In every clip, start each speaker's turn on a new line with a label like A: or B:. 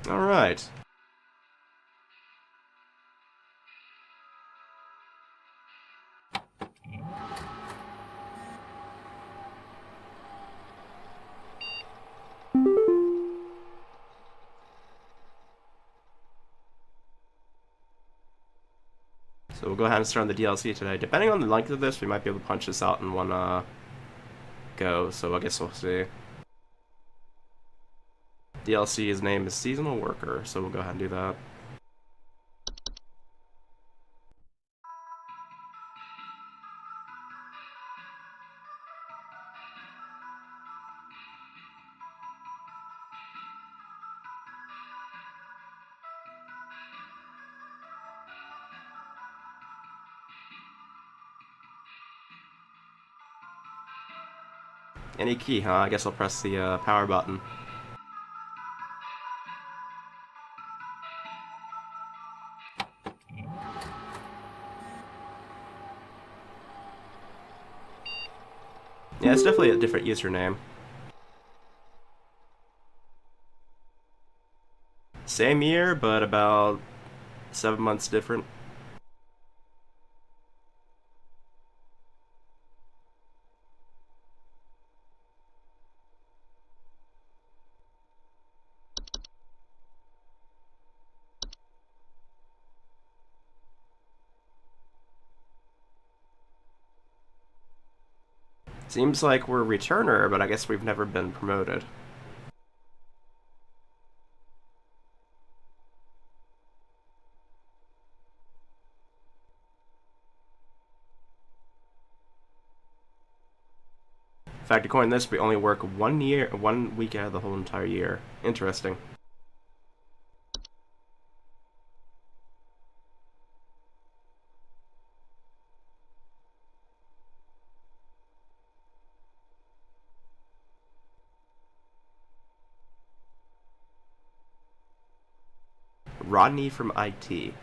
A: Alright. So we'll go ahead and start on the DLC today. Depending on the length of this, we might be able to punch this out in one go, so I guess we'll see. DLC's name is Seasonal Worker, so we'll go ahead and do that. Any key, huh? I guess I'll press the power button. Yeah, it's definitely a different username. Same year, but about 7 months different. Seems like we're a returner, but I guess we've never been promoted. In fact, according to this, we only work 1 week out of the whole entire year. Interesting. Rodney from IT.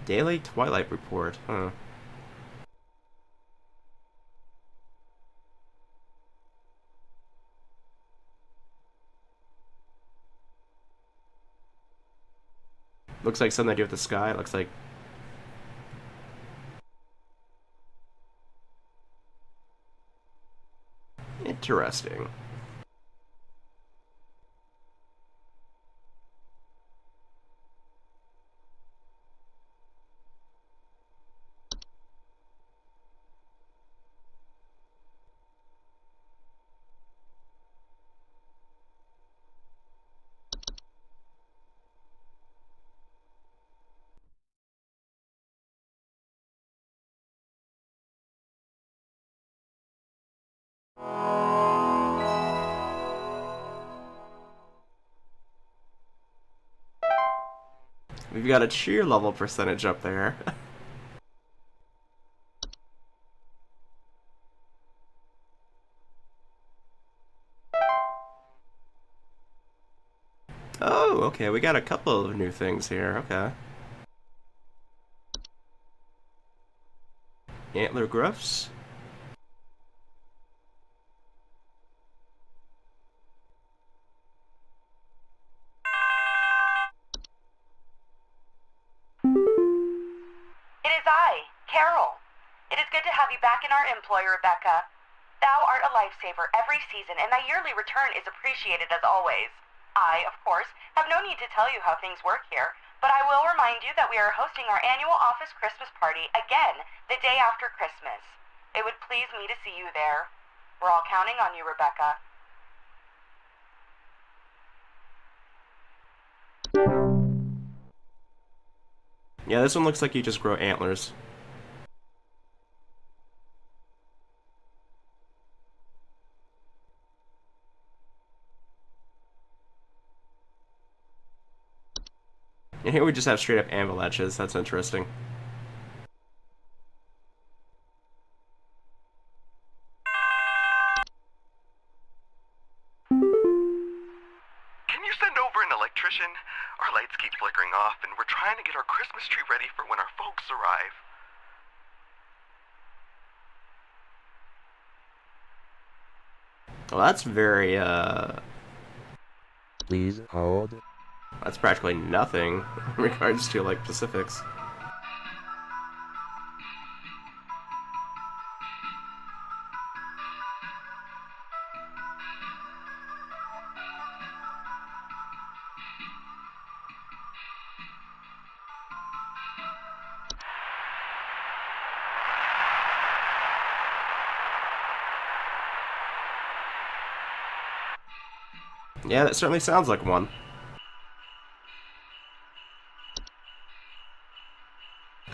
A: Daily Twilight Report, huh. Looks like something to do with the sky. Looks like... Interesting. We've got a cheer level percentage up there. Oh, okay, we got a couple of new things here, okay. Antler Gruffs.
B: It is I, Carol. It is good to have you back in our employ, Rebecca. Thou art a lifesaver every season, and thy yearly return is appreciated as always. I, of course, have no need to tell you how things work here, but I will remind you that we are hosting our annual office Christmas party again the day after Christmas. It would please me to see you there. We're all counting on you, Rebecca.
A: Yeah, this one looks like you just grow antlers. And here we just have straight up avalanches. That's interesting.
C: Can you send over an electrician? Our lights keep flickering off, and we're trying to get our Christmas tree ready for when our folks arrive.
A: Well, that's very,
D: Please hold.
A: that's practically nothing in regards to, like, specifics. Yeah, that certainly sounds like one.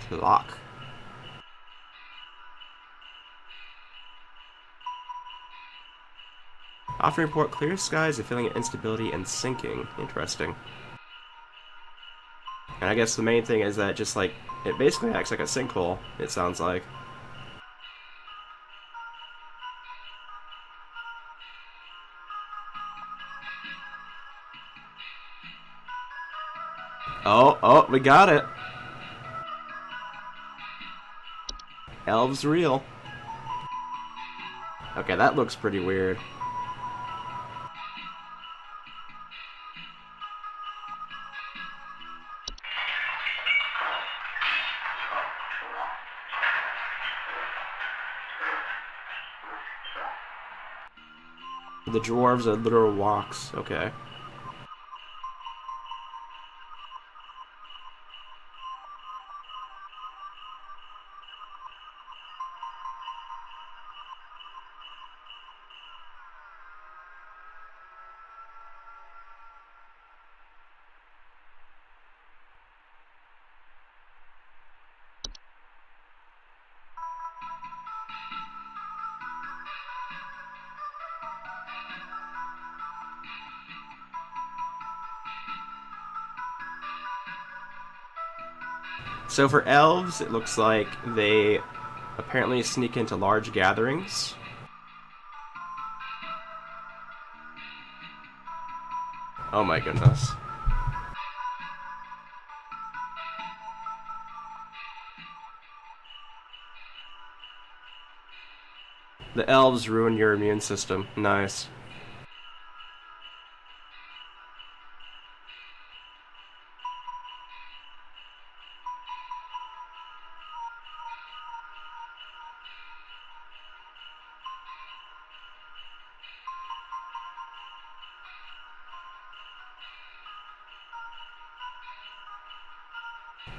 A: Clock. Often report clear skies, a feeling of instability and sinking. Interesting. And I guess the main thing is that just like, it basically acts like a sinkhole, it sounds like. Oh, we got it. Elves real. Okay, that looks pretty weird. The dwarves are literal walks. Okay. So for elves, it looks like they apparently sneak into large gatherings. Oh my goodness. The elves ruin your immune system. Nice.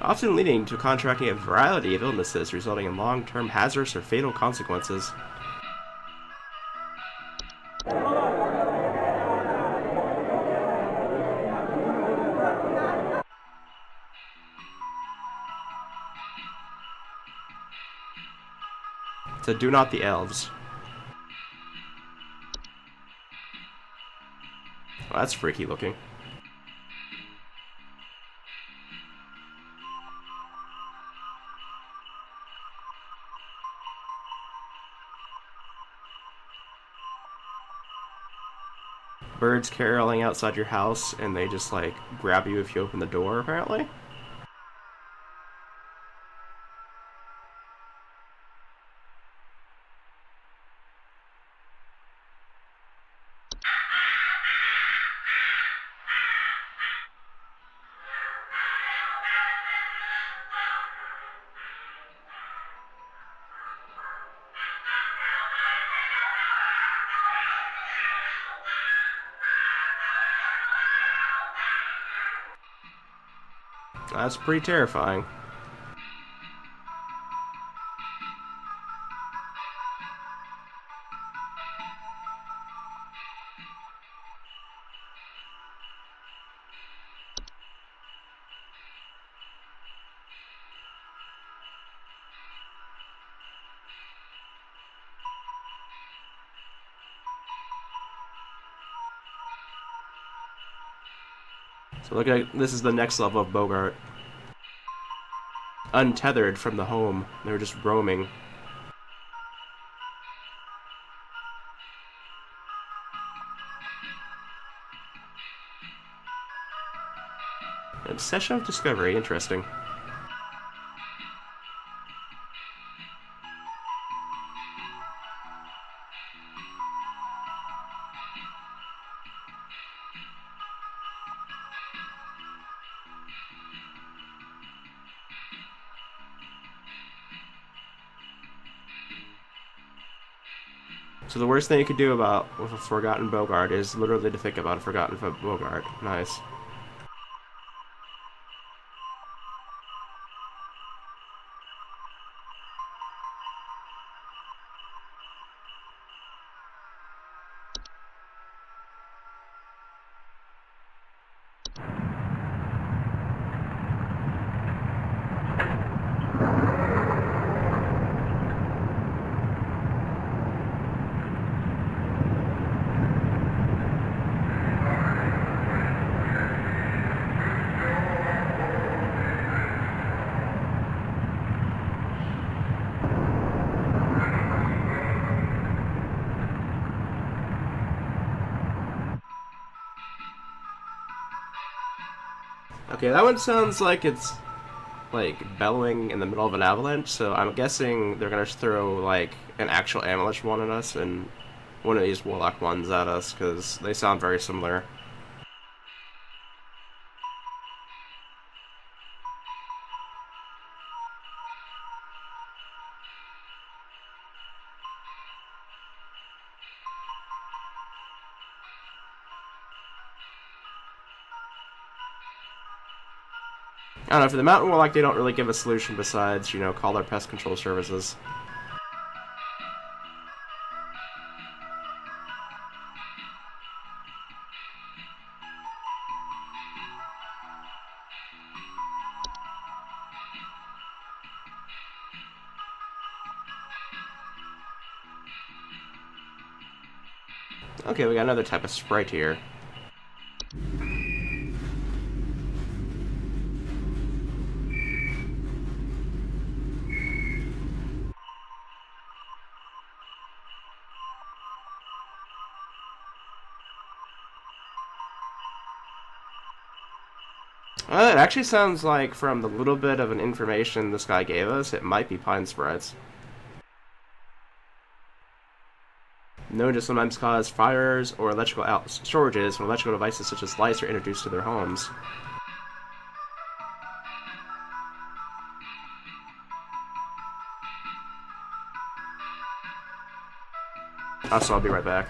A: Often leading to contracting a variety of illnesses, resulting in long-term hazardous or fatal consequences. So do not the elves. Well, that's freaky looking. Birds caroling outside your house, and they just like grab you if you open the door, apparently. That's pretty terrifying. So look at this is the next level of Bogart. Untethered from the home. They were just roaming. Obsession of discovery, interesting. So the worst thing you could do about with a forgotten Bogart is literally to think about a forgotten Bogart. Nice. Okay, that one sounds like it's like bellowing in the middle of an avalanche, so I'm guessing they're gonna throw like an actual avalanche one at us and one of these warlock ones at us because they sound very similar. I don't know, for the mountain warlock they don't really give a solution besides, you know, call their pest control services. Okay, we got another type of sprite here. It actually sounds like, from the little bit of an information this guy gave us, it might be pine spreads. Known to sometimes cause fires or electrical storages when electrical devices such as lights are introduced to their homes. So I'll be right back.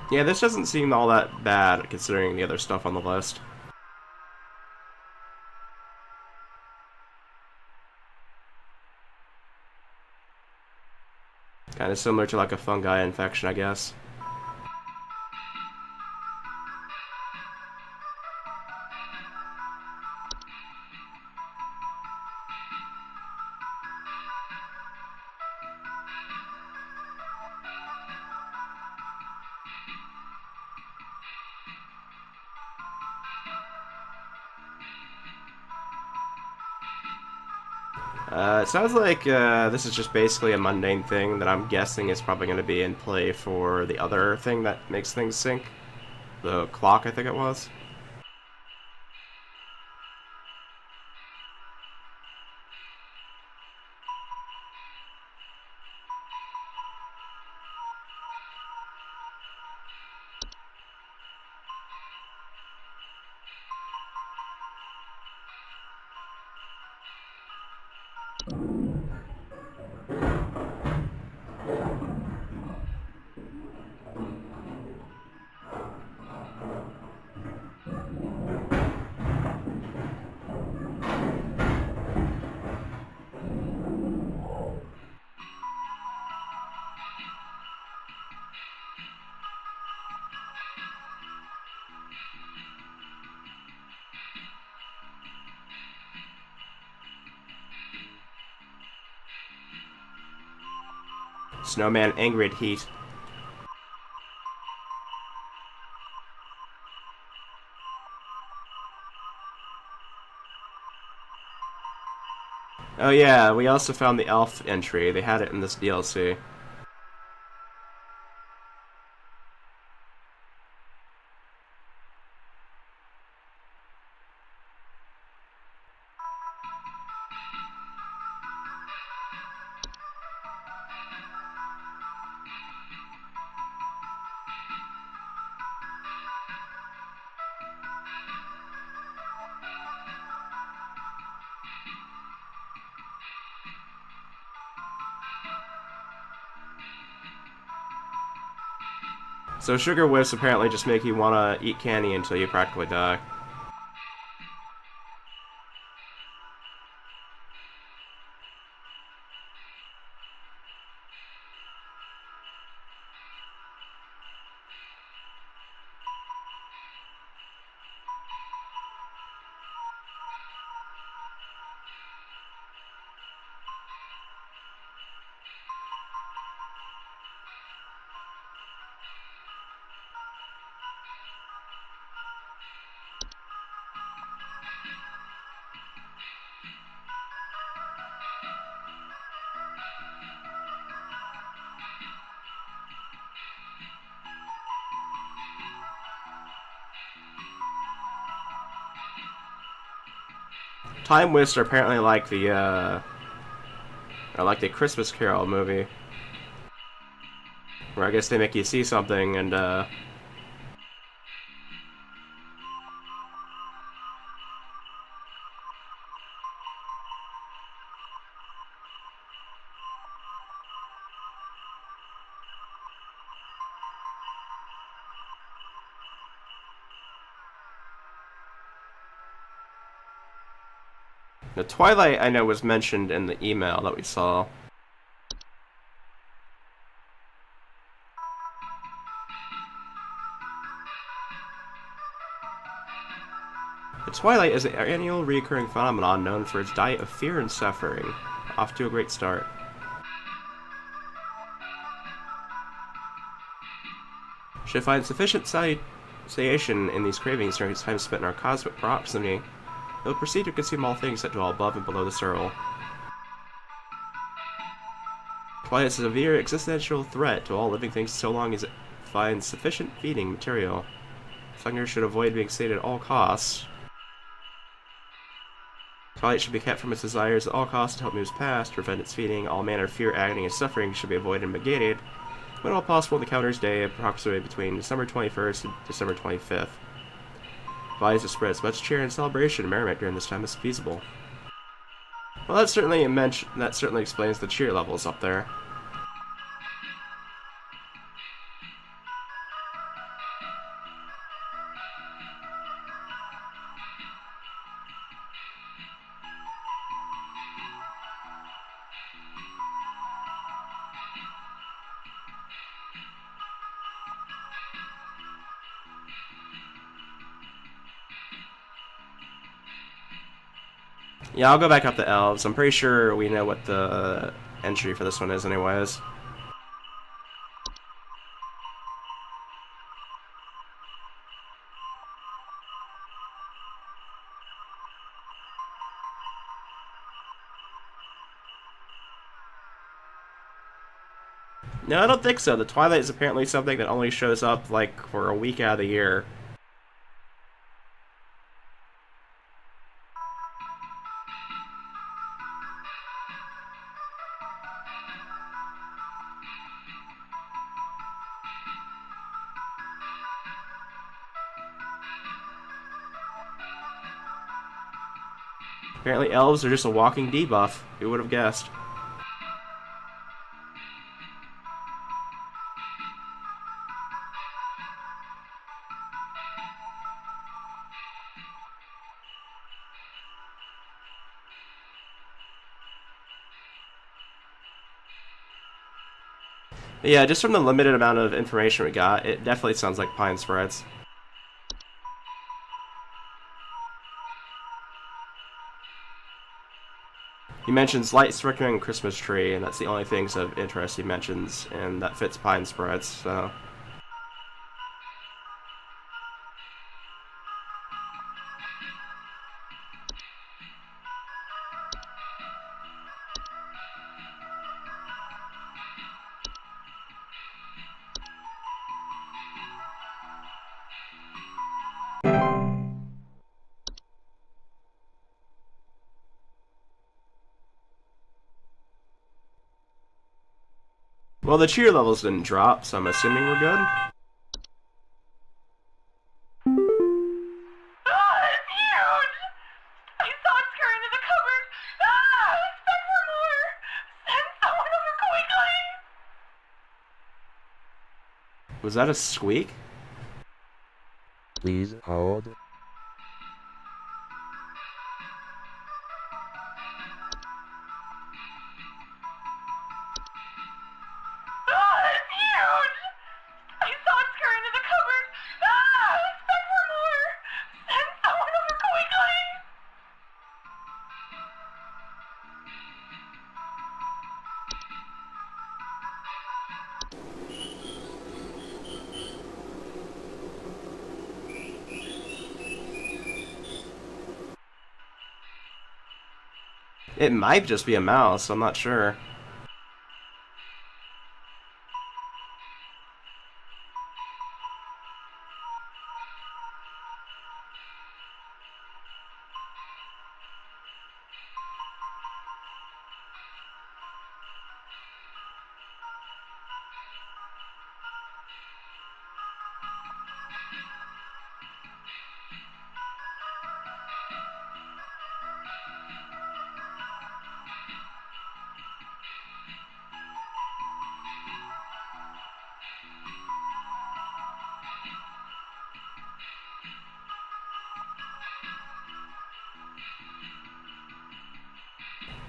A: Yeah, this doesn't seem all that bad considering the other stuff on the list. Kind of similar to like a fungi infection, I guess. It sounds like this is just basically a mundane thing that I'm guessing is probably going to be in play for the other thing that makes things sync. The clock, I think it was. Snowman angry at heat. Oh yeah, we also found the elf entry. They had it in this DLC. So sugar whiffs apparently just make you want to eat candy until you practically die. Time Wisps are apparently like the Christmas Carol movie, where I guess they make you see something and the Twilight I know was mentioned in the email that we saw. The Twilight is an annual recurring phenomenon known for its diet of fear and suffering. Off to a great start. Should find sufficient satiation in these cravings during its time spent in our cosmic proximity, it will proceed to consume all things that dwell above and below the circle. Twilight is a severe existential threat to all living things so long as it finds sufficient feeding material. Hunger should avoid being sated at all costs. Twilight should be kept from its desires at all costs until it moves past, to prevent its feeding. All manner of fear, agony, and suffering should be avoided and negated when all possible in the counter's day, approximately between December 21st and December 25th. Advised to spread as much cheer and celebration and merriment during this time as feasible. Well, that certainly explains the cheer levels up there. Yeah, I'll go back up the elves. I'm pretty sure we know what the entry for this one is anyways. No, I don't think so. The Twilight is apparently something that only shows up, like, for a week out of the year. Apparently elves are just a walking debuff. Who would have guessed? Yeah, just from the limited amount of information we got, it definitely sounds like pine spreads. He mentions light striking Christmas tree, and that's the only things of interest he mentions, and that fits pine spreads, so... Well, the cheer levels didn't drop, so I'm assuming we're good.
B: Ah, it's huge! I saw it scurry into the cupboard. Ah, expect for more. Send someone over quickly.
A: Was that a squeak?
D: Please hold.
B: Ah, it's huge! I saw it scurry into the cupboard. Ah, expect for more. Send someone over quickly.
A: It might just be a mouse, I'm not sure.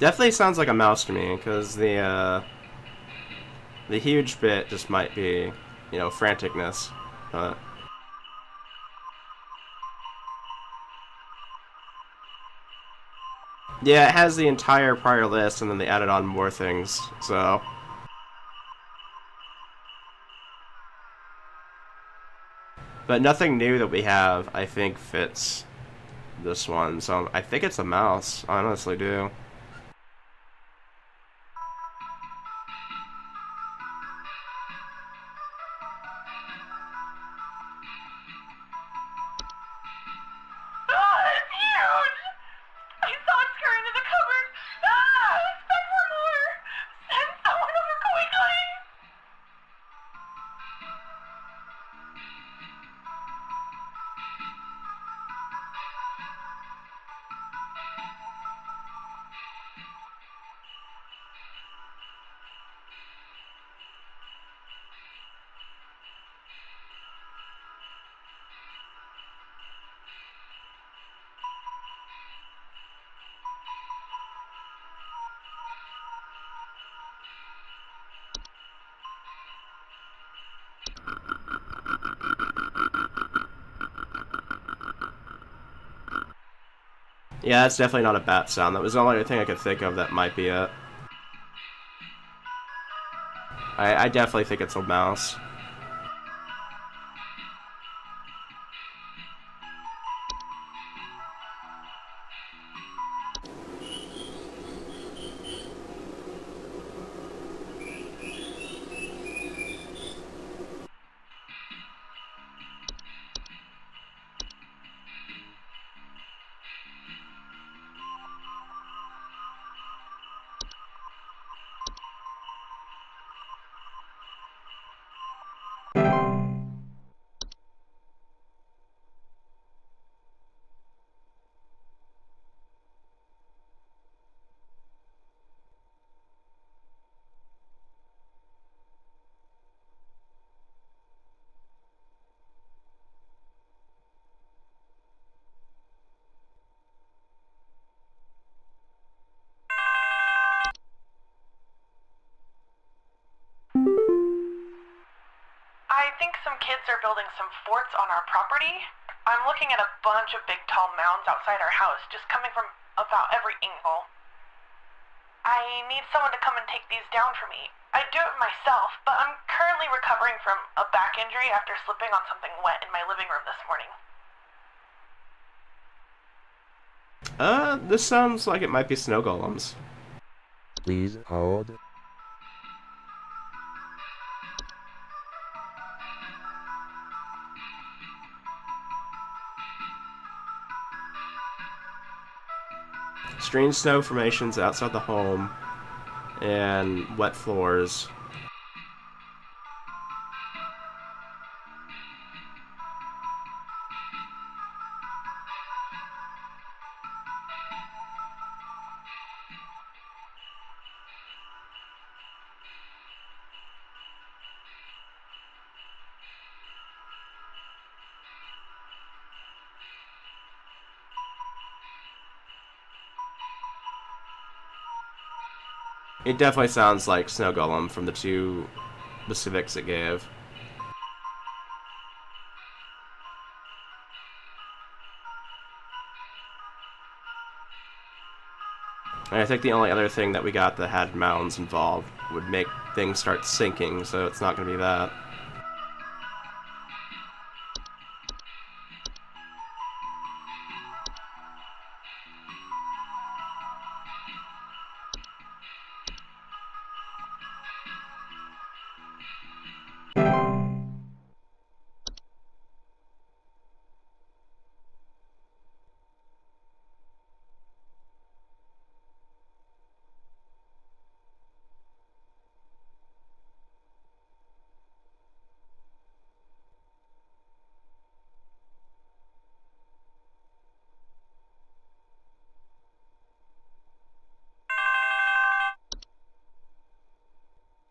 A: Definitely sounds like a mouse to me, because the huge bit just might be, you know, franticness. But yeah, it has the entire prior list, and then they added on more things, so... But nothing new that we have, I think, fits this one, so I think it's a mouse, I honestly do.
B: Ah, it's huge! I saw it scurry into the cupboard. Ah, expect for more. Send someone over quickly.
A: Yeah, that's definitely not a bat sound. That was the only thing I could think of that might be it. I definitely think it's a mouse.
D: kids are building some forts on our property. I'm looking at a bunch of big tall mounds outside our house, just coming from about every angle. I need someone to come and take these down for me. I'd do it myself, but I'm currently recovering from a back injury after slipping on something wet in my living room this morning.
A: This sounds like it might be snow golems.
E: Please hold.
A: Strange snow formations outside the home, and wet floors. It definitely sounds like Snow Golem from the two specifics it gave. And I think the only other thing that we got that had mounds involved would make things start sinking, so it's not going to be that.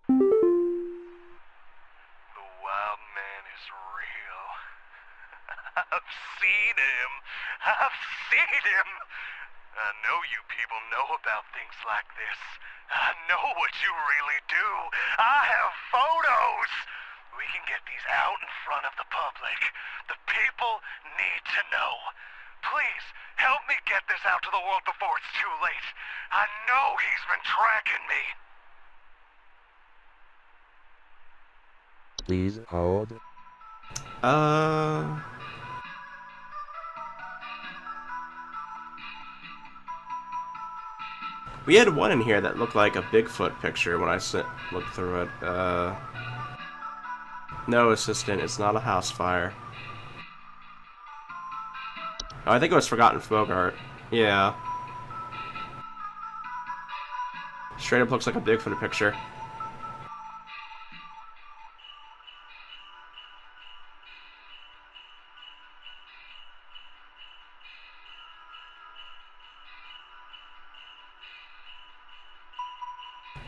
C: The wild man is real. I've seen him. I've seen him. I know you people know about things like this. I know what you really do. I have photos. We can get these out in front of the public. The people need to know. Please, help me get this out to the world before it's too late. I know he's been tracking me.
E: Please hold.
A: We had one in here that looked like a Bigfoot picture when I looked through it. No, assistant, it's not a house fire. Oh, I think it was Forgotten Fogart. Yeah. Straight up looks like a Bigfoot picture.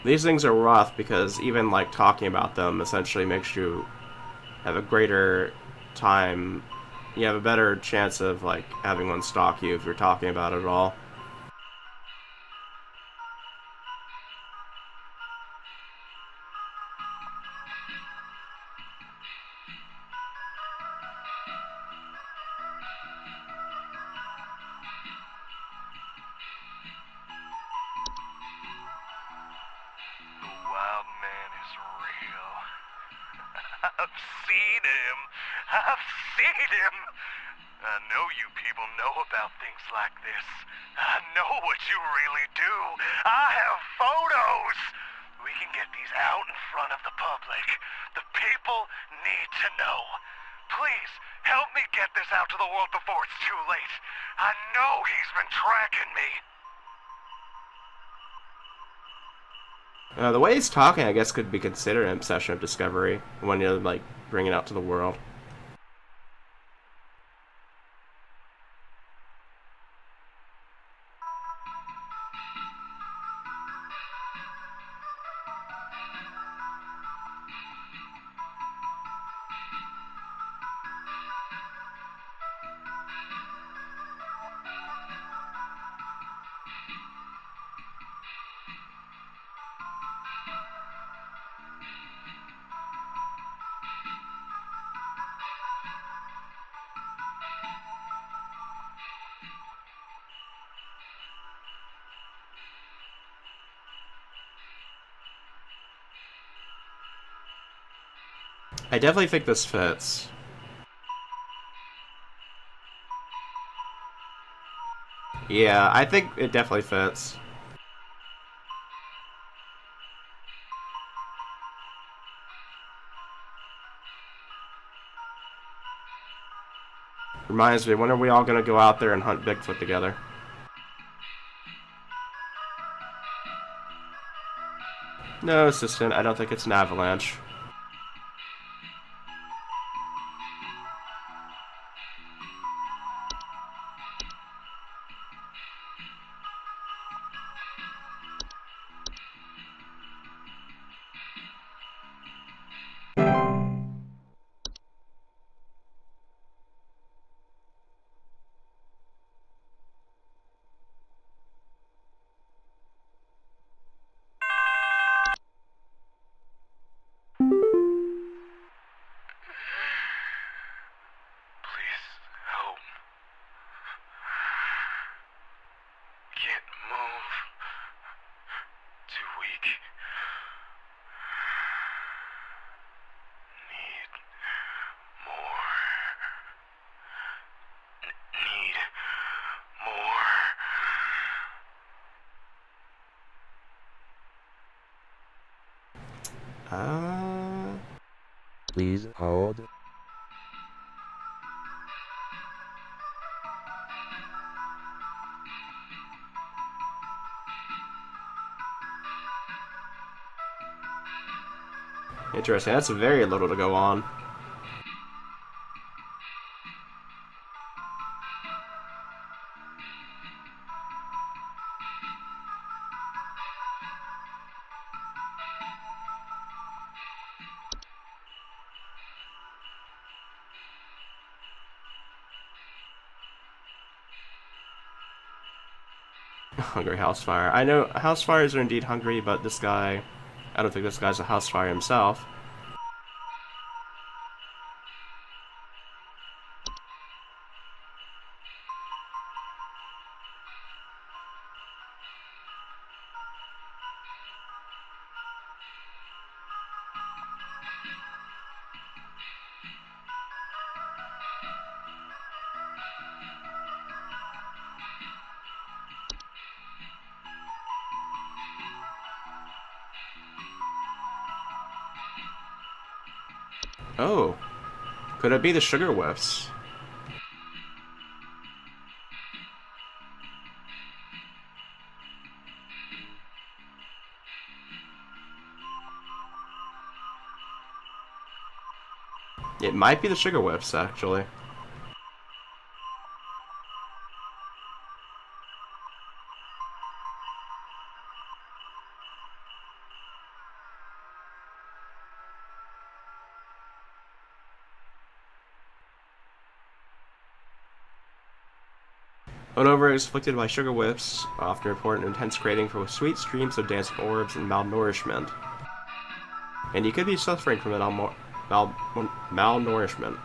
A: These things are rough because even like talking about them essentially makes you have a greater time. You have a better chance of like having one stalk you if you're talking about it at all.
C: The wild man is real. I've seen him. I've seen him. I know you people know about things like this. I know what you really do. I have photos. We can get these out in front of the public. The people need to know. Please, help me get this out to the world before it's too late. I know he's been tracking me.
A: The way he's talking, I guess, could be considered an obsession of discovery when you like bring it out to the world. I definitely think this fits. Yeah, I think it definitely fits. Reminds me, when are we all gonna go out there and hunt Bigfoot together? No, assistant, I don't think it's an avalanche.
C: Please help. Can't move. Too weak. Need more. Need more.
E: Please hold.
A: Interesting, that's very little to go on. Hungry housefire. I know housefires are indeed hungry, but this guy... I don't think this guy's a housefire himself. Oh. Could it be the sugar whiffs? It might be the sugar whiffs, actually. Onover is afflicted by sugar whiffs, often report an intense craving for sweet streams of dancing orbs and malnourishment. And you could be suffering from malnourishment.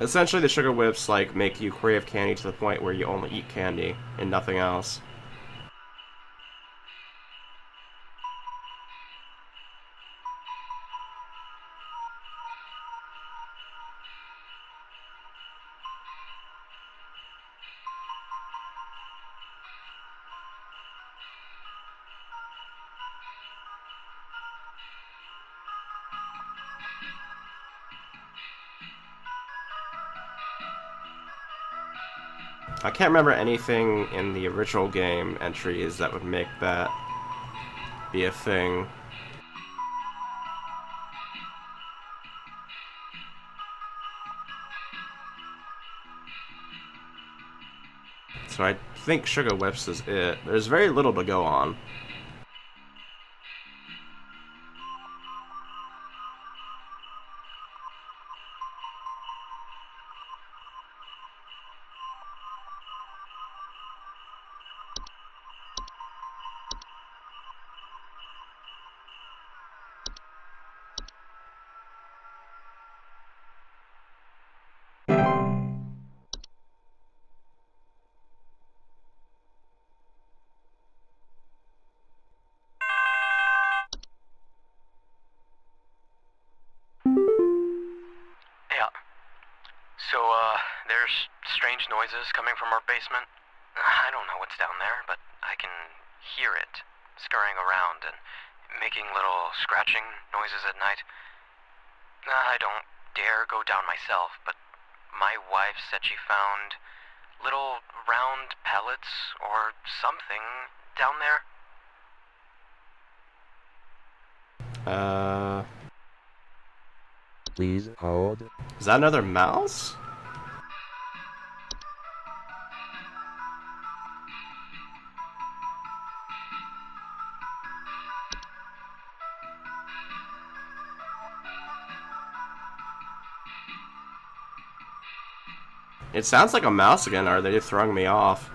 A: Essentially, the sugar whiffs like make you crave candy to the point where you only eat candy and nothing else. I can't remember anything in the original game entries that would make that be a thing. So I think sugar whiffs is it. There's very little to go on.
F: strange noises coming from our basement. I don't know what's down there, but I can hear it scurrying around and making little scratching noises at night. I don't dare go down myself, but my wife said she found little round pellets or something down there.
E: Please hold.
A: Is that another mouse? It sounds like a mouse again. Are they throwing me off?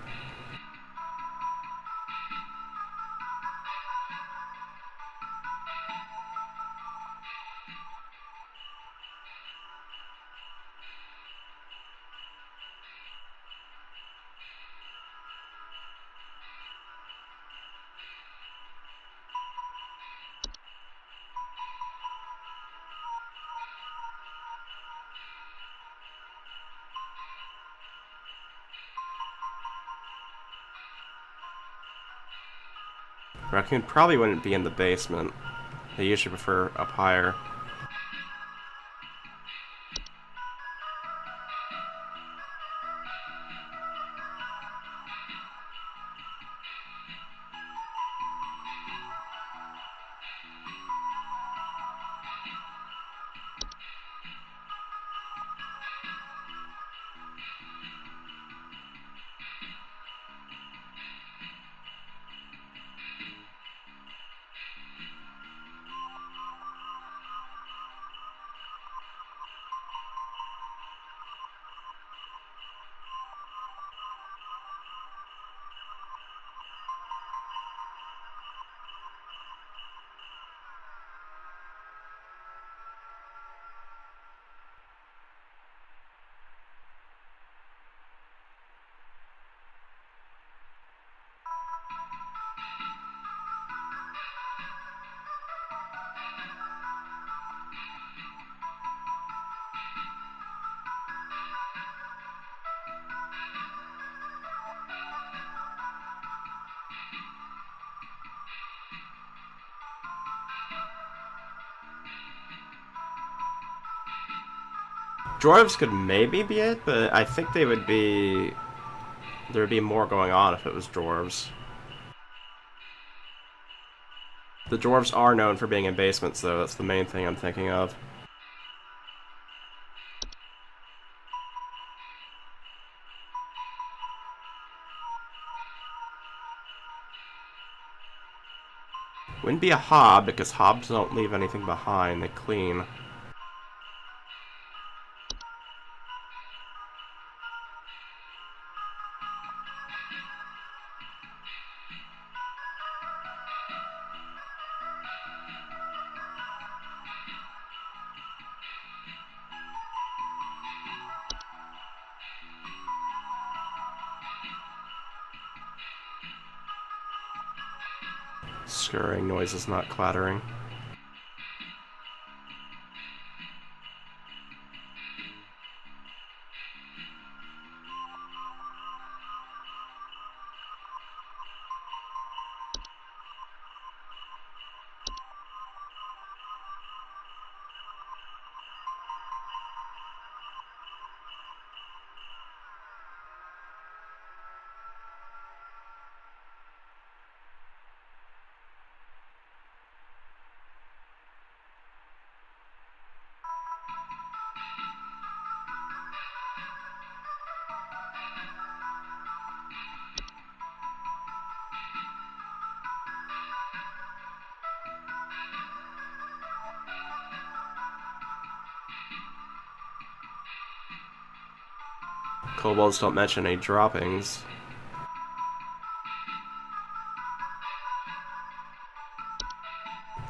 A: Raccoon probably wouldn't be in the basement. They usually prefer up higher. Dwarves could maybe be it, but I think they would be... There would be more going on if it was dwarves. The dwarves are known for being in basements, though. That's the main thing I'm thinking of. Wouldn't be a hob, because hobs don't leave anything behind. They clean. Scurrying noises, not clattering. Kobolds don't mention any droppings.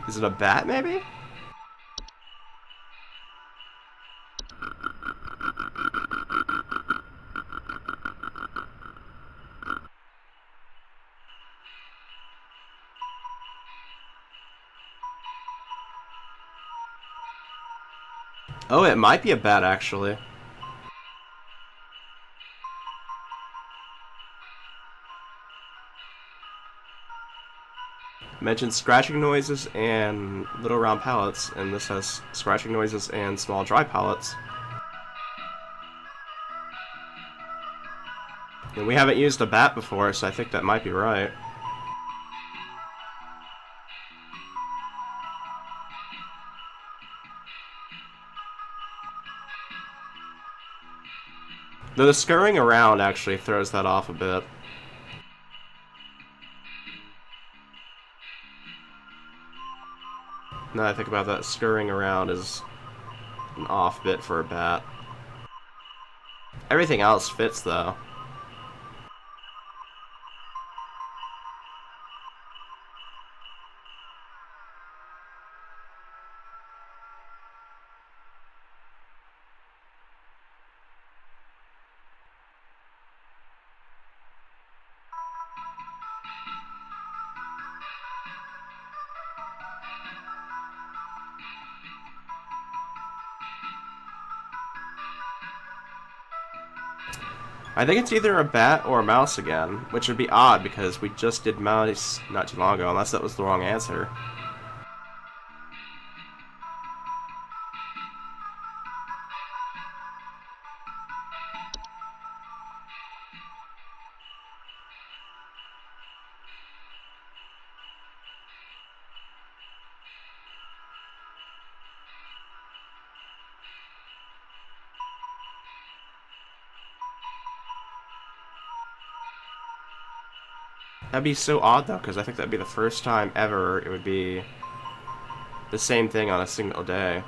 A: Is it a bat, maybe? Oh, it might be a bat, actually. mentioned scratching noises and little round pellets, and this has scratching noises and small dry pellets. And we haven't used a bat before, so I think that might be right. Though the scurrying around actually throws that off a bit. Now that I think about that, scurrying around is an off bit for a bat. Everything else fits, though. I think it's either a bat or a mouse again, which would be odd because we just did mouse not too long ago, unless that was the wrong answer. That'd be so odd, though, because I think that'd be the first time ever it would be the same thing on a single day.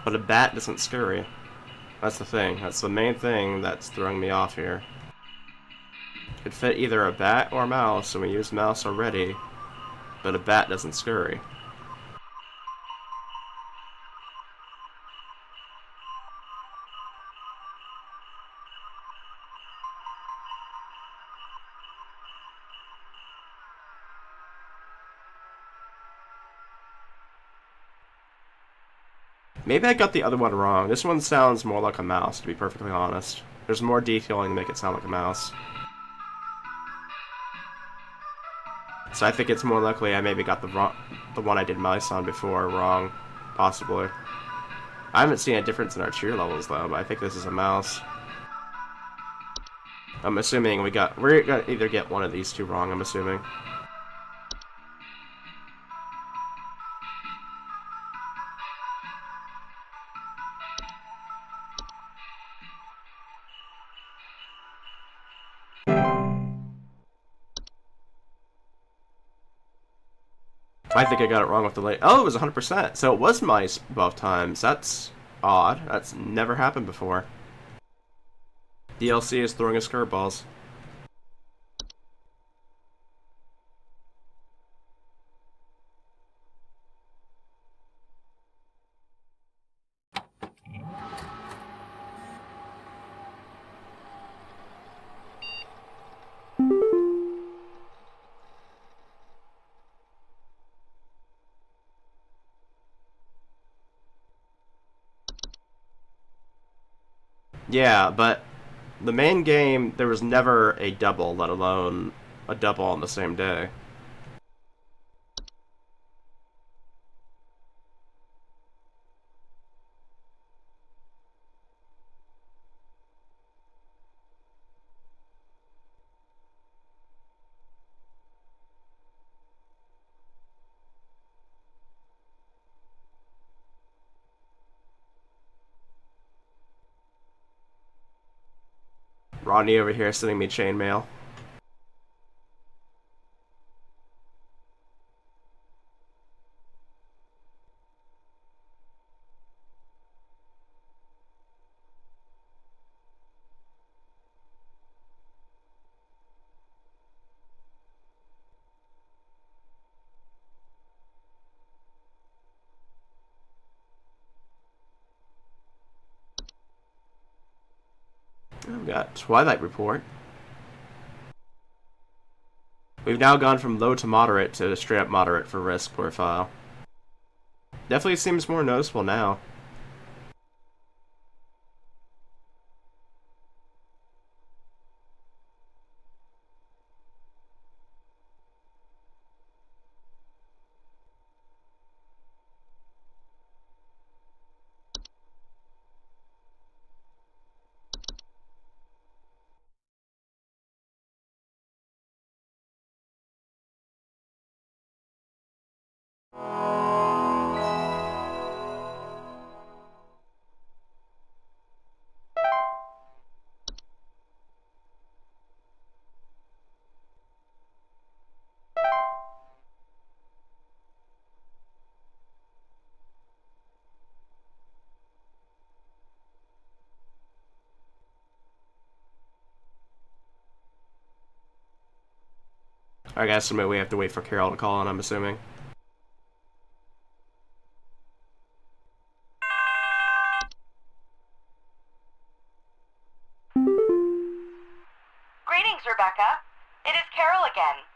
A: But a bat doesn't scurry. That's the thing. That's the main thing that's throwing me off here. It fit either a bat or a mouse, and we used mouse already, but a bat doesn't scurry. Maybe I got the other one wrong. This one sounds more like a mouse, to be perfectly honest. There's more detailing to make it sound like a mouse. So I think it's more likely I maybe got the one I did mice on before wrong, possibly. I haven't seen a difference in our cheer levels though, but I think this is a mouse. I'm assuming we're gonna either get one of these two wrong, I'm assuming. I think I got it wrong with the late. Oh, it was 100%. So it was mice both times. That's odd. That's never happened before. DLC is throwing us curveballs. Yeah, but the main game, there was never a double, let alone a double on the same day. Rodney over here sending me chainmail. We got Twilight Report. We've now gone from low to moderate to straight up moderate for risk profile. Definitely seems more noticeable now. I guess we have to wait for Carol to call in, I'm assuming.
B: Greetings, Rebecca. It is Carol again.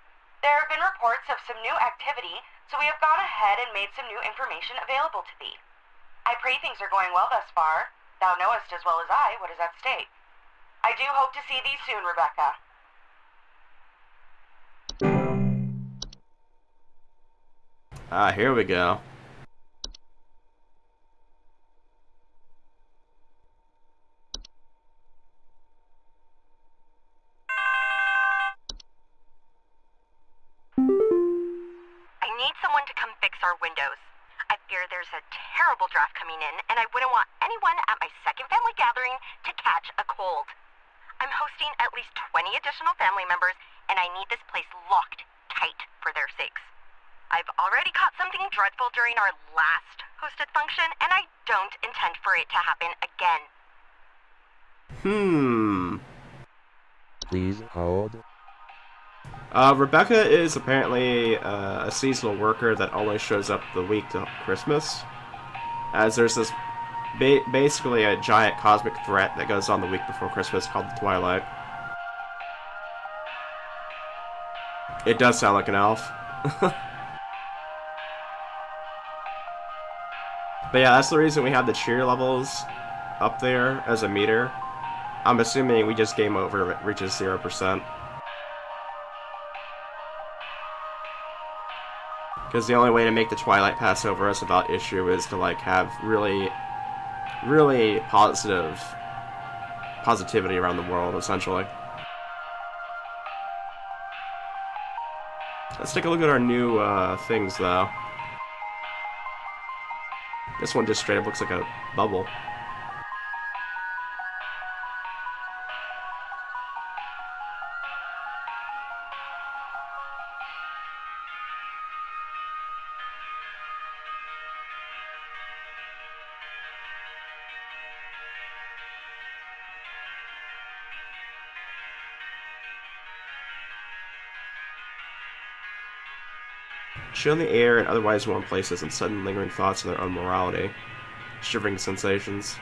B: There have been reports of some new activity, so we have gone ahead and made some new information available to thee. I pray things are going well thus far. Thou knowest as well as I what is at stake. I do hope to see thee soon, Rebecca.
A: Ah, here we go.
G: I need someone to come fix our windows. I fear there's a terrible draft coming in, and I wouldn't want anyone at my second family gathering to catch a cold. I'm hosting at least 20 additional family members, and I need this place locked tight for their sakes. I've already caught something dreadful during our last hosted function, and I don't intend for it to happen again.
E: Please hold.
A: Rebecca is apparently a seasonal worker that only shows up the week to Christmas. As there's this basically a giant cosmic threat that goes on the week before Christmas called the Twilight. It does sound like an elf. But yeah, that's the reason we have the cheer levels up there as a meter. I'm assuming we just game over if it reaches 0%. Because the only way to make the Twilight pass over us without issue is to like have really positivity around the world, essentially. Let's take a look at our new things, though. This one just straight up looks like a bubble. Chill in the air in otherwise warm places and sudden lingering thoughts of their own morality. Shivering sensations.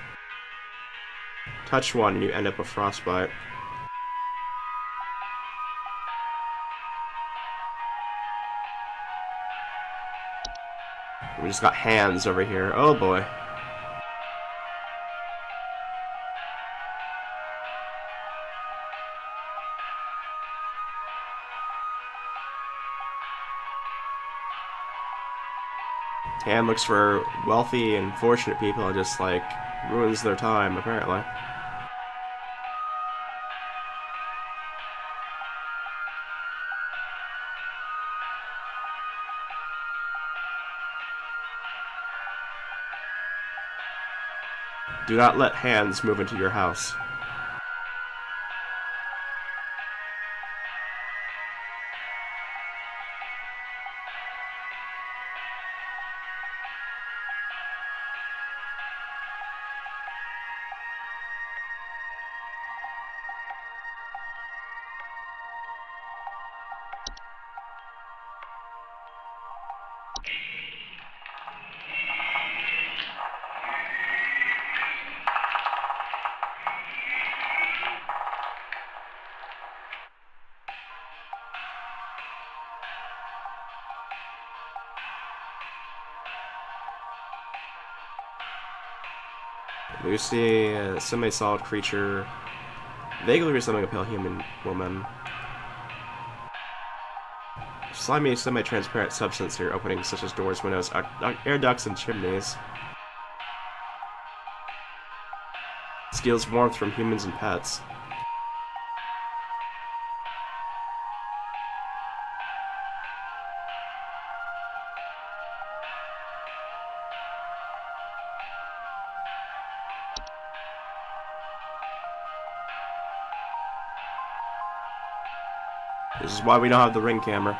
A: Touch one and you end up with frostbite. We just got hands over here. Oh boy. Hand looks for wealthy and fortunate people and just, like, ruins their time, apparently. Do not let hands move into your house. We see a semi-solid creature vaguely resembling a pale human woman. Slimy, semi-transparent substance here, openings such as doors, windows, air ducts, and chimneys. Steals warmth from humans and pets. This is why we don't have the Ring camera.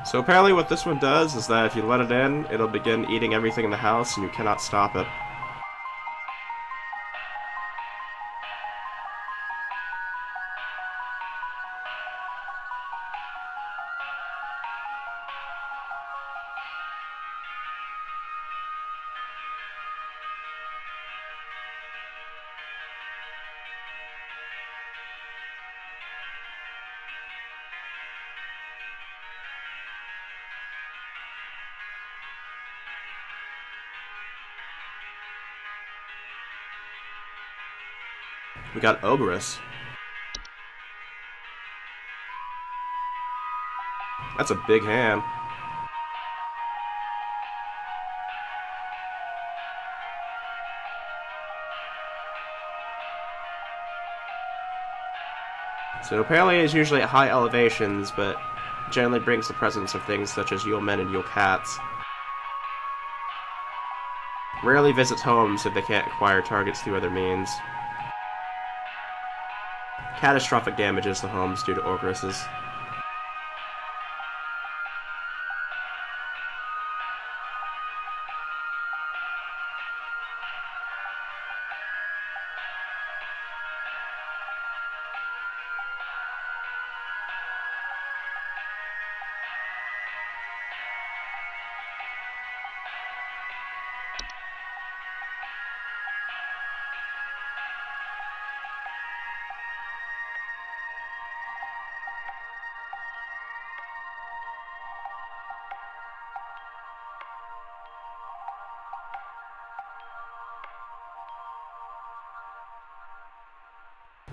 A: So apparently what this one does is that if you let it in, it'll begin eating everything in the house and you cannot stop it. We got Ogress. That's a big hand. So apparently it's usually at high elevations, but generally brings the presence of things such as Yule men and Yule cats. Rarely visits homes if they can't acquire targets through other means. Catastrophic damages to homes due to Ogresses.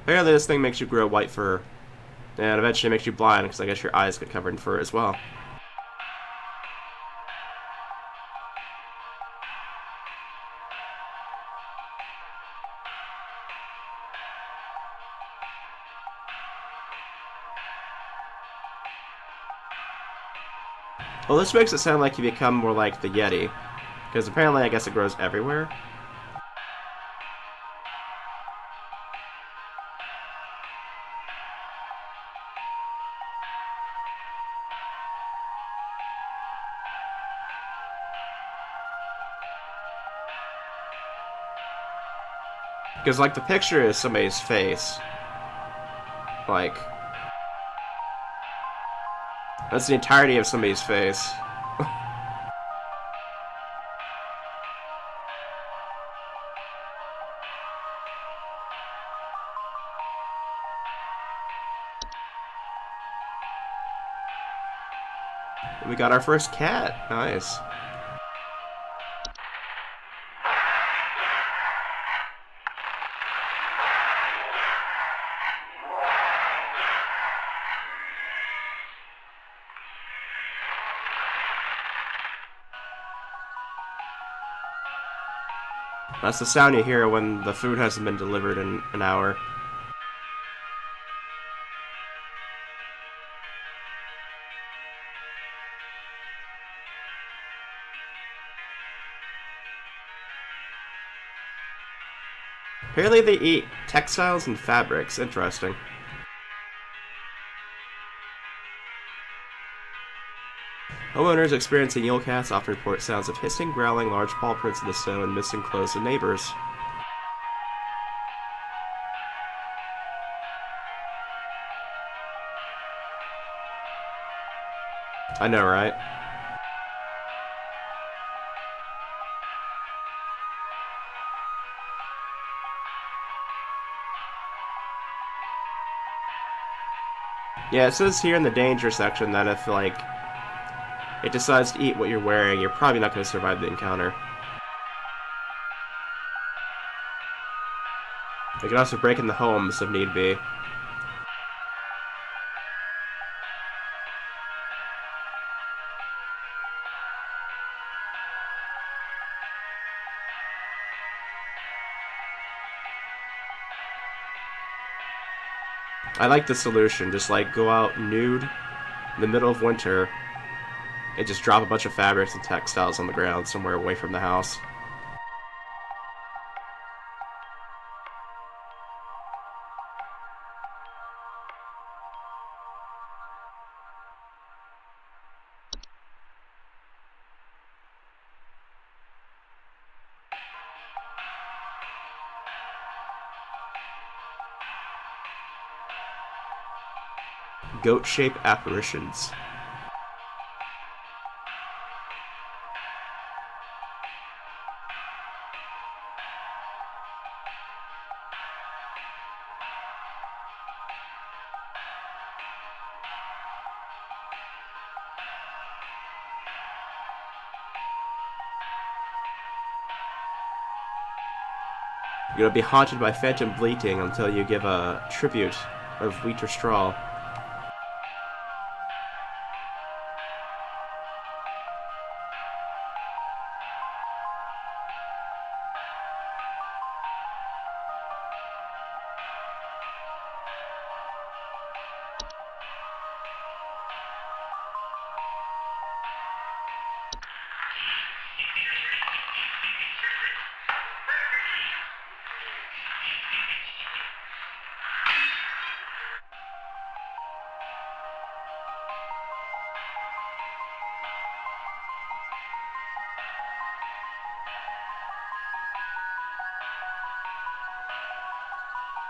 A: Apparently this thing makes you grow white fur, and eventually makes you blind because I guess your eyes get covered in fur as well. Well, this makes it sound like you become more like the Yeti, because apparently I guess it grows everywhere. Because, like, the picture is somebody's face. Like, that's the entirety of somebody's face. We got our first cat. Nice. That's the sound you hear when the food hasn't been delivered in an hour. Apparently they eat textiles and fabrics. Interesting. Homeowners experiencing Yule cats often report sounds of hissing, growling, large paw prints in the snow, and missing clothes of neighbors. I know, right? Yeah, it says here in the danger section that if, like, it decides to eat what you're wearing, you're probably not going to survive the encounter. They can also break in the homes if need be. I like the solution, just like go out nude in the middle of winter and just drop a bunch of fabrics and textiles on the ground somewhere away from the house. Goat-shaped apparitions. You're gonna be haunted by phantom bleating until you give a tribute of wheat or straw.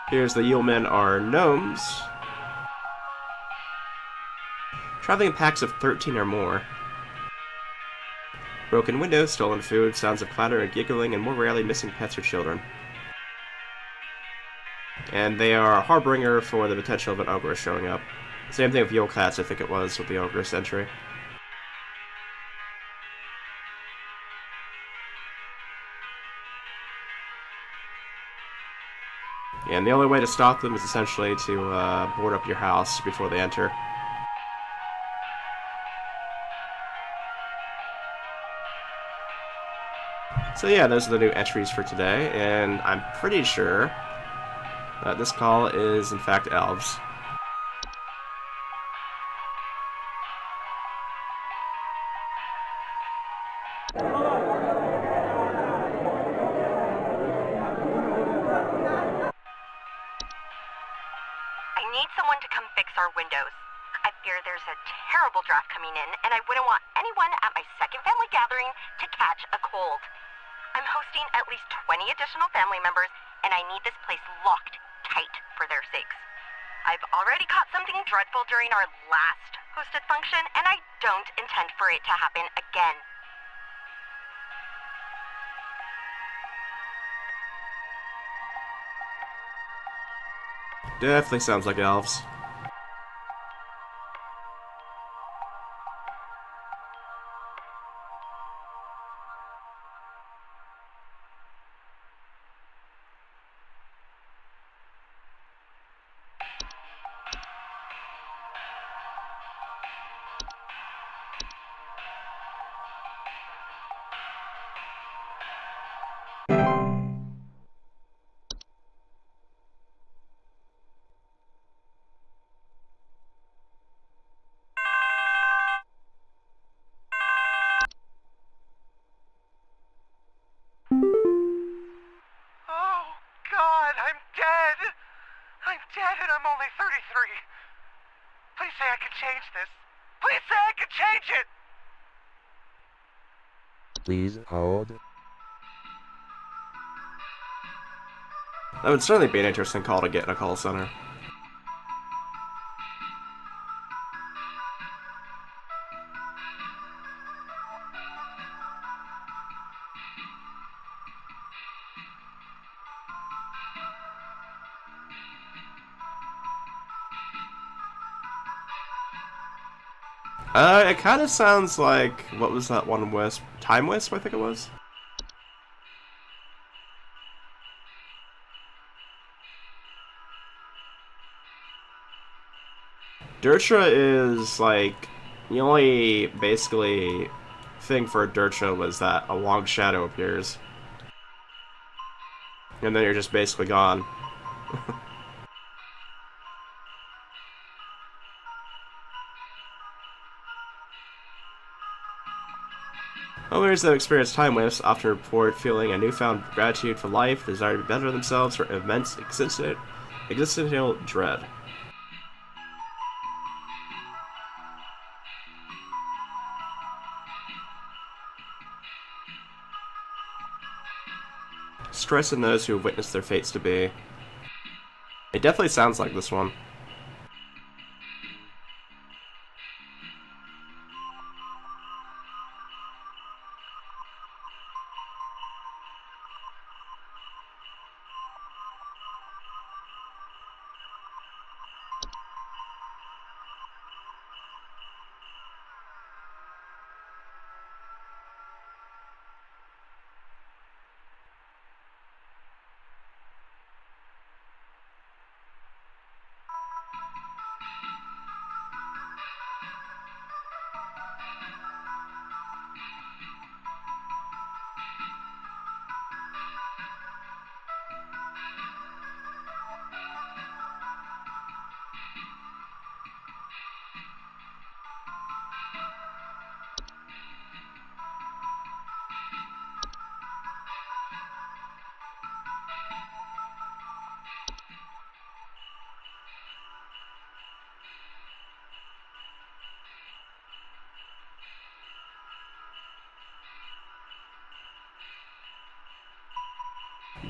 A: Here's the Yeomen are gnomes, traveling in packs of 13 or more. Broken windows, stolen food, sounds of clatter and giggling, and more rarely missing pets or children. And they are a harbinger for the potential of an ogress showing up. Same thing with Yule Cats, I think it was, with the ogress entry. And the only way to stop them is essentially to board up your house before they enter. So yeah, those are the new entries for today, and I'm pretty sure that this call is in fact elves.
G: I need someone to come fix our windows. I fear there's a terrible draft coming in, and I wouldn't want anyone at my second family gathering to catch a cold. I'm hosting at least 20 additional family members, and I need this place locked tight for their sakes. I've already caught something dreadful during our last hosted function, and I don't intend for it to happen again.
A: Definitely sounds like elves.
C: Oh, God, I'm dead. I'm dead and I'm only 33. Please say I can change this. Please say I can change it.
E: Please hold.
A: That would certainly be an interesting call to get in a call center. It kind of sounds like, what was that one wisp? Time Wisp, I think it was? Dirtra is, like, the only, basically, thing for Dirtra was that a long shadow appears. And then you're just basically gone. Owners that experience time wisps often report feeling a newfound gratitude for life, desire to better themselves, or immense existential dread. Stress in those who have witnessed their fates to be. It definitely sounds like this one.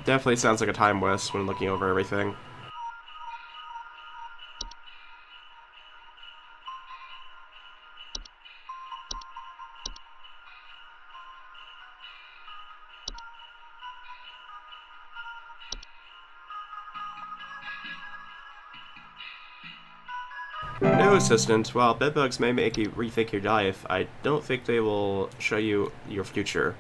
A: Definitely sounds like a time wisp when looking over everything. No, assistant. While bedbugs may make you rethink your life, I don't think they will show you your future.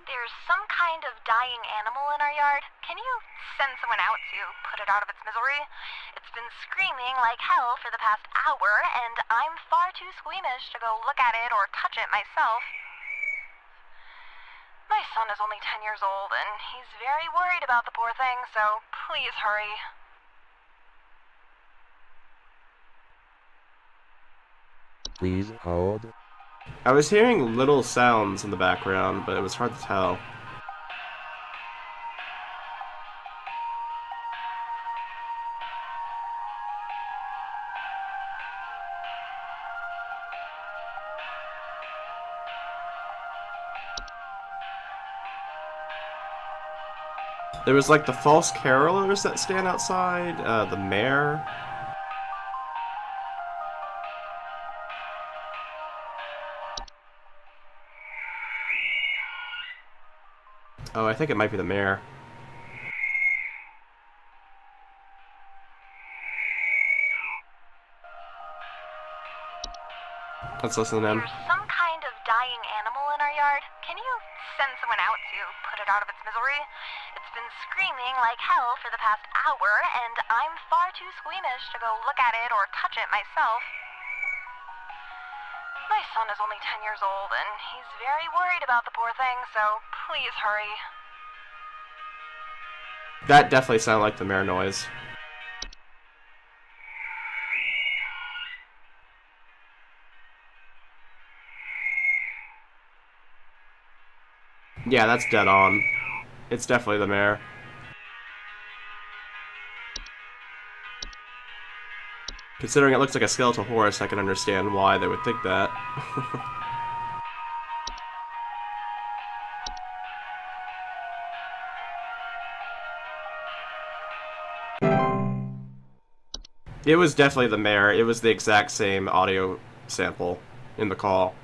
G: There's some kind of dying animal in our yard. Can you send someone out to put it out of its misery? It's been screaming like hell for the past hour, and I'm far too squeamish to go look at it or touch it myself. My son is only 10 years old, and he's very worried about the poor thing, so please hurry.
E: Please hold.
A: I was hearing little sounds in the background, but it was hard to tell. There was like the false carolers that stand outside, the mayor. Oh, I think it might be the mayor. Let's listen in.
G: There's some kind of dying animal in our yard. Can you send someone out to put it out of its misery? It's been screaming like hell for the past hour, and I'm far too squeamish to go look at it or touch it myself. My son is only 10 years old, and he's very worried about the poor thing, so please hurry.
A: That definitely sounded like the mayor noise. Yeah, that's dead on. It's definitely the mayor. Considering it looks like a skeletal horse, I can understand why they would think that. It was definitely the mayor. It was the exact same audio sample in the call.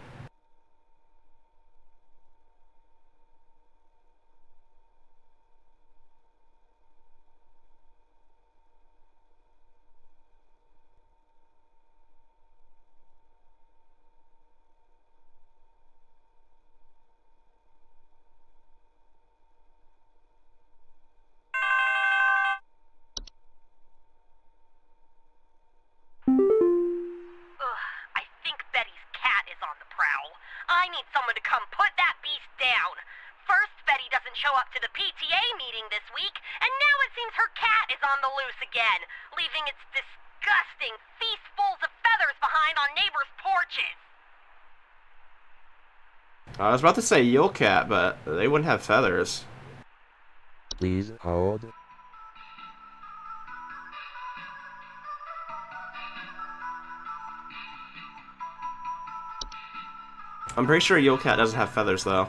G: Ugh, I think Betty's cat is on the prowl. I need someone to come put that beast down. First, Betty doesn't show up to the PTA meeting this week, and now it seems her cat is on the loose again, leaving its disgusting feastfuls of feathers behind on neighbors' porches.
A: I was about to say Yule Cat, but they wouldn't have feathers.
E: Please hold.
A: I'm pretty sure Yule Cat doesn't have feathers, though.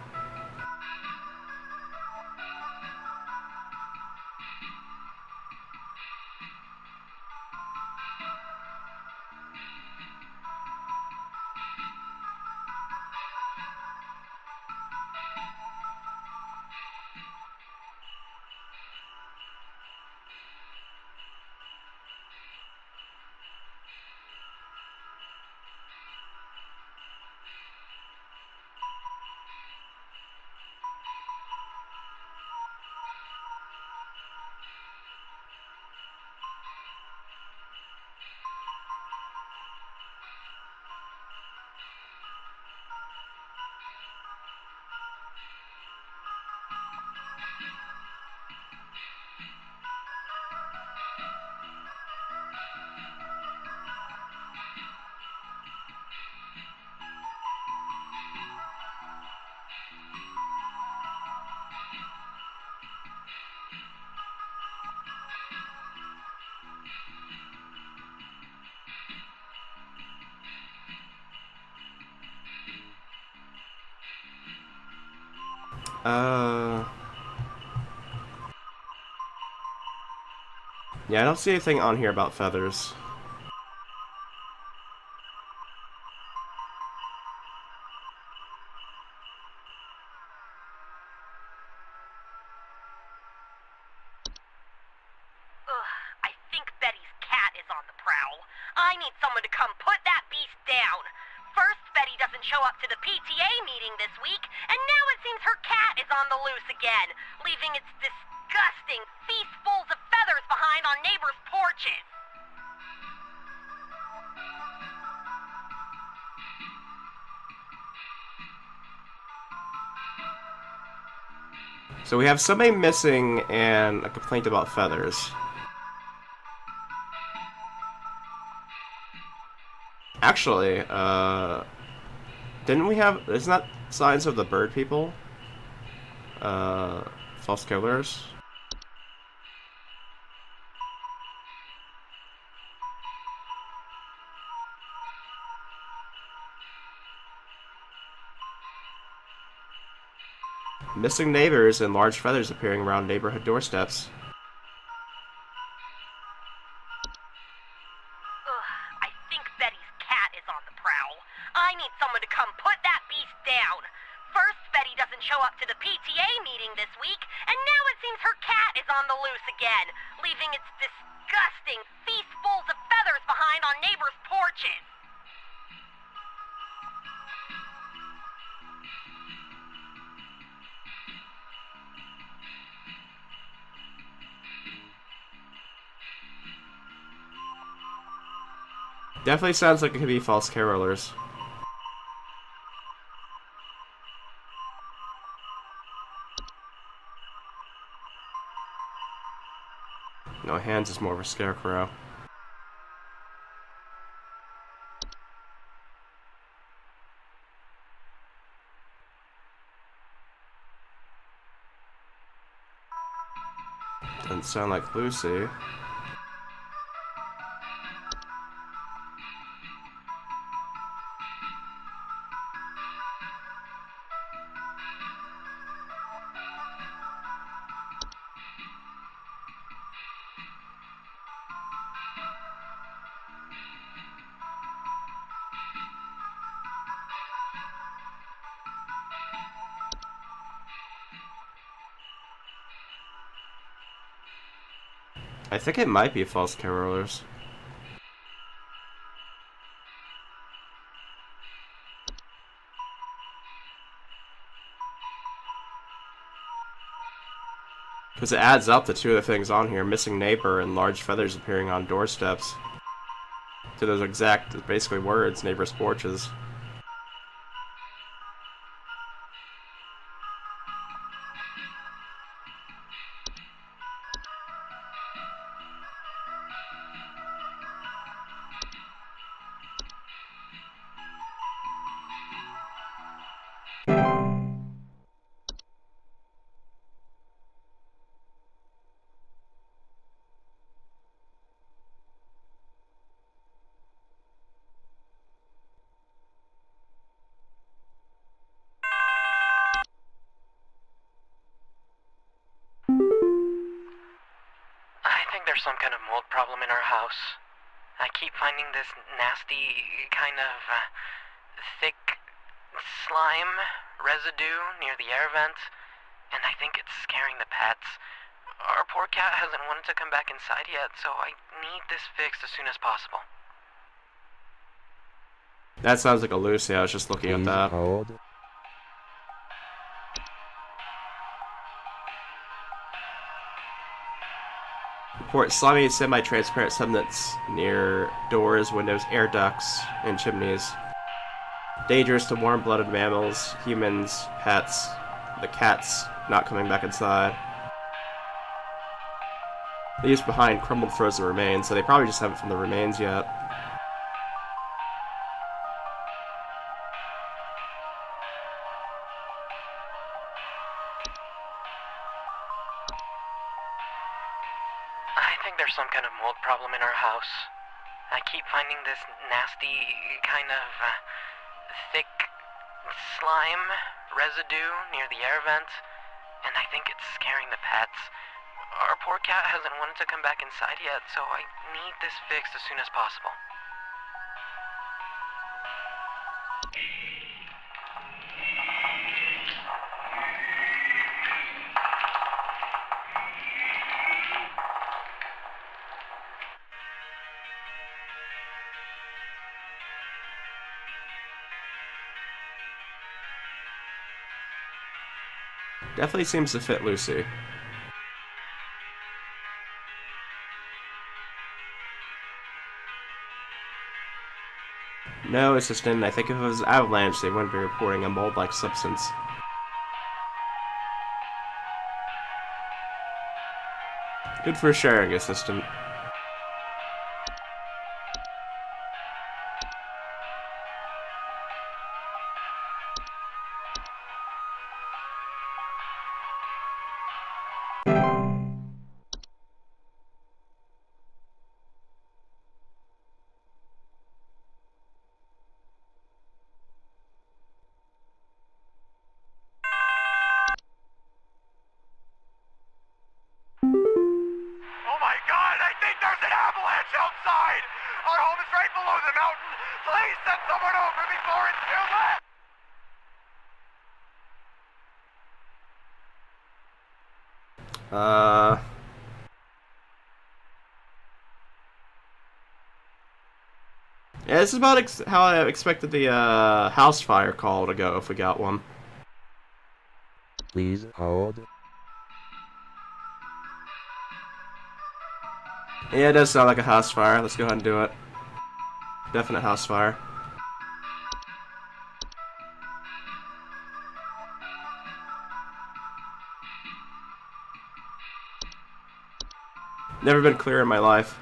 A: Yeah, I don't see anything on here about feathers.
G: Ugh, I think Betty's cat is on the prowl. I need someone to come put that beast down. First, Betty doesn't show up to the PTA meeting this week, and now it seems her cat is on the loose again, leaving its disgusting feastfuls of feathers behind on neighbors' porches.
A: So we have somebody missing and a complaint about feathers. Actually, didn't we have... Isn't that signs of the bird people? False killers? Missing neighbors and large feathers appearing around neighborhood doorsteps.
G: Ugh, I think Betty's cat is on the prowl. I need someone to come put that beast down. First, Betty doesn't show up to the PTA meeting this week, and now it seems her cat is on the loose again, leaving its disgusting feastfuls of feathers behind on neighbors' porches.
A: Definitely sounds like it could be false carolers. No, Hands is more of a scarecrow. Doesn't sound like Lucy. I think it might be false carolers. Because it adds up to two of the things on here, missing neighbor and large feathers appearing on doorsteps. To those exact, basically, words, neighbor's porches.
F: I think there's some kind of mold problem in our house. I keep finding this nasty, kind of thick slime residue near the air vent, and I think it's scaring the pets. Our poor cat hasn't wanted to come back inside yet, so I need this fixed as soon as possible.
A: That sounds like a Lucy, I was just looking at
E: Please
A: that.
E: hold.
A: Report slimy, semi-transparent substance near doors, windows, air ducts, and chimneys. Dangerous to warm-blooded mammals, humans, pets. The cat's not coming back inside. Leaves behind crumbled frozen remains, so they probably just haven't found the remains yet.
F: I think there's some kind of mold problem in our house. I keep finding this nasty, kind of thick slime residue near the air vent, and I think it's scaring the pets. Our poor cat hasn't wanted to come back inside yet, so I need this fixed as soon as possible.
A: Definitely seems to fit Lucy. No, Assistant, I think if it was avalanche, they wouldn't be reporting a mold-like substance. Good for sharing, Assistant.
C: Oh my god, I think there's an avalanche outside! Our home is right below the mountain! Please send someone over before it's too late!
A: Yeah, this is about how I expected the house fire call to go if we got one.
E: Please hold.
A: Yeah, it does sound like a house fire. Let's go ahead and do it. Definite house fire. Never been clearer in my life.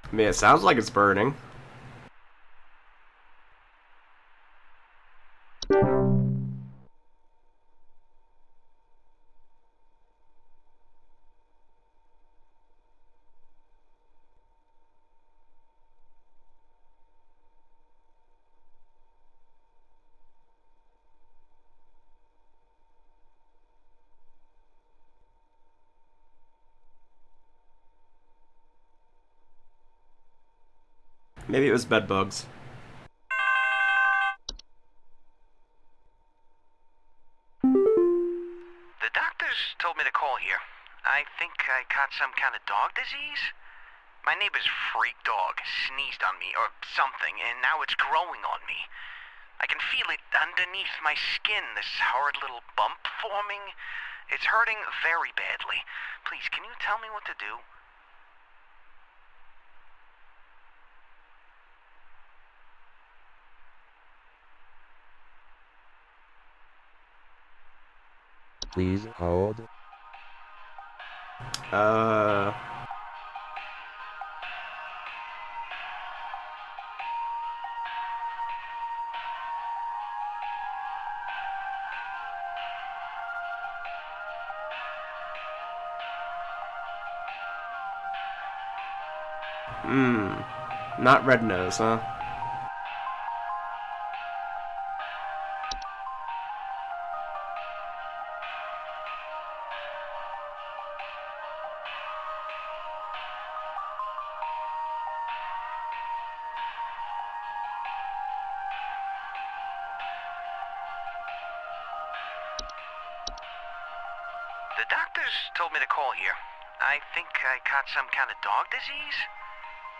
A: I mean, it sounds like it's burning. Maybe it was bed bugs.
F: The doctors told me to call here. I think I caught some kind of dog disease. My neighbor's freak dog sneezed on me or something, and now it's growing on me. I can feel it underneath my skin, this horrid little bump forming. It's hurting very badly. Please, can you tell me what to do?
E: Please hold.
A: Uh... Not red nose, huh?
F: The doctors told me to call here. I think I caught some kind of dog disease.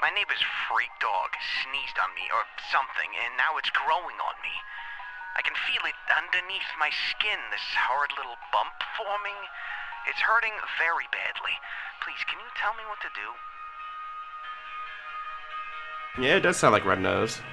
F: My neighbor's freak dog sneezed on me or something, and now it's growing on me. I can feel it underneath my skin, this horrid little bump forming. It's hurting very badly. Please, can you tell me what to do?
A: Yeah, it does sound like red nose.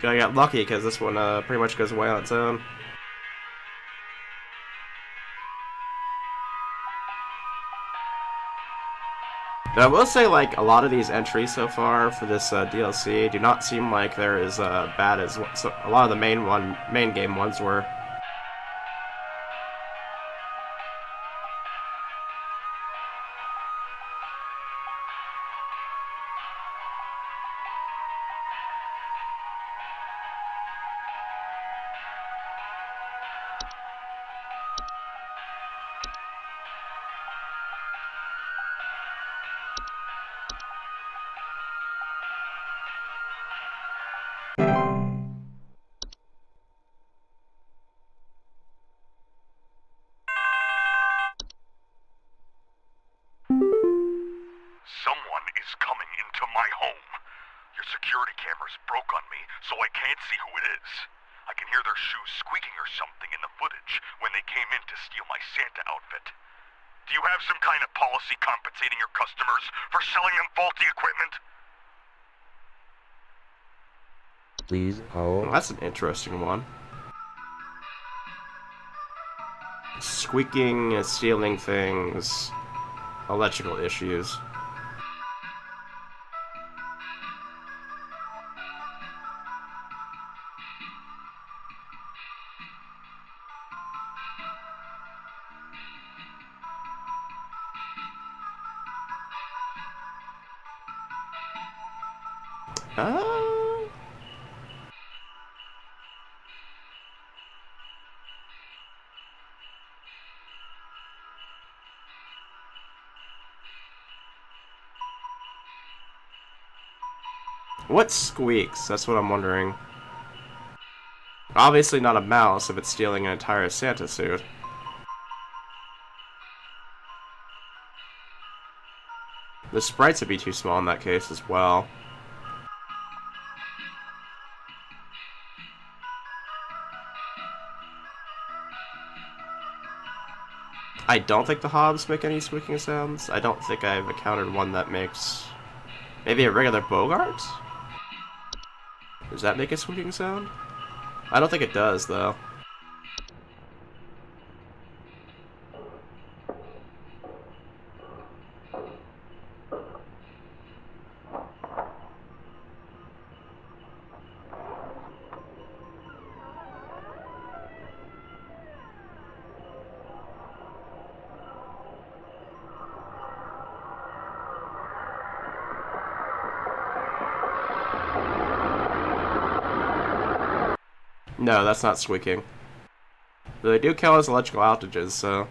A: I got lucky because this one pretty much goes away on its own. But I will say, like, a lot of these entries so far for this DLC do not seem like they're as bad as a lot of the main game ones were.
C: Someone is coming into my home. Your security cameras broke on me, so I can't see who it is. I can hear their shoes squeaking or something in the footage when they came in to steal my Santa outfit. Do you have some kind of policy compensating your customers for selling them faulty equipment?
E: Please hold.
A: Well, that's an interesting one. Squeaking, stealing things, electrical issues. What squeaks? That's what I'm wondering. Obviously not a mouse if it's stealing an entire Santa suit. The sprites would be too small in that case as well. I don't think the hobs make any squeaking sounds. I don't think I've encountered one that makes... Maybe a regular Bogart? Does that make a squeaking sound? I don't think it does, though. No, that's not squeaking. But they do count as electrical outages, so...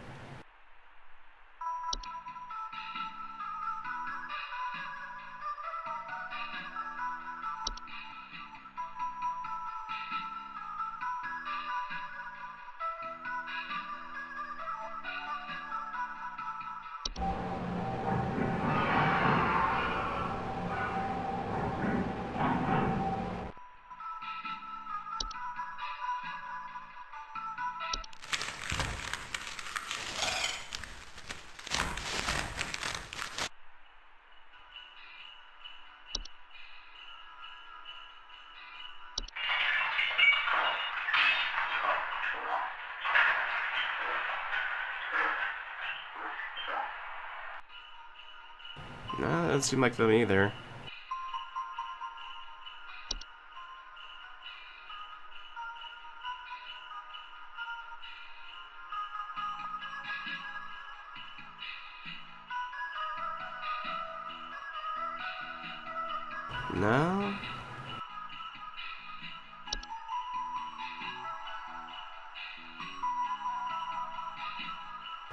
A: No, it doesn't seem like them either. No?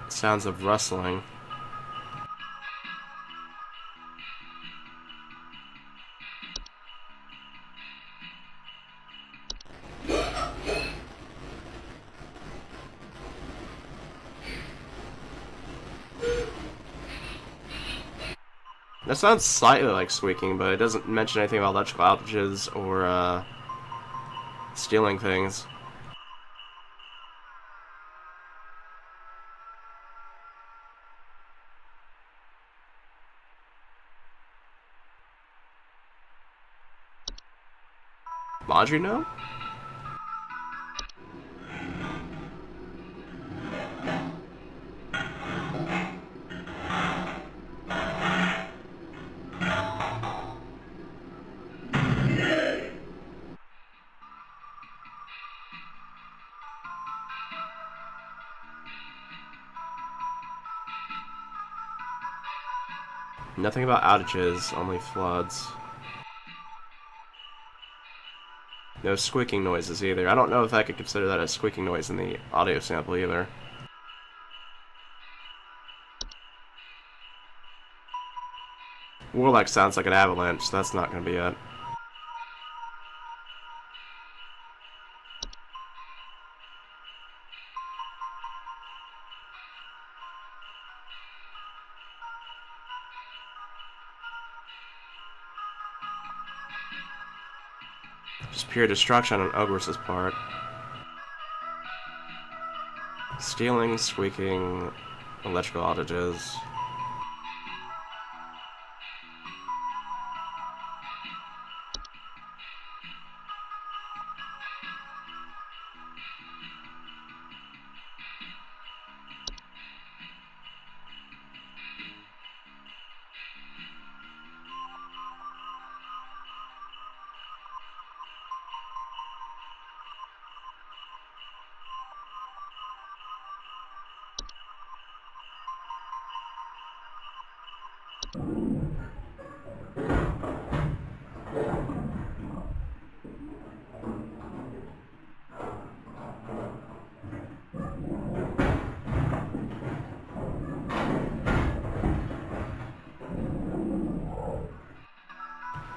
A: Sounds of rustling. That sounds slightly like squeaking, but it doesn't mention anything about electrical outages or, stealing things. Laundry no? Nothing about outages, only floods. No squeaking noises either. I don't know if I could consider that a squeaking noise in the audio sample either. Warlock sounds like an avalanche, so that's not going to be it. Just pure destruction on Ogress's part. Stealing, squeaking, electrical outages.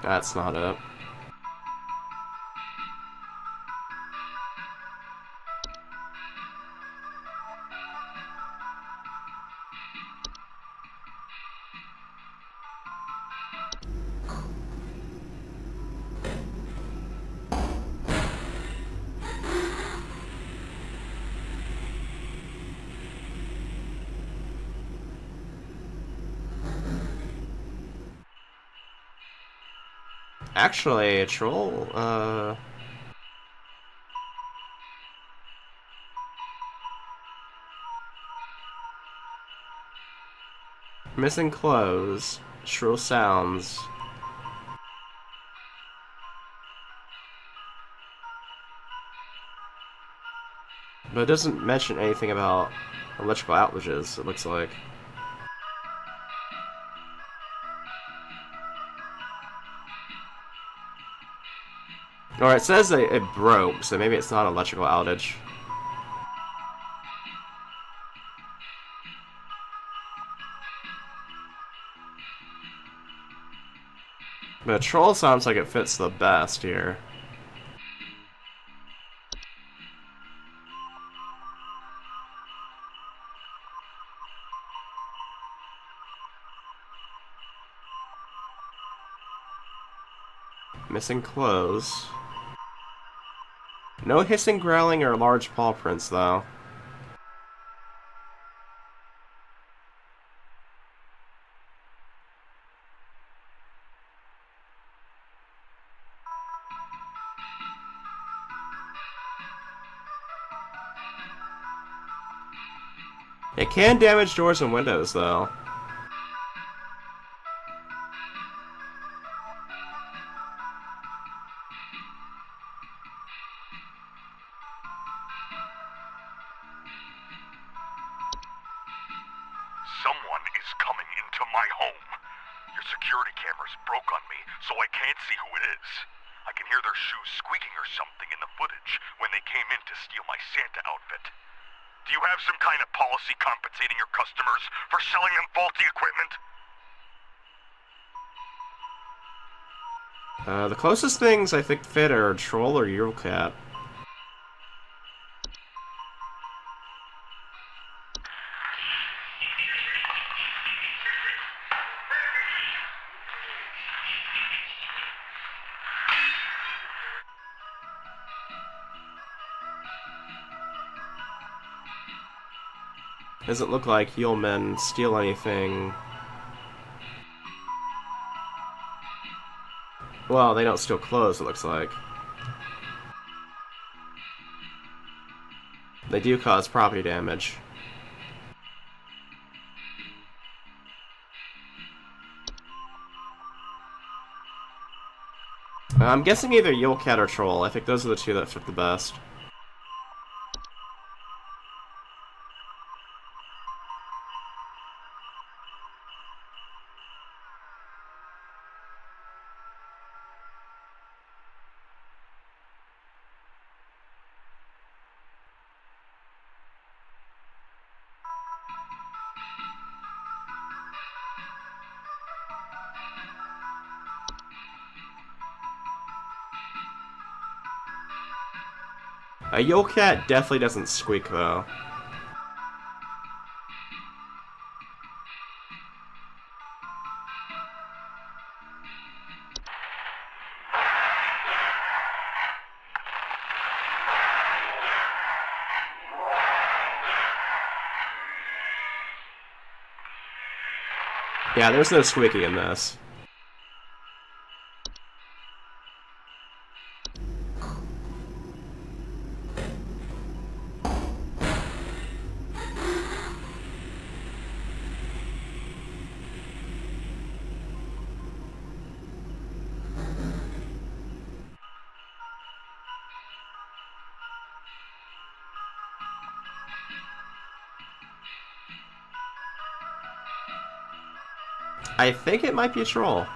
A: That's not it. Actually, a troll, missing clothes, shrill sounds. But it doesn't mention anything about electrical outages, it looks like. Or it says that it broke, so maybe it's not an electrical outage. But troll sounds like it fits the best here. Missing clothes. No hissing, growling, or large paw prints, though. It can damage doors and windows, though.
C: Someone is coming into my home. Your security cameras broke on me, so I can't see who it is. I can hear their shoes squeaking or something in the footage when they came in to steal my Santa outfit. Do you have some kind of policy compensating your customers for selling them faulty equipment?
A: The closest things I think fit are troll or Eurocat. Doesn't look like heel men steal anything. Well, they don't steal clothes, it looks like. They do cause property damage. I'm guessing either Yulcat or Troll. I think those are the two that fit the best. A Yulcat definitely doesn't squeak, though. Yeah, there's no squeaking in this. I think it might be a troll.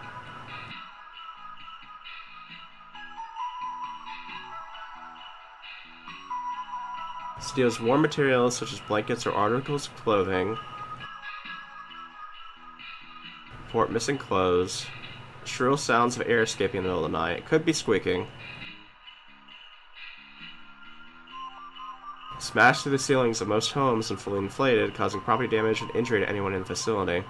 A: Steals warm materials such as blankets or articles of clothing. Report missing clothes. Shrill sounds of air escaping in the middle of the night. It could be squeaking. Smashed through the ceilings of most homes and fully inflated, causing property damage and injury to anyone in the facility.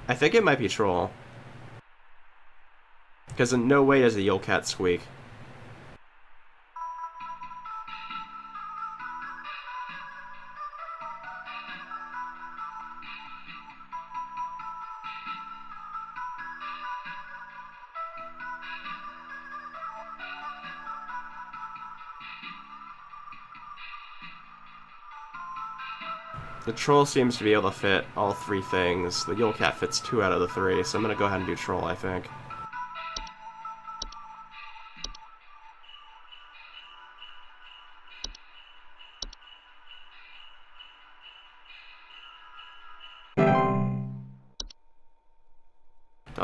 A: I think it might be troll. Because in no way does a Yulcat squeak. The troll seems to be able to fit all three things. The Yulcat fits 2 out of the 3, so I'm gonna go ahead and do troll, I think.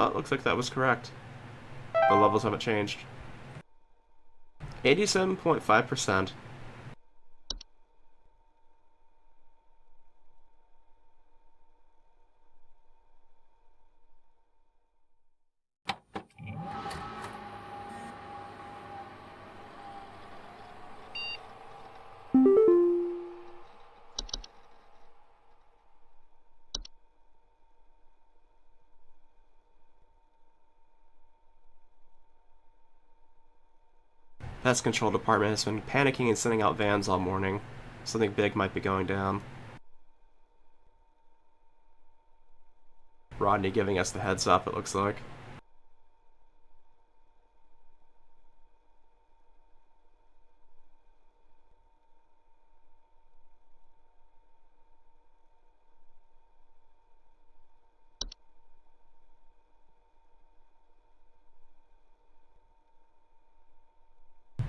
A: Oh, it looks like that was correct. The levels haven't changed. 87.5%. Pest Control Department has been panicking and sending out vans all morning. Something big might be going down. Rodney giving us the heads up, it looks like.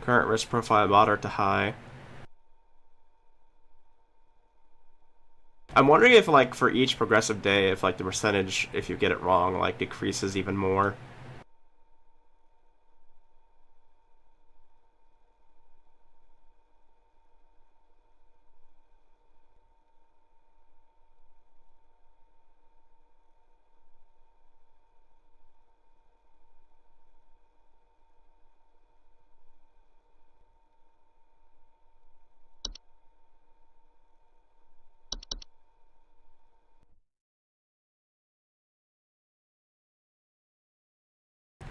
A: Current risk profile moderate to high. I'm wondering if, like, for each progressive day, if, like, the percentage, if you get it wrong, like, decreases even more.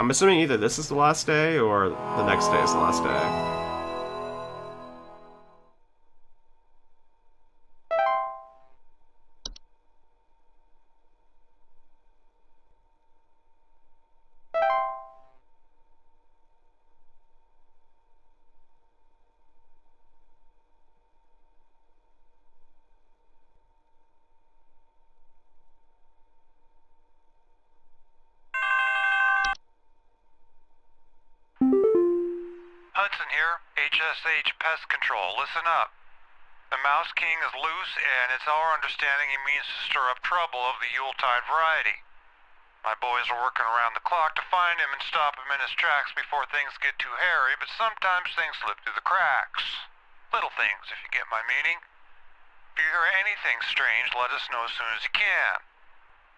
A: I'm assuming either this is the last day or the next day is the last day.
C: Hudson here, HSH Pest Control. Listen up. The Mouse King is loose, and it's our understanding he means to stir up trouble of the Yuletide variety. My boys are working around the clock to find him and stop him in his tracks before things get too hairy, but sometimes things slip through the cracks. Little things, if you get my meaning. If you hear anything strange, let us know as soon as you can.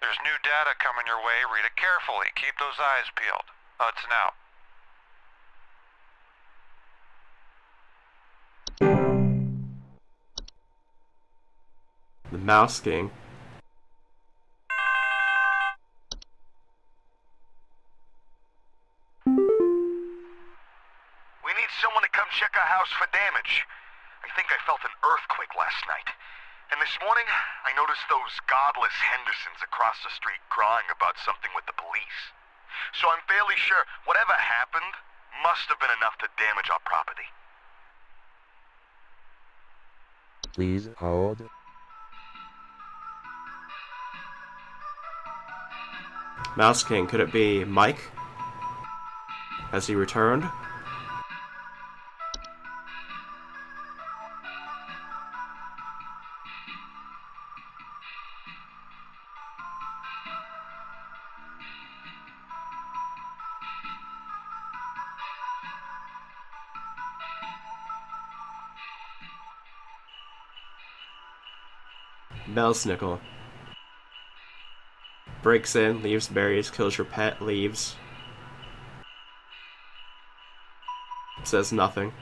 C: There's new data coming your way. Read it carefully. Keep those eyes peeled. Hudson out.
A: The Mouse King.
C: We need someone to come check our house for damage. I think I felt an earthquake last night. And this morning, I noticed those godless Hendersons across the street crying about something with the police. So I'm fairly sure whatever happened must have been enough to damage our property.
E: Please hold.
A: Mouse King, could it be Mike? Has he returned? Belsnickel. Breaks in, leaves berries, kills your pet, leaves. Says nothing.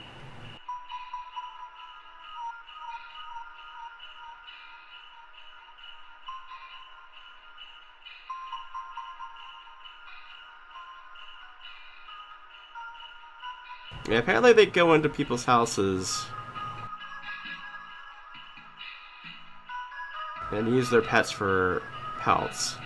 A: Yeah, apparently they go into people's houses and use their pets for pelts.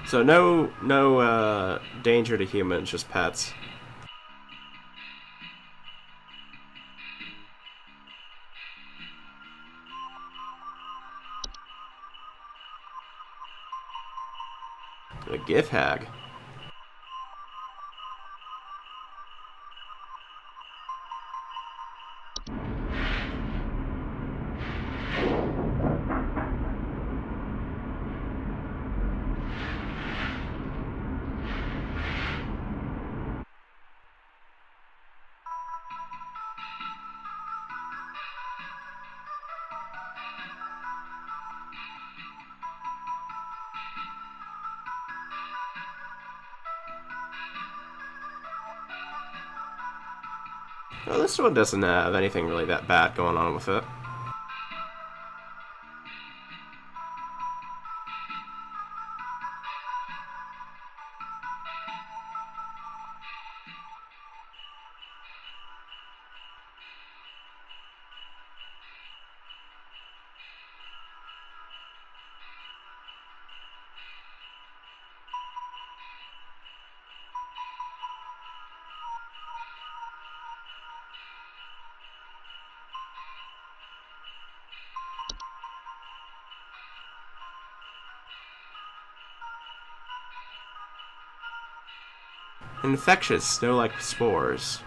A: So no danger to humans, just pets. A gift hag. Well, this one doesn't have anything really that bad going on with it. Infectious, snow-like spores.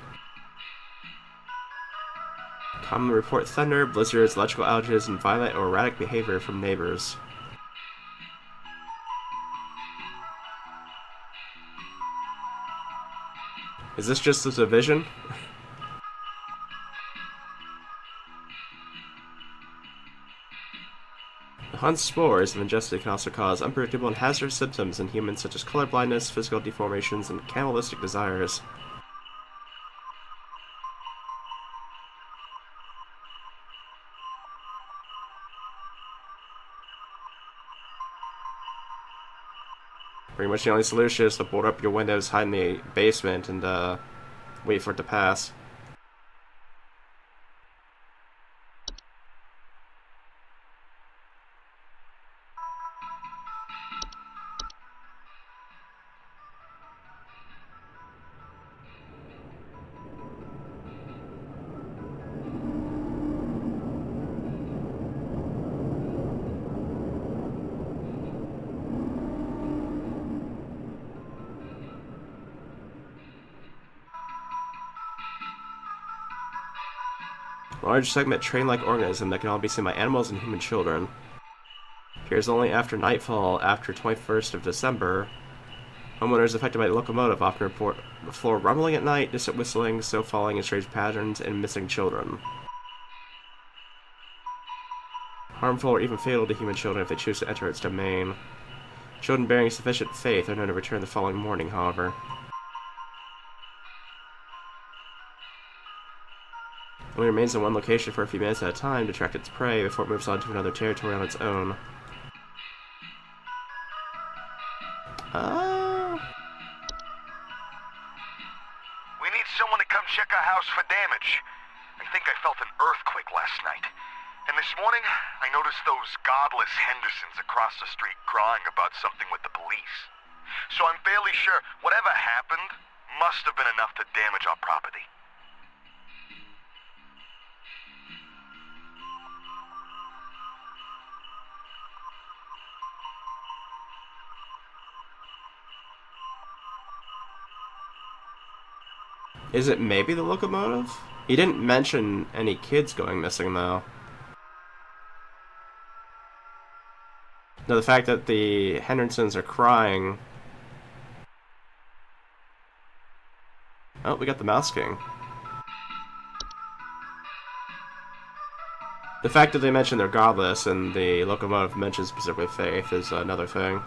A: Common report thunder, blizzards, electrical outages, and violent or erratic behavior from neighbors. Is this just a division? The Hunt's spores, if ingested, can also cause unpredictable and hazardous symptoms in humans such as color blindness, physical deformations, and cannibalistic desires. Pretty much the only solution is to board up your windows, hide in the basement, and wait for it to pass. Large segment train-like organism that can only be seen by animals and human children. Appears only after nightfall after 21st of December. Homeowners affected by the locomotive often report the floor rumbling at night, distant whistling, snow falling in strange patterns, and missing children. Harmful or even fatal to human children if they choose to enter its domain. Children bearing sufficient faith are known to return the following morning, however. It only remains in one location for a few minutes at a time to track its prey before it moves on to another territory on its own.
C: We need someone to come check our house for damage. I think I felt an earthquake last night. And this morning, I noticed those godless Hendersons across the street crying about something with the police. So I'm fairly sure whatever happened must have been enough to damage our property.
A: Is it maybe the locomotive? He didn't mention any kids going missing, though. No, the fact that the Hendersons are crying... Oh, we got the Mouse King. The fact that they mention they're godless and the locomotive mentions specifically faith is another thing.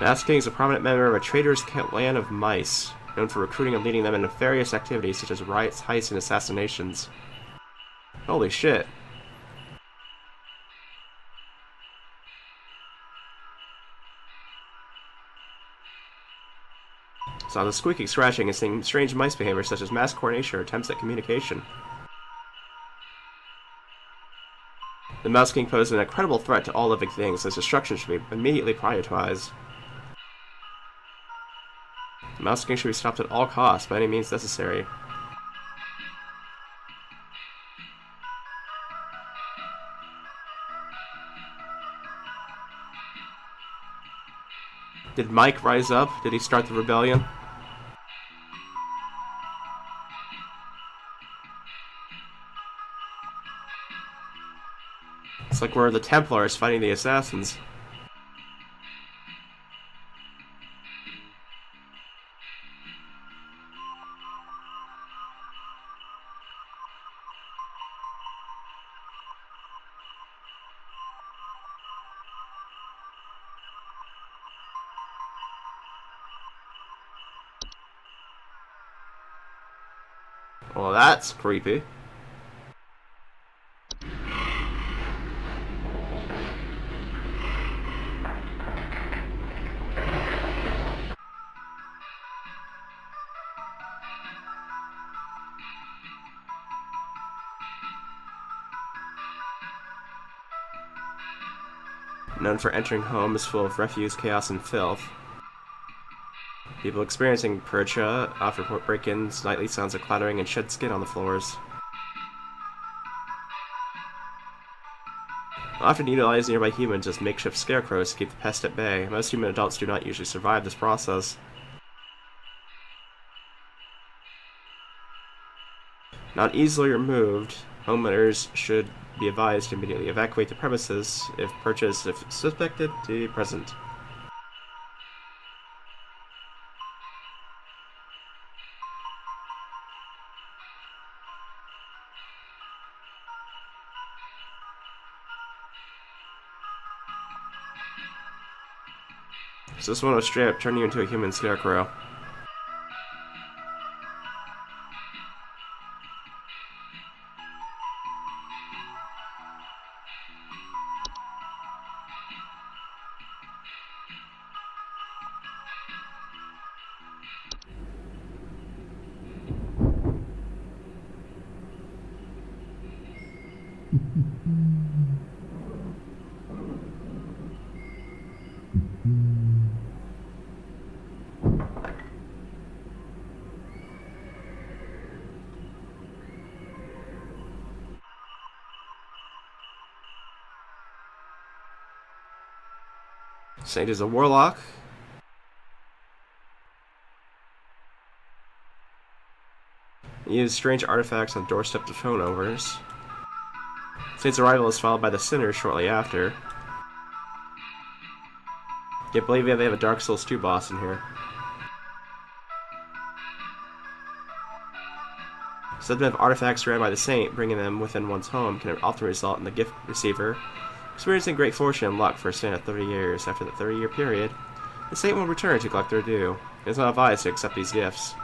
A: Mouse King is a prominent member of a traitor's clan of mice, known for recruiting and leading them in nefarious activities such as riots, heists, and assassinations. Holy shit. Saw the squeaking, scratching, and seeing strange mice behavior such as mass coordination or attempts at communication. The Mouse King poses an incredible threat to all living things, as destruction should be immediately prioritized. The Mouse King should be stopped at all costs by any means necessary. Did Mike rise up? Did he start the rebellion? It's like we're the Templars fighting the assassins. Well, that's creepy. Known for entering homes full of refuse, chaos, and filth. People experiencing Percha often report break-ins, nightly sounds of clattering, and shed skin on the floors. Often utilize nearby humans as makeshift scarecrows to keep the pest at bay. Most human adults do not usually survive this process. Not easily removed, homeowners should be advised to immediately evacuate the premises if purchased if suspected to be present. So this one will straight up turn you into a human scarecrow. Saint is a warlock. Use strange artifacts on doorsteps of phone owners. Saint's arrival is followed by the sinner shortly after. Can't believe they have a Dark Souls 2 boss in here. Said to have artifacts surrounded by the saint, bringing them within one's home can often result in the gift receiver experiencing great fortune and luck for a span of 30 years. After the 30-year period, the saint will return to collect their due. It is not advised to accept these gifts.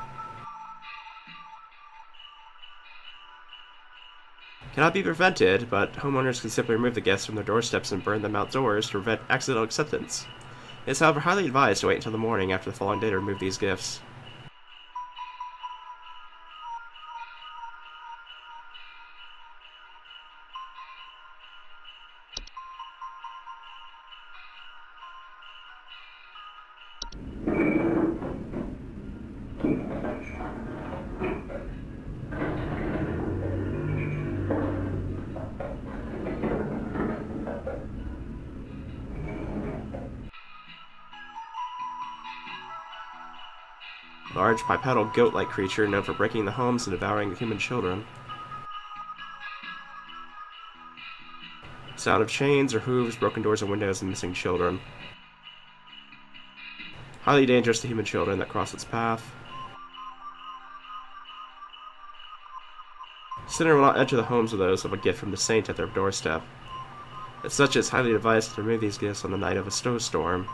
A: Cannot be prevented, but homeowners can simply remove the gifts from their doorsteps and burn them outdoors to prevent accidental acceptance. It is, however, highly advised to wait until the morning after the following day to remove these gifts. Large bipedal goat-like creature known for breaking the homes and devouring the human children. Sound of chains or hooves, broken doors and windows, and missing children. Highly dangerous to human children that cross its path. Sinner will not enter the homes of those of a gift from the saint at their doorstep. As such, it is highly advised to remove these gifts on the night of a snowstorm.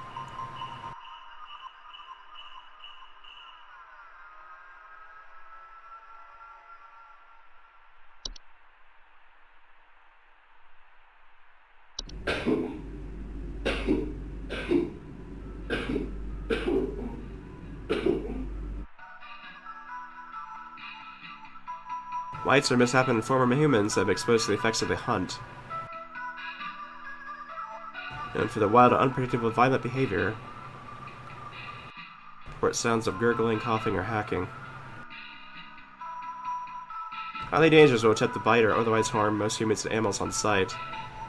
A: Lights are mishappen in former humans that have been exposed to the effects of the hunt. And for the wild and unpredictable violent behavior, report sounds of gurgling, coughing, or hacking. Highly dangerous will attempt to bite or otherwise harm most humans and animals on sight.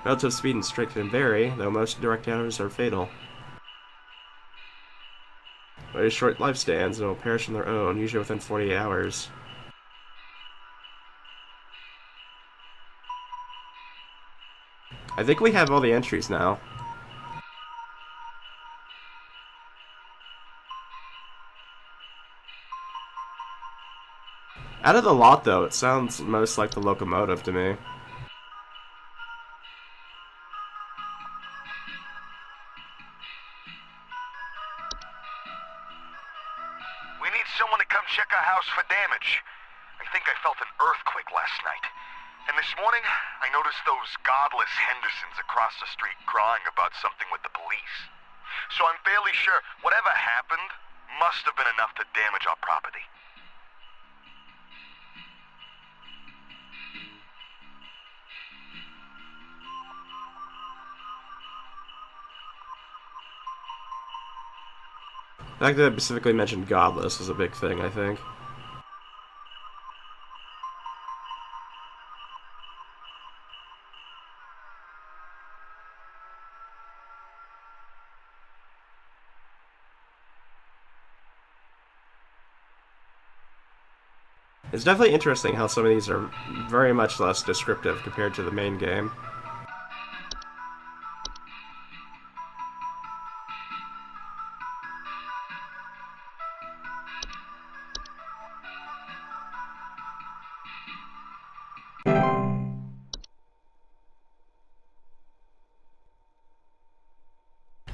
A: Relative speed and strength can vary, though most direct encounters are fatal. Very short lifespans and will perish on their own, usually within 48 hours. I think we have all the entries now. Out of the lot, though, it sounds most like the locomotive to me.
C: We need someone to come check our house for damage. I think I felt a And this morning, I noticed those godless Hendersons across the street crying about something with the police. So I'm fairly sure whatever happened must have been enough to damage our property.
A: The fact that I specifically mentioned godless is a big thing, I think. It's definitely interesting how some of these are very much less descriptive compared to the main game.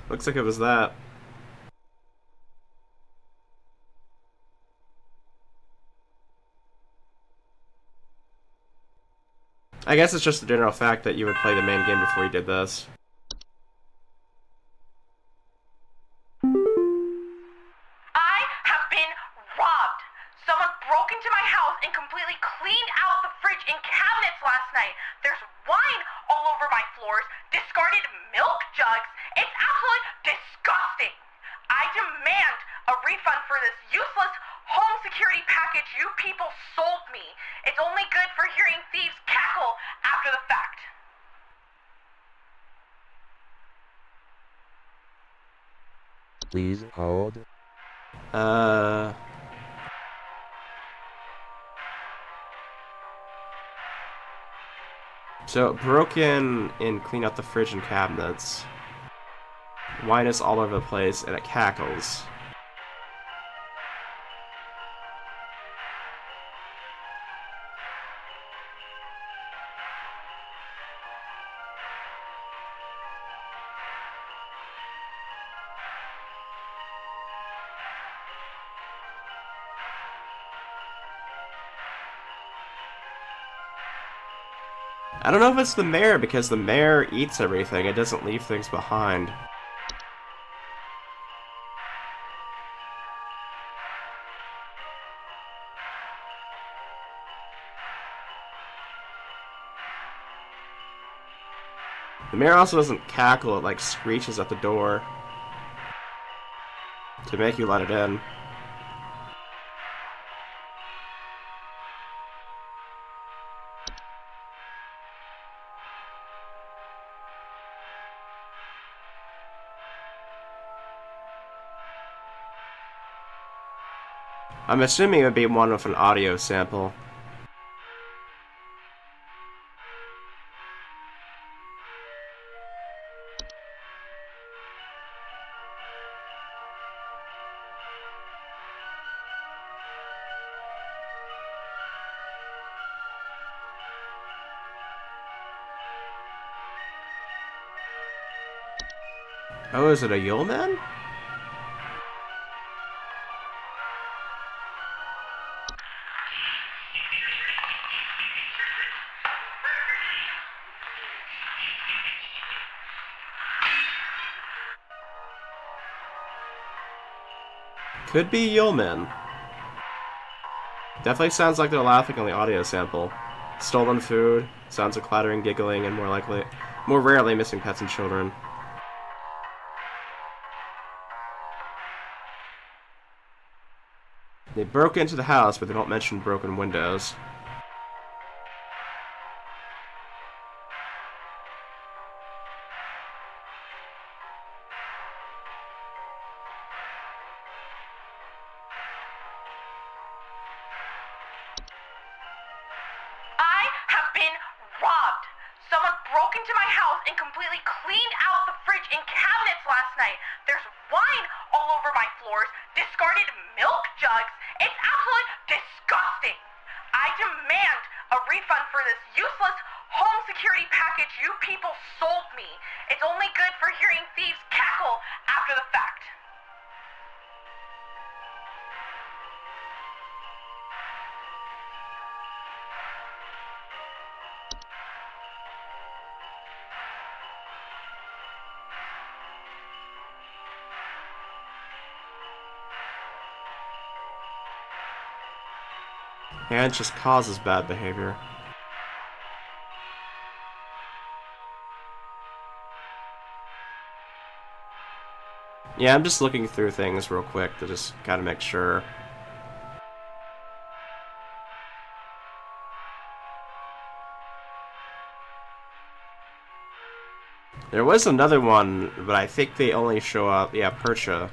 A: Looks like it was that. I guess it's just the general fact that you would play the main game before you did this.
B: I have been robbed. Someone broke into my house and completely cleaned out the fridge and cabinets last night. There's wine all over my floors, discarded milk jugs. It's absolutely disgusting. I demand a refund for this useless home security package you people sold me. It's only good for hearing thieves cackle after the fact.
E: Please hold.
A: So, broke in and clean out the fridge and cabinets. Wine is all over the place, and it cackles. I don't know if it's the mayor, because the mayor eats everything. It doesn't leave things behind. The mayor also doesn't cackle, it like screeches at the door to make you let it in. I'm assuming it would be one with an audio sample. Oh, is it a yeoman? Could be yeoman. Definitely sounds like they're laughing on the audio sample. Stolen food, sounds of clattering, giggling, and more rarely missing pets and children. They broke into the house, but they don't mention broken windows.
B: I have been robbed. Someone broke into my house and completely cleaned out the fridge and cabinets last night. There's wine all over my floors, discarded milk jugs. It's absolutely disgusting. I demand a refund for this useless home security package you people sold me. It's only good for hearing thieves cackle after the fact.
A: And it just causes bad behavior. Yeah, I'm just looking through things real quick to just kind of make sure. There was another one, but I think they only show up... Yeah, Percha.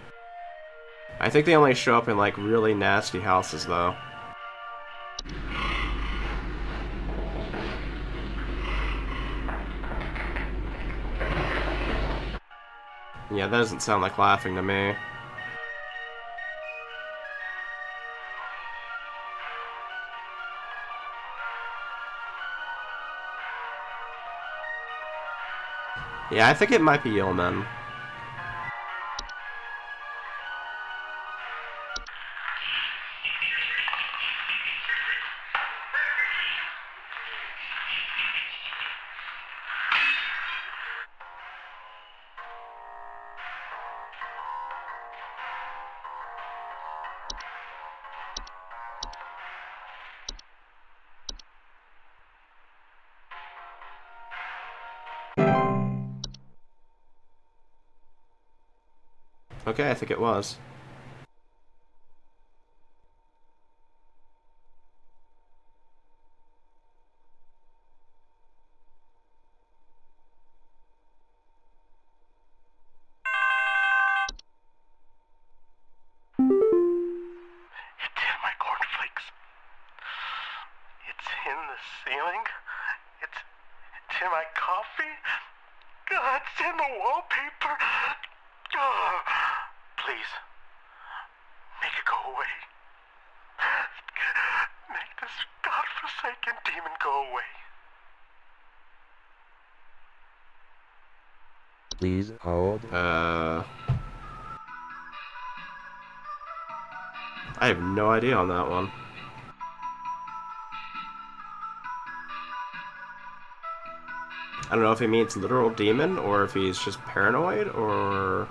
A: I think they only show up in, like, really nasty houses, though. Yeah, that doesn't sound like laughing to me. Yeah, I think it might be Yeoman. Okay, I think it was.
C: It's in my cornflakes. It's in the ceiling. It's in my coffee. It's in the wallpaper. Please, make it go away. Make this godforsaken demon go away.
E: Please hold.
A: I have no idea on that one. I don't know if he means literal demon, or if he's just paranoid, or...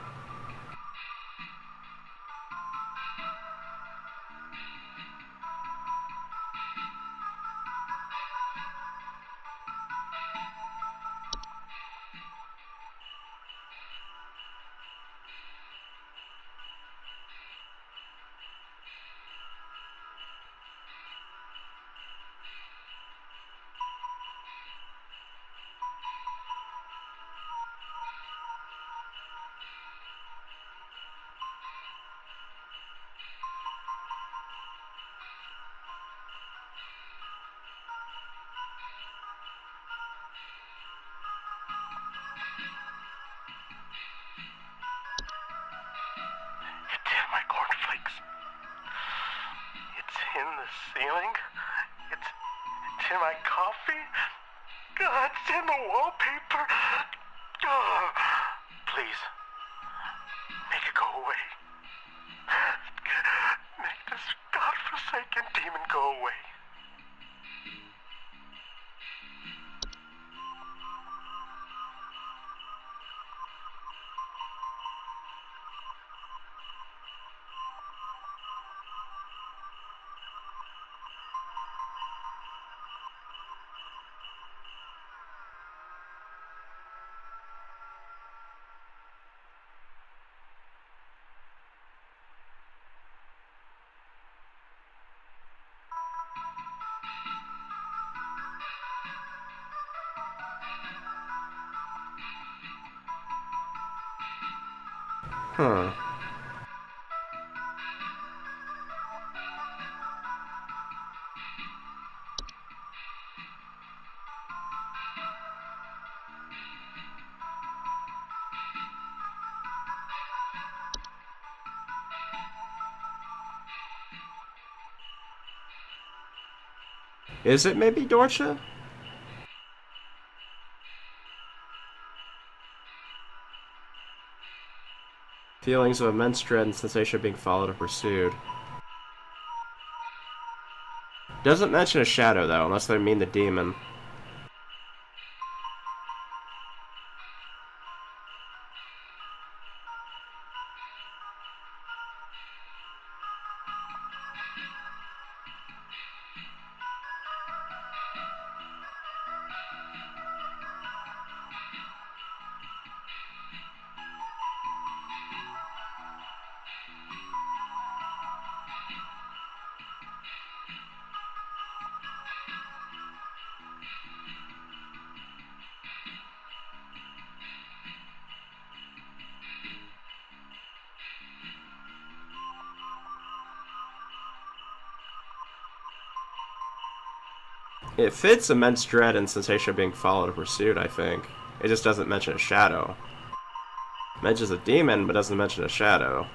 C: It's in my cornflakes. It's in the ceiling. It's in my coffee. It's in the wallpaper. Please, make it go away. Make this godforsaken demon go away.
A: Huh. Is it maybe Dorcha? Feelings of immense dread and sensation of being followed or pursued. Doesn't mention a shadow, though, unless they mean the demon. It fits immense dread and sensation of being followed or pursued, I think. It just doesn't mention a shadow. It mentions a demon, but doesn't mention a shadow.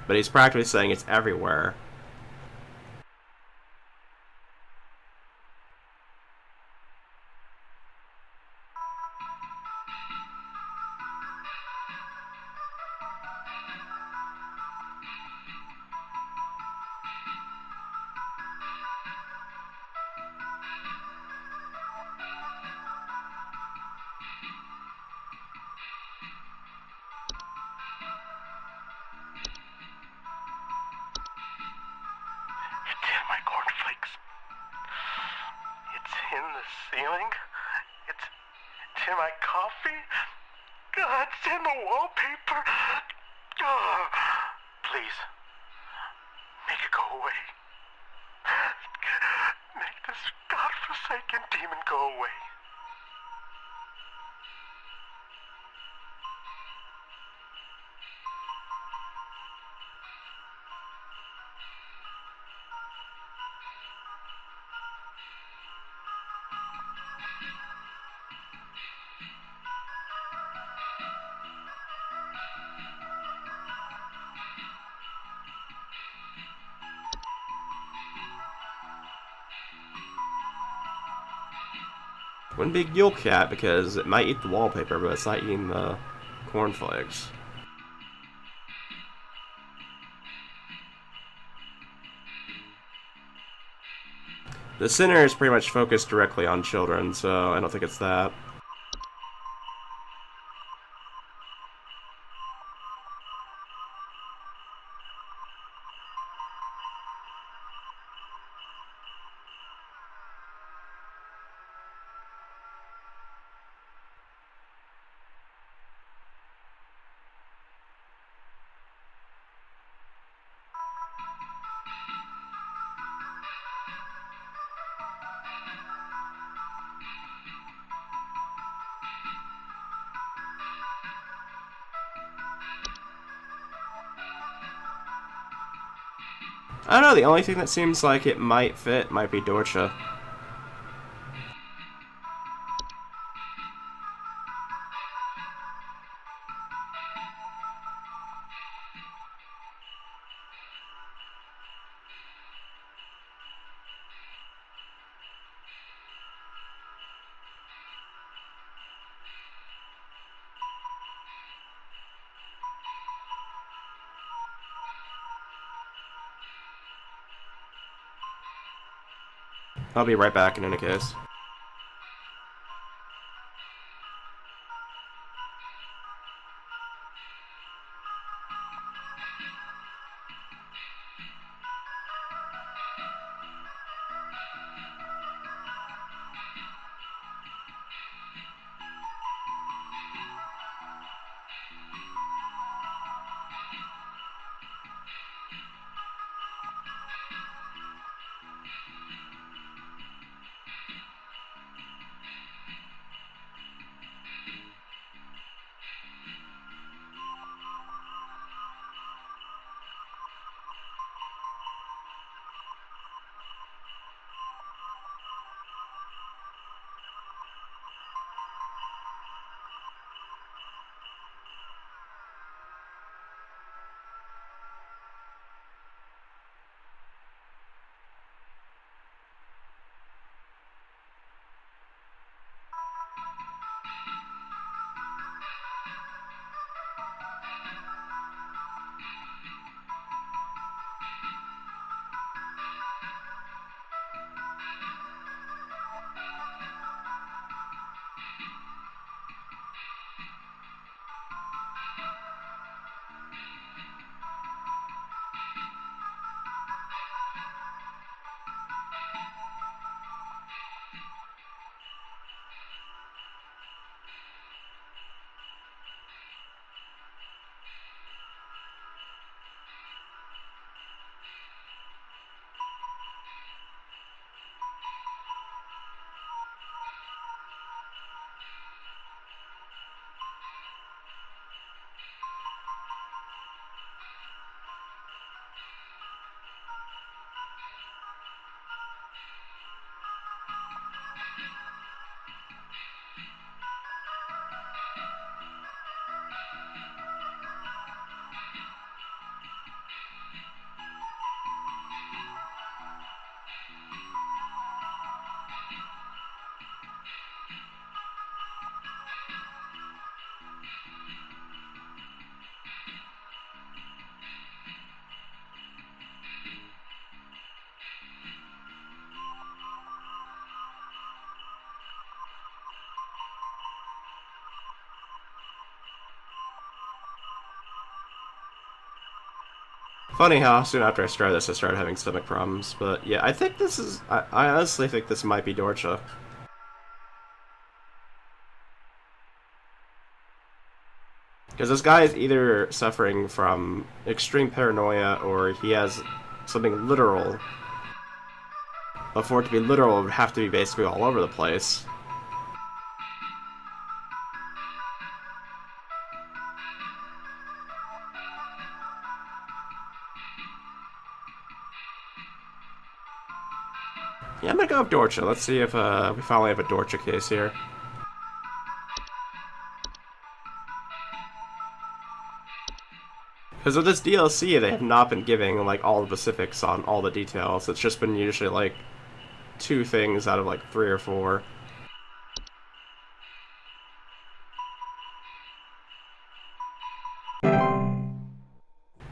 A: But he's practically saying it's everywhere.
C: It's in my cornflakes. It's in the ceiling. It's in my coffee. God, it's in the wallpaper. Oh, please, make it go away. Make this godforsaken demon go away.
A: Wouldn't be a Yule Cat because it might eat the wallpaper, but it's not eating the cornflakes. The sinner is pretty much focused directly on children, so I don't think it's that. I don't know, the only thing that seems like it might fit might be Dorcha. I'll be right back in any case. Funny how soon after I started this, I started having stomach problems. But yeah, I think this is. I honestly think this might be Dorcha. Because this guy is either suffering from extreme paranoia or he has something literal. But for it to be literal, it would have to be basically all over the place. Yeah, I'm gonna go with Dorcha. Let's see if we finally have a Dorcha case here. Because with this DLC, they have not been giving like all the specifics on all the details. It's just been usually like 2 things out of like 3 or 4.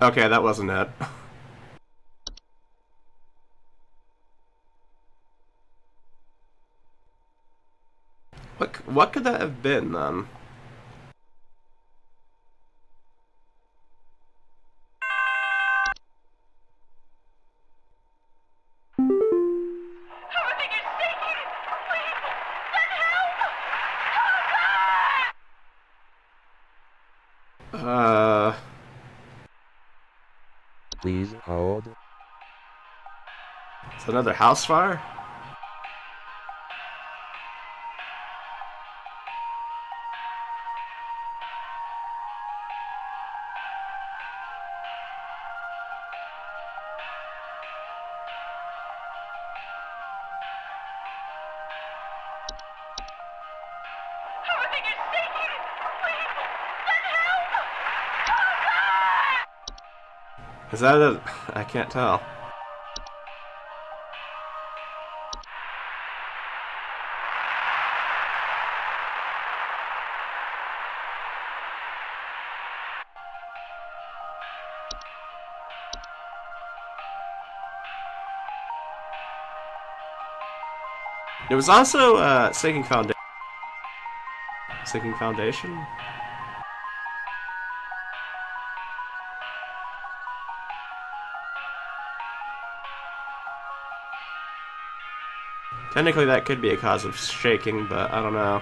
A: Okay, that wasn't it. What could that have been then?
D: Everything is shaking! Please, send help!
E: Please hold.
A: It's another house fire?
D: Everything is shaking! Please, send help!
A: Is that a... I can't tell. It was also Sinking Foundation. Sinking Foundation? Technically that could be a cause of shaking, but I don't know.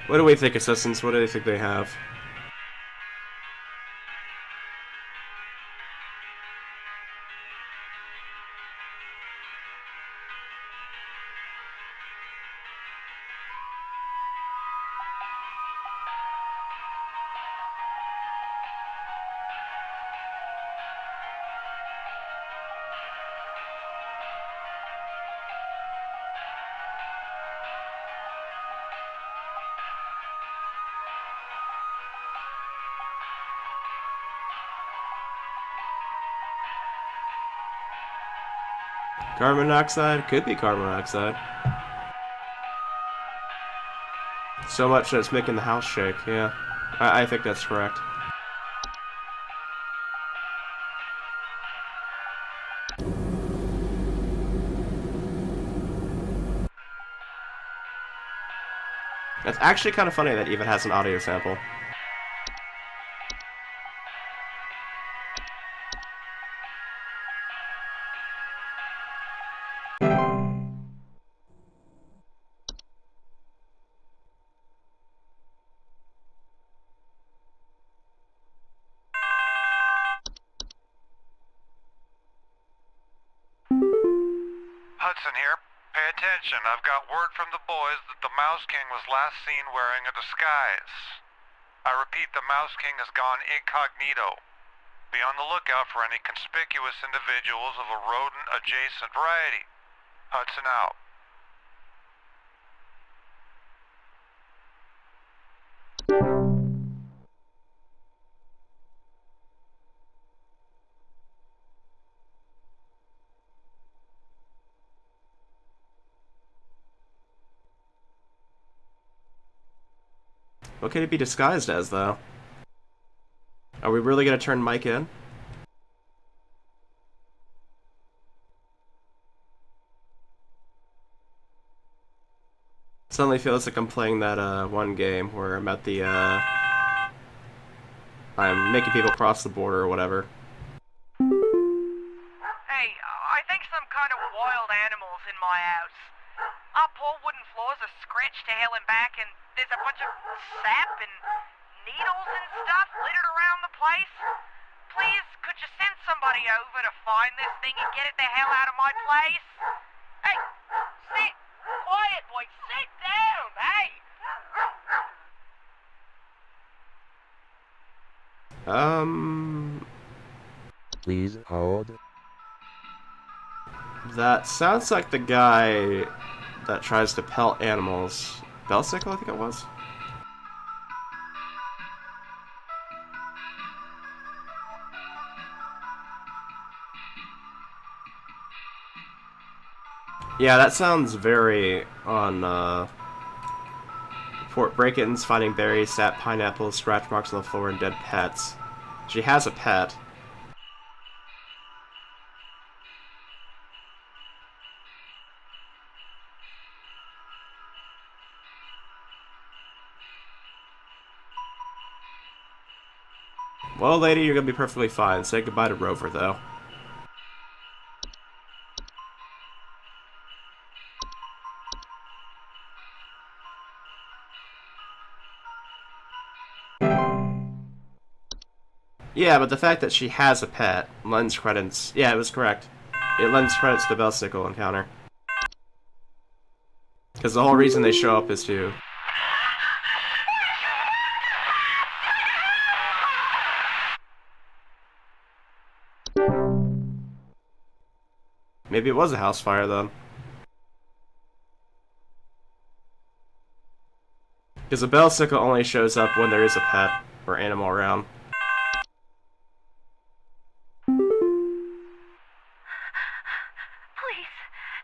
A: What do we think, assistants? What do they think they have? Carbon monoxide? Could be carbon monoxide. So much that it's making the house shake, yeah. I think that's correct. It's actually kind of funny that even has an audio sample.
C: Hudson here. Pay attention. I've got word from the boys that the Mouse King was last seen wearing a disguise. I repeat, the Mouse King has gone incognito. Be on the lookout for any conspicuous individuals of a rodent-adjacent variety. Hudson out.
A: What could it be disguised as, though? Are we really gonna turn Mike in? Suddenly feels like I'm playing that one game where I'm at the I'm making people cross the border or whatever.
H: Hey, I think some kind of wild animal's in my house. Our poor wooden floors are scratched to hell and back, and there's a bunch of sap and needles and stuff littered around the place. Please, could you send somebody over to find this thing and get it the hell out of my place? Hey, sit quiet, boy. Sit down, hey!
E: Please hold.
A: That sounds like the guy that tries to pelt animals. Belsicle, I think it was? Yeah, that sounds very on, report break-ins, finding berries, sap, pineapples, scratch marks on the floor, and dead pets. She has a pet. Well, lady, you're gonna be perfectly fine. Say goodbye to Rover, though. Yeah, but the fact that she has a pet lends credence. Yeah, it was correct. It lends credits to the Belsicle encounter. Because the whole reason they show up is to... Maybe it was a house fire, then. Because the Belsicle only shows up when there is a pet or animal around.
G: Please,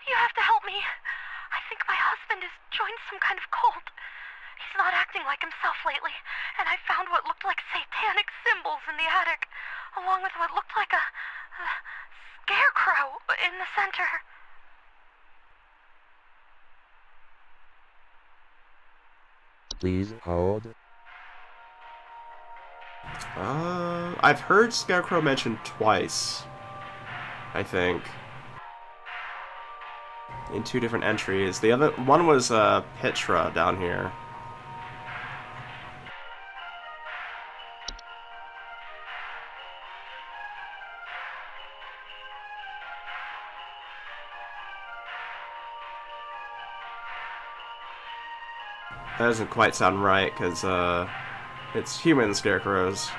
G: you have to help me. I think my husband has joined some kind of cult. He's not acting like himself lately, and I found what looked like satanic symbols in the attic, along with what looked like a scarecrow in the center.
E: Please hold.
A: I've heard Scarecrow mentioned twice, I think. In 2 different entries. The other one was Petra down here. That doesn't quite sound right, because it's human scarecrows.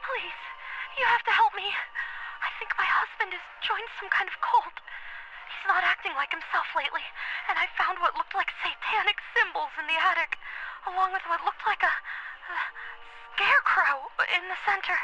G: Please, you have to help me. I think my husband has joined some kind of cult. He's not acting like himself lately, and I found what looked like satanic symbols in the attic, along with what looked like a scarecrow in the center.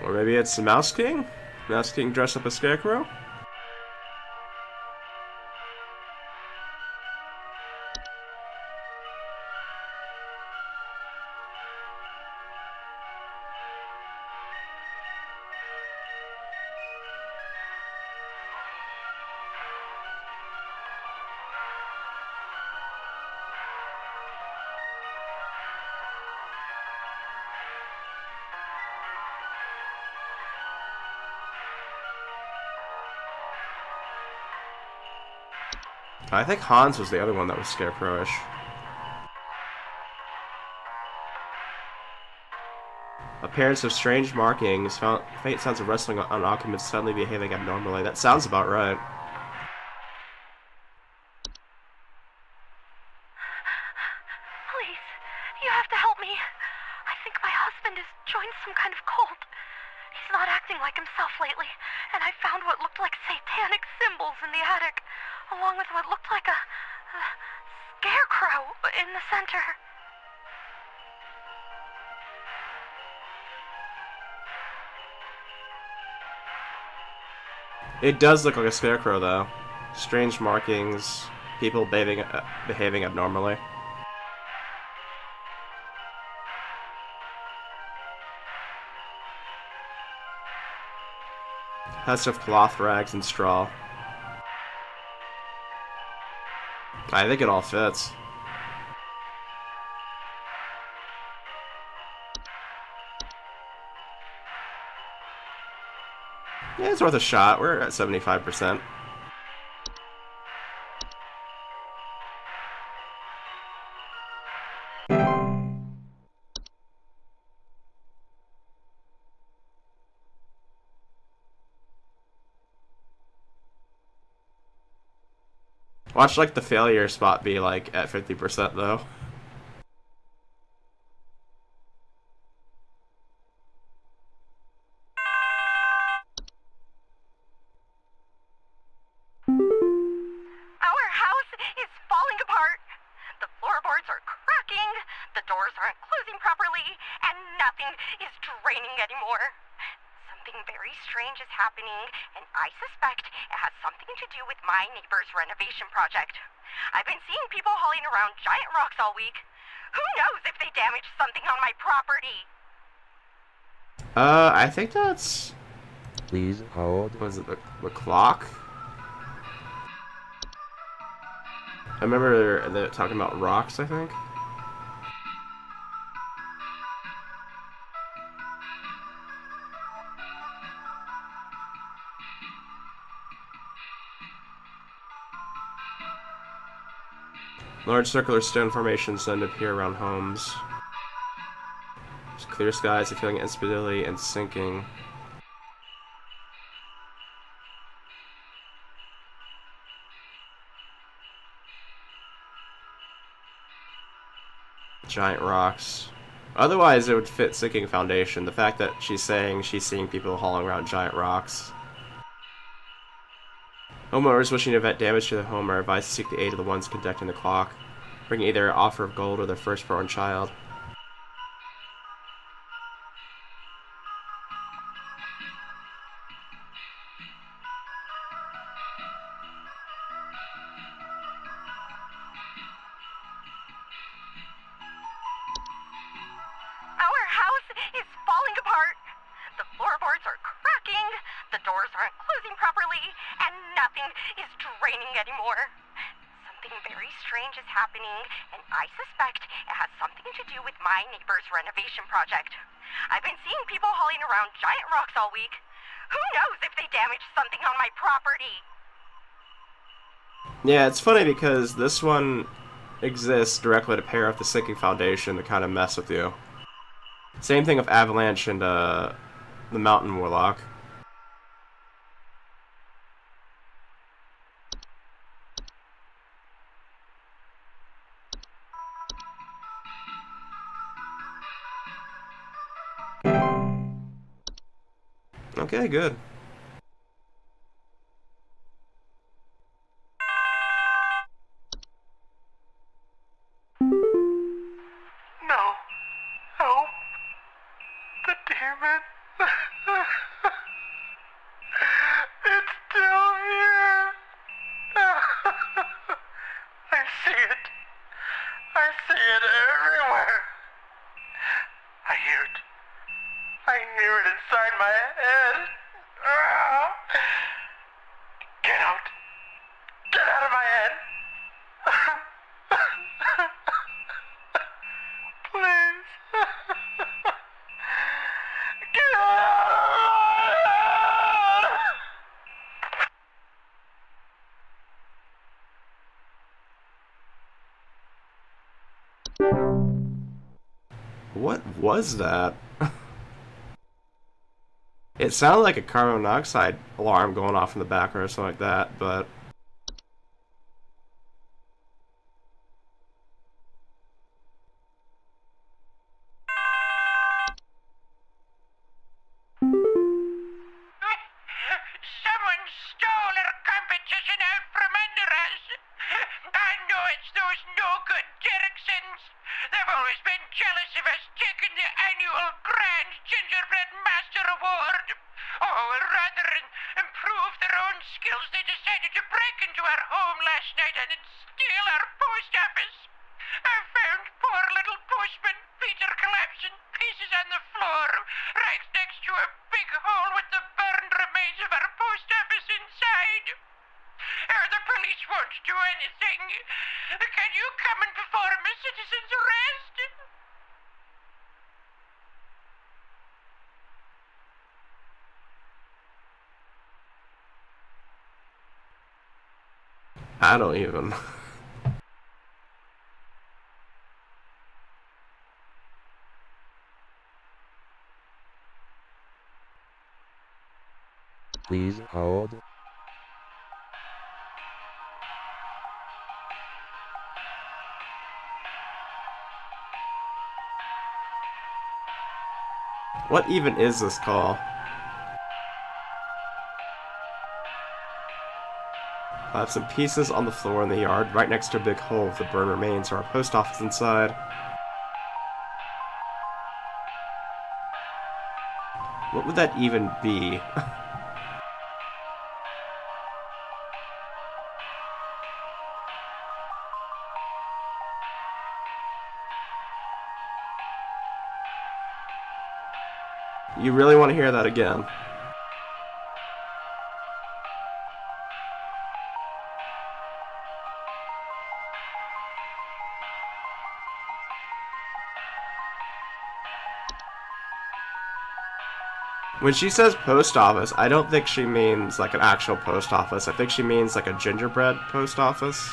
A: Or maybe it's the Mouse King? Mouse King dressed up as Scarecrow? I think Hans was the other one that was Scarecrowish. Appearance of strange markings, faint sounds of wrestling on occupants suddenly behaving abnormally. That sounds about right.
G: Please, you have to help me. I think my husband has joined some kind of cult. He's not acting like himself lately, and I found what looked like satanic symbols in the attic, along with what looked like a scarecrow in the center.
A: It does look like a scarecrow, though. Strange markings, people behaving abnormally. Husk of cloth, rags, and straw. I think it all fits. Yeah, it's worth a shot. We're at 75%. Watch like the failure spot be like at 50% though.
G: Our house is falling apart. The floorboards are cracking, the doors aren't closing properly, and nothing is draining anymore. Something very strange is happening, and I suspect it has something to do with my neighbor's renovation project. I've been seeing people hauling around giant rocks all week. Who knows if they damaged something on my property?
A: I think that's...
E: Please hold.
A: Was it the clock? I remember they're talking about rocks, I think. Large circular stone formations tend to appear around homes. There's clear skies, a feeling of instability and sinking. Giant rocks. Otherwise, it would fit sinking foundation. The fact that she's saying she's seeing people hauling around giant rocks. Homeowners wishing to prevent damage to the home are advised to seek the aid of the ones conducting the clock, bringing either an offer of gold or their firstborn child.
G: Our house is falling apart. The floorboards are cracking, the doors aren't closing properly, and nothing is draining anymore. Something very strange is happening, and I suspect it has something to do with my neighbor's renovation project. I've been seeing people hauling around giant rocks all week. Who knows if they damaged something on my property?
A: Yeah, it's funny because this one exists directly to pair up the sinking foundation to kind of mess with you. Same thing with Avalanche and the Mountain Warlock. Okay, good.
C: No. Help. The demon. It's still here. I see it. I see it everywhere. I hear it. I hear it inside my head. Get out. Get out of my head. Please. Get out of my head.
A: What was that? It sounded like a carbon monoxide alarm going off in the background or something like that, but... I don't even.
E: Please hold.
A: What even is this call? I have some pieces on the floor in the yard, right next to a big hole with the burned remains or a post office inside. What would that even be? You really want to hear that again? When she says post office, I don't think she means like an actual post office. I think she means like a gingerbread post office.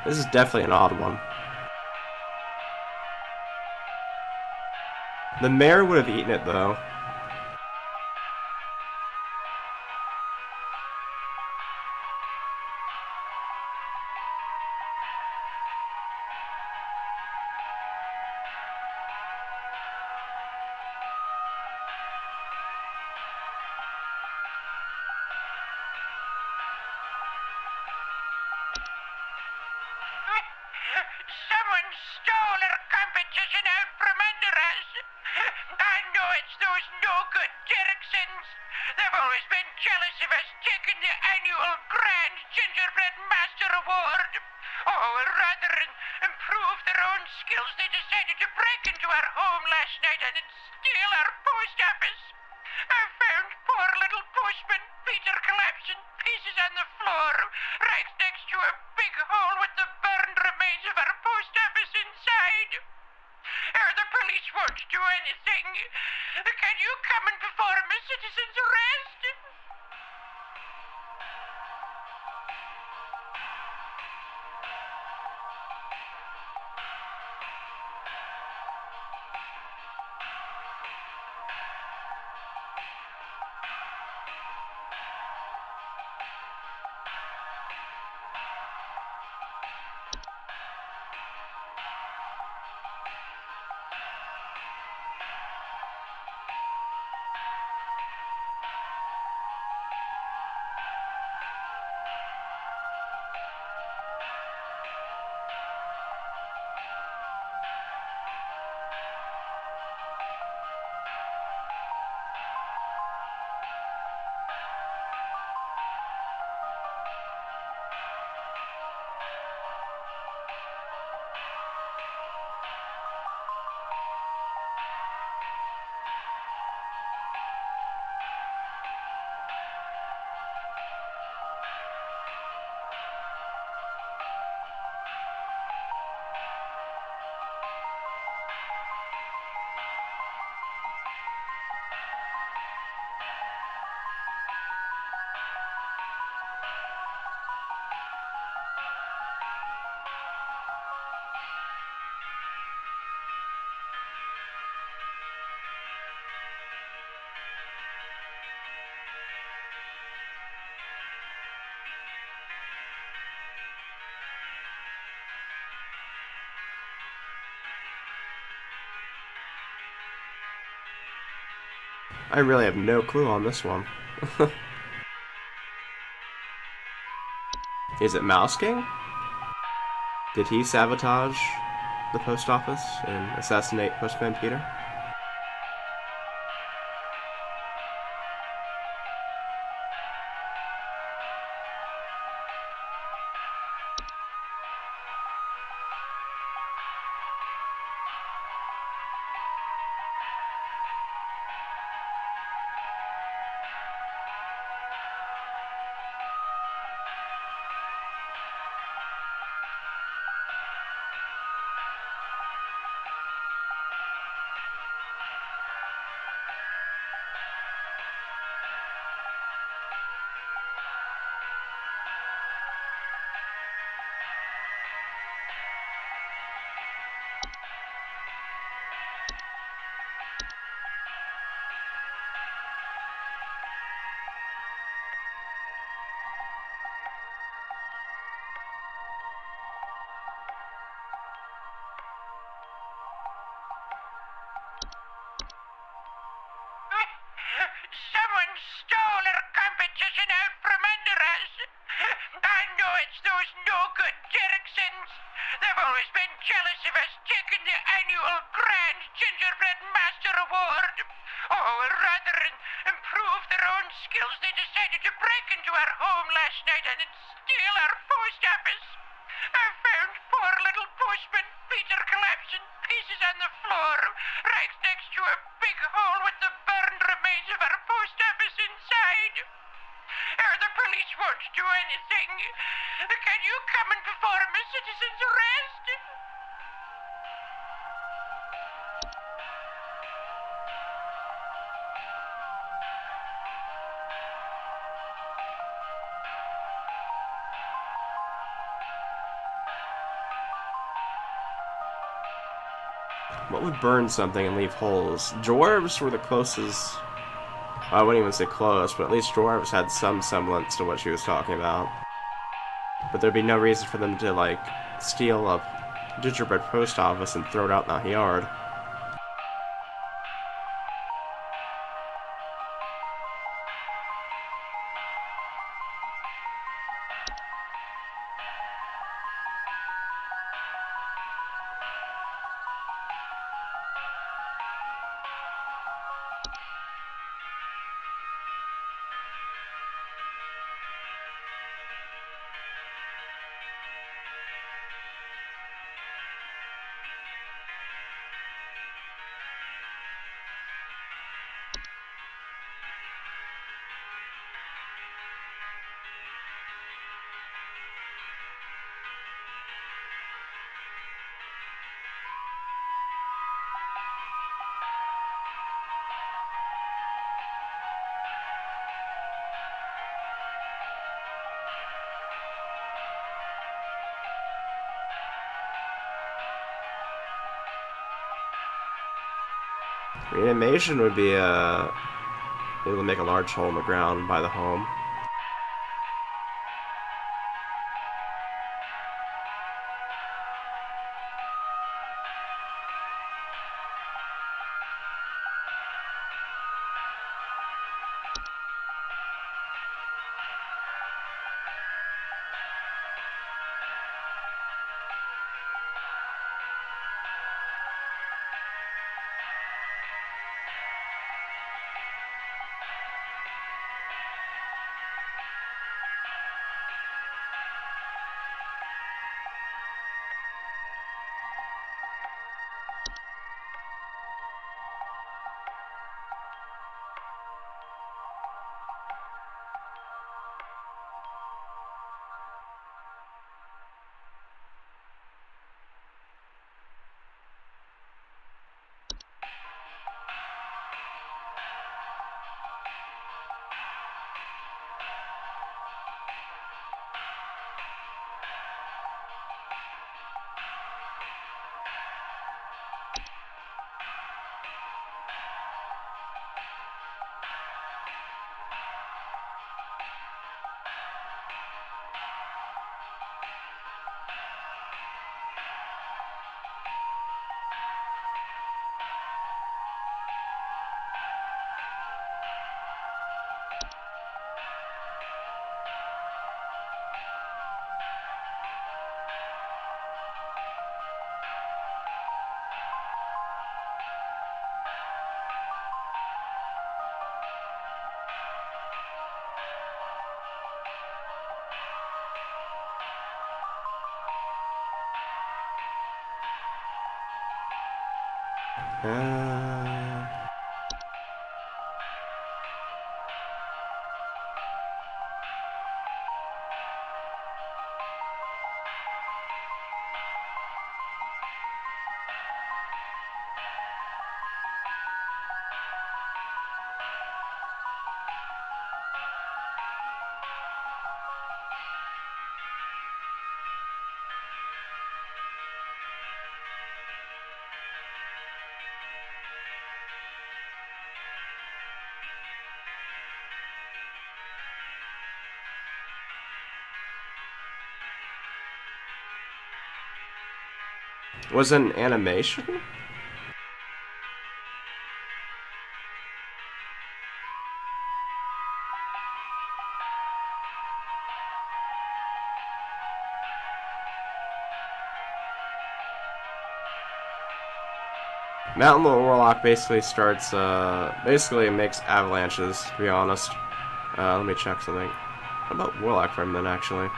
A: This is definitely an odd one. The mayor would have eaten it, though.
H: Someone stole our competition out from under us. I know it's those no-good Derricksons. They've always been jealous of us taking the annual Grand Gingerbread Master Award. Oh, well, rather than improve their own skills, they decided to break into our home last night and steal our post office. I found poor little postman Peter collapsing pieces on the floor, right next to a big hole with the burned remains of our post office inside. The police won't do anything. Can you come and perform a citizen's arrest?
A: I really have no clue on this one. Is it Mouse King? Did he sabotage the post office and assassinate Postman Peter?
C: damn stolen competition out from under us. I know it's those no-good Derricksons. They've always been jealous of us taking the annual Grand Gingerbread Master Award. Oh, rather than improve their own skills, they decided to break into our home last night and steal our post office. I found poor little postman Peter collapsing pieces on the floor, right next to a big hole with the burned remains of our post office inside. The police won't do anything. Can you come and perform a citizen's arrest?
A: What would burn something and leave holes? Dwarves were the closest. I wouldn't even say close, but at least dwarves had some semblance to what she was talking about. But there'd be no reason for them to, like, steal a gingerbread post office and throw it out in the yard. Animation would be able to make a large hole in the ground by the home. Uh... Was it an animation? Mountain Warlock basically starts, basically makes avalanches, to be honest. Let me check something. What about Warlock from then, actually?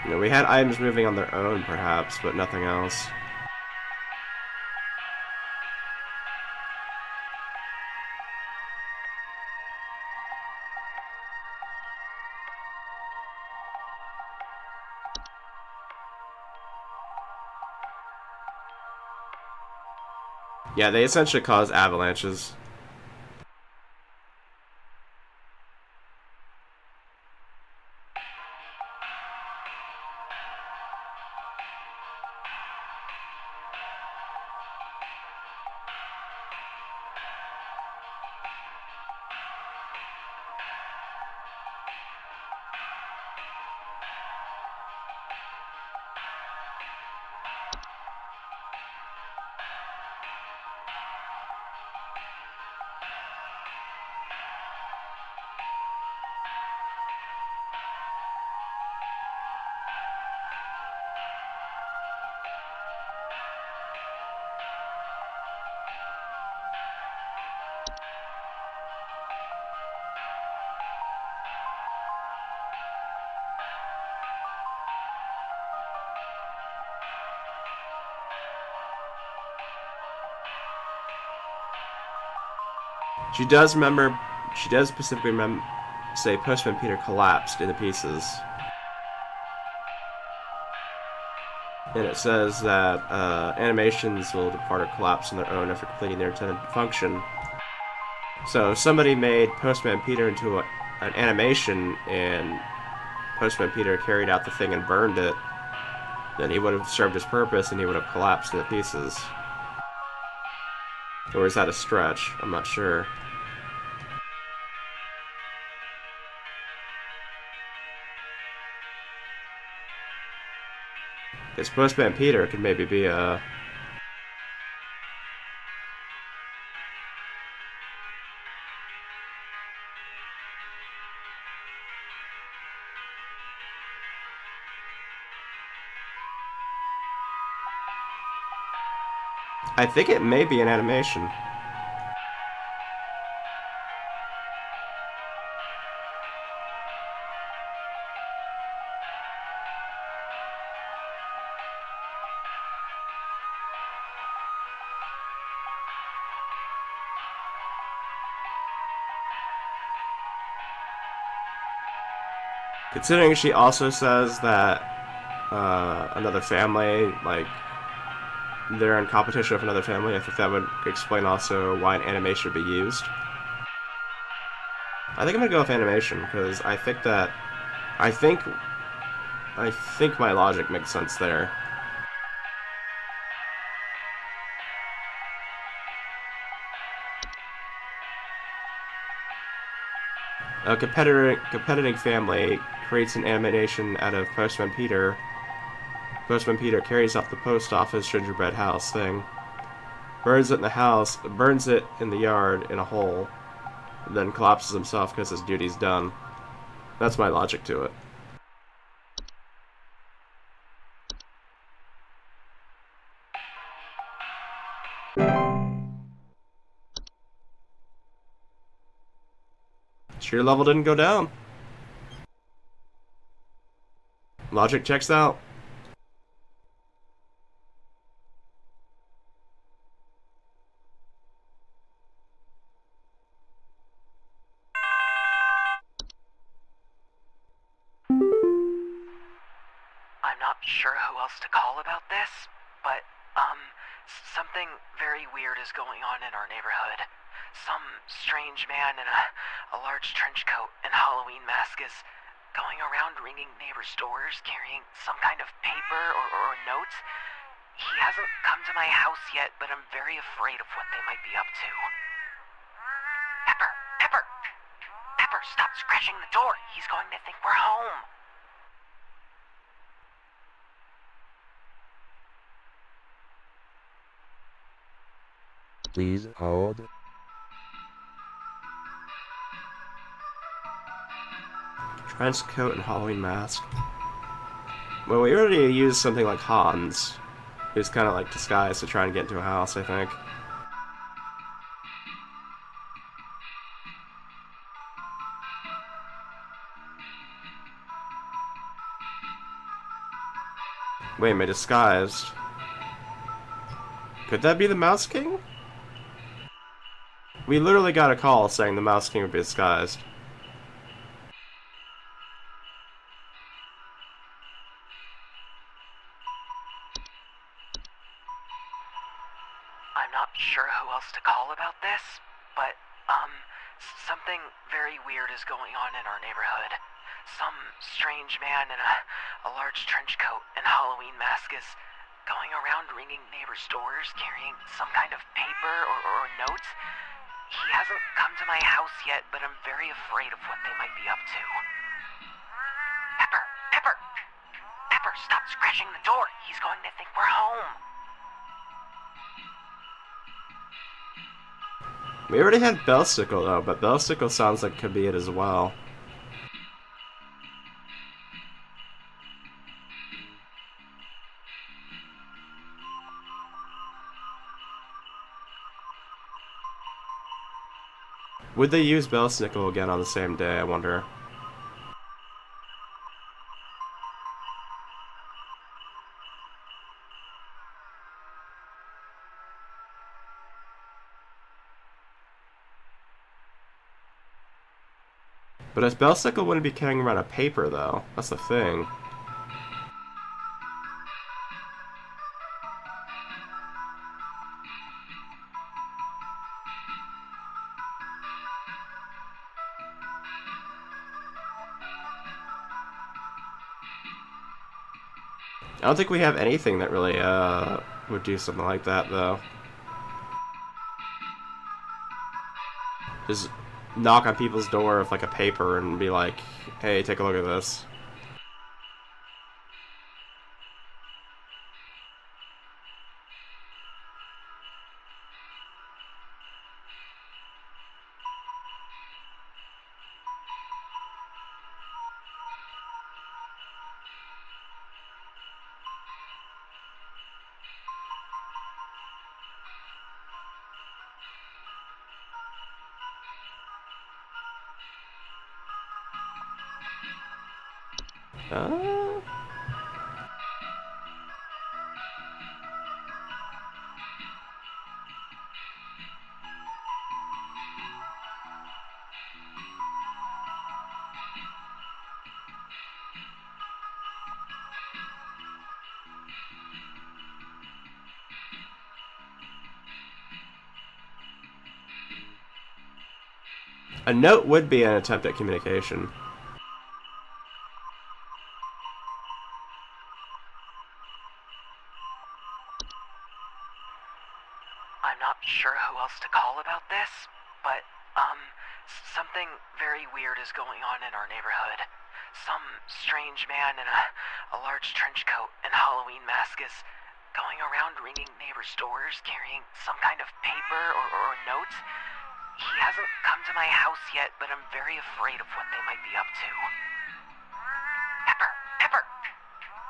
A: You know, we had items moving on their own, perhaps, but nothing else. Yeah, they essentially cause avalanches. She does remember. She does specifically say Postman Peter collapsed into pieces, and it says that animations will depart or collapse on their own after completing their intended function. So if somebody made Postman Peter into an animation, and Postman Peter carried out the thing and burned it, then he would have served his purpose and he would have collapsed into pieces. Or is that a stretch? I'm not sure. Because Postman Peter could maybe be a... I think it may be an animation. Considering she also says that another family, like, they're in competition with another family, I think that would explain also why an animation would be used. I think I'm gonna go with animation, because I think that... I think my logic makes sense there. A competing family creates an animation out of Postman Peter. Postman Peter carries off the post office gingerbread house thing, burns it in the house, burns it in the yard in a hole, and then collapses himself because his duty's done. That's my logic to it. Cheer level didn't go down. Logic checks out.
F: I'm not sure who else to call about this, but, something very weird is going on in our neighborhood. Some strange man in a large trench coat and Halloween mask is going around ringing neighbors' doors carrying some kind of paper or notes. He hasn't come to my house yet, but I'm very afraid of what they might be up to. stop scratching the door. He's going to think we're home.
E: Please hold.
A: Trench coat and Halloween mask. Well, we already used something like Hans, who's kind of like disguised to try and get into a house, I think. Wait, am I disguised? Could that be the Mouse King? We literally got a call saying the Mouse King would be disguised.
F: I'm not sure who else to call about this, but, something very weird is going on in our neighborhood. Some strange man in a large trench coat and Halloween mask is going around ringing neighbors' doors carrying some kind of paper or notes. He hasn't come to my house yet, but I'm very afraid of what they might be up to. Pepper! Pepper! Pepper, stop scratching the door. He's going to think we're home.
A: We already had Bellsicle though, but Bellsicle sounds like could be it as well. Would they use Bellsicle again on the same day, I wonder? But if Bellsicle wouldn't be carrying around a paper, though. That's the thing. I don't think we have anything that really, would do something like that, though. Just knock on people's door with, like, a paper and be like, hey, take a look at this. Uh... A note would be an attempt at communication.
F: I'm not sure who else to call about this, but, something very weird is going on in our neighborhood. Some strange man in a large trench coat and Halloween mask is going around ringing neighbors' doors carrying some kind of paper or notes. He hasn't come to my house yet, but I'm very afraid of what they might be up to. Pepper! Pepper!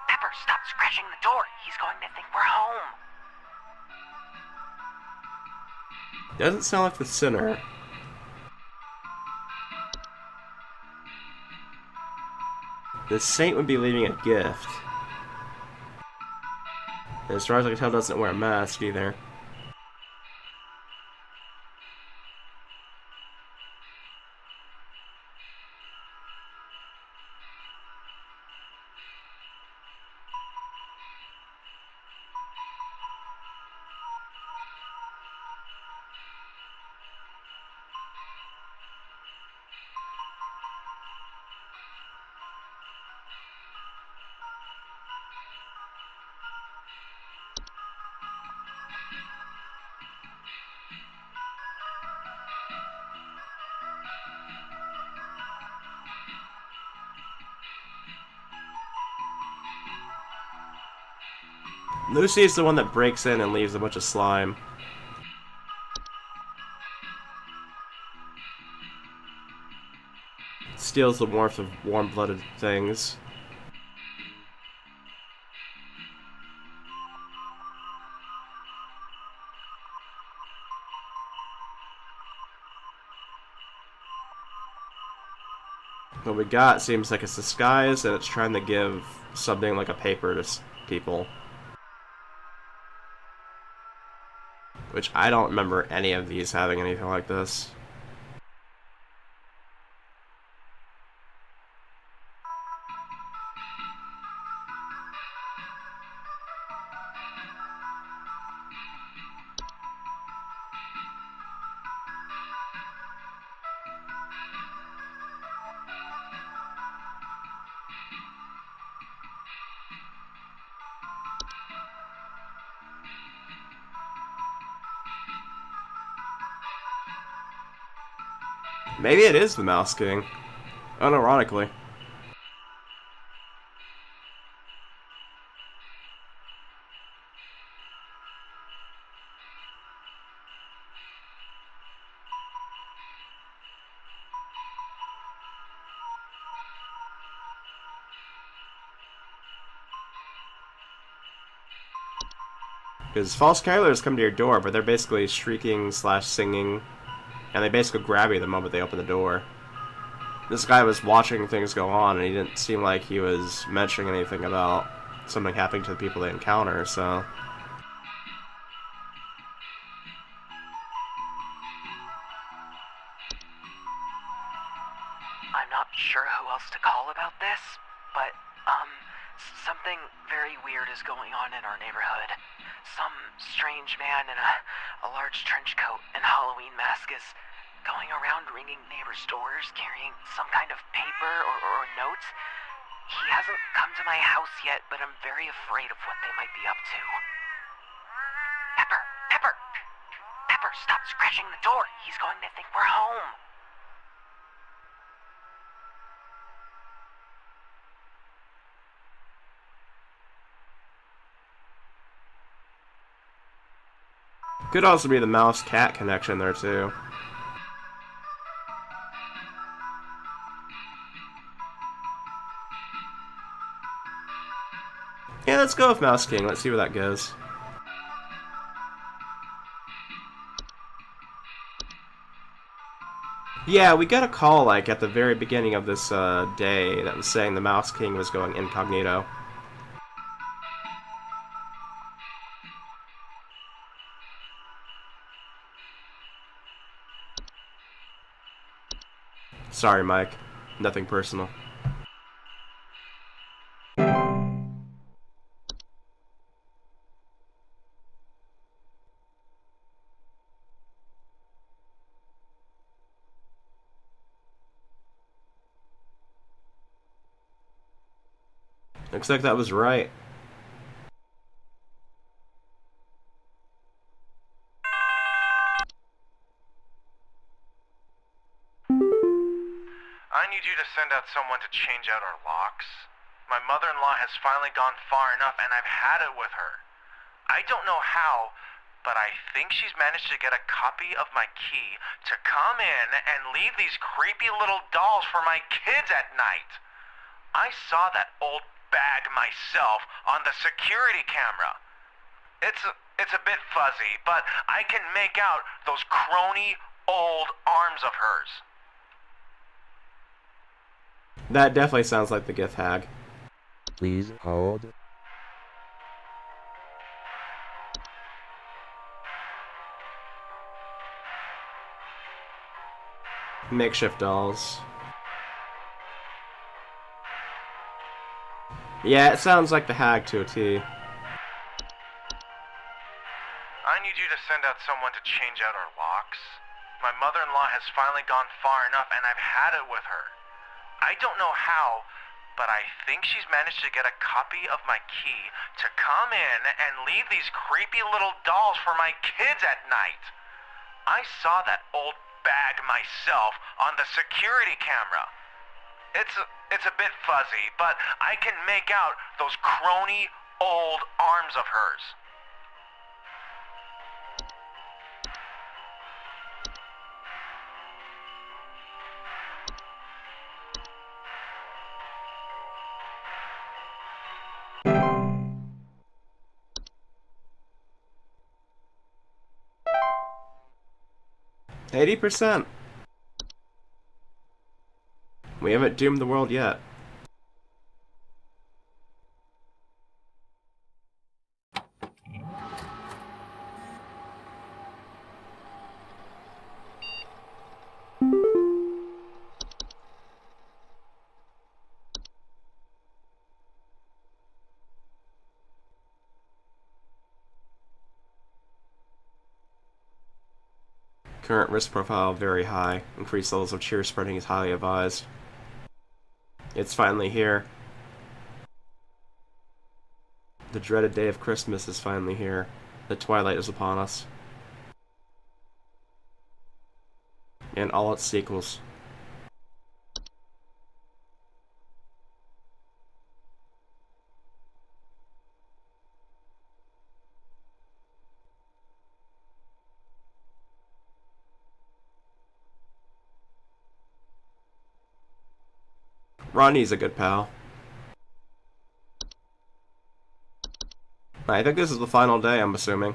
F: Pepper, stop scratching the door. He's going to think we're home.
A: Doesn't sound like the sinner. The saint would be leaving a gift. And as far as I can tell, doesn't wear a mask either. Lucy's the one that breaks in and leaves a bunch of slime. Steals the warmth of warm-blooded things. What we got seems like it's disguised and it's trying to give something like a paper to people. Which I don't remember any of these having anything like this. Maybe it is the Mouse King. Unironically. Because false carolers come to your door, but they're basically shrieking / singing, and they basically grab you the moment they open the door. This guy was watching things go on, and he didn't seem like he was mentioning anything about something happening to the people they encounter, so...
F: I'm not sure who else to call about this, but, something very weird is going on in our neighborhood. Some strange man in a large trench coat and Halloween mask is going around ringing neighbors' doors carrying some kind of paper or notes. He hasn't come to my house yet, but I'm very afraid of what they might be up to. Pepper! Pepper! Pepper, stop scratching the door! He's going to think we're home!
A: Could also be the mouse-cat connection there, too. Yeah, let's go with Mouse King. Let's see where that goes. Yeah, we got a call, like, at the very beginning of this day that was saying the Mouse King was going incognito. Sorry, Mike. Nothing personal. Looks like that was right.
C: I need you to send out someone to change out our locks. My mother-in-law has finally gone far enough, and I've had it with her. I don't know how, but I think she's managed to get a copy of my key to come in and leave these creepy little dolls for my kids at night. I saw that old bag myself on the security camera. It's a bit fuzzy, but I can make out those crony old arms of hers.
A: That definitely sounds like the Gith Hag.
E: Please hold.
A: Makeshift dolls. Yeah, it sounds like the Hag to a T.
C: I need you to send out someone to change out our locks. My mother-in-law has finally gone far enough, and I've had it with her. I don't know how, but I think she's managed to get a copy of my key to come in and leave these creepy little dolls for my kids at night. I saw that old bag myself on the security camera. It's a bit fuzzy, but I can make out those crony old arms of hers.
A: %80. We haven't doomed the world yet. Current risk profile very high. Increased levels of cheer spreading is highly advised. It's finally here. The dreaded day of Christmas is finally here. The twilight is upon us. And all its sequels. Ronnie's a good pal. I think this is the final day, I'm assuming.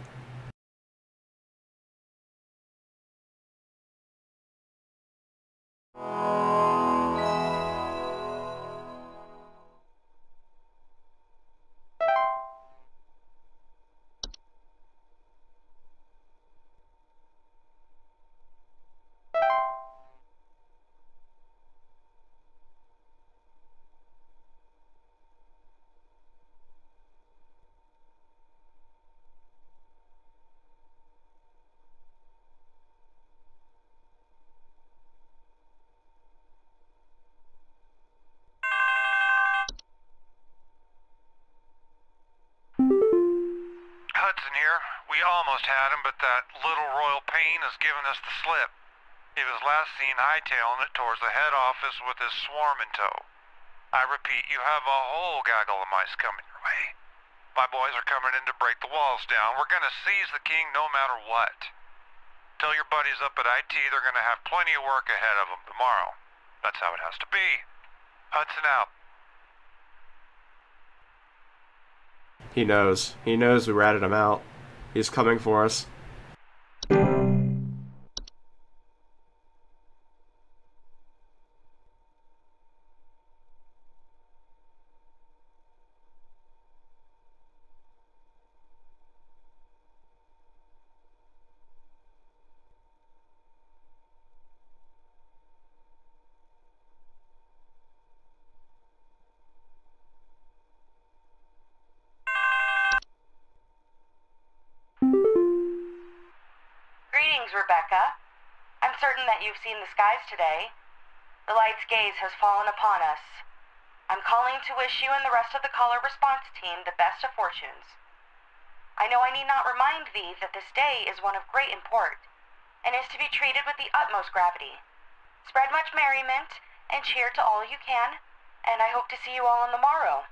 C: Hudson here. We almost had him, but that little royal pain has given us the slip. He was last seen hightailing it towards the head office with his swarm in tow. I repeat, you have a whole gaggle of mice coming your way. My boys are coming in to break the walls down. We're gonna seize the king no matter what. Tell your buddies up at IT they're gonna have plenty of work ahead of them tomorrow. That's how it has to be. Hudson out.
A: He knows. He knows we ratted him out. He's coming for us.
B: Greetings, Rebecca. I'm certain that you've seen the skies today. The light's gaze has fallen upon us. I'm calling to wish you and the rest of the caller response team the best of fortunes. I know I need not remind thee that this day is one of great import, and is to be treated with the utmost gravity. Spread much merriment, and cheer to all you can, and I hope to see you all on the morrow.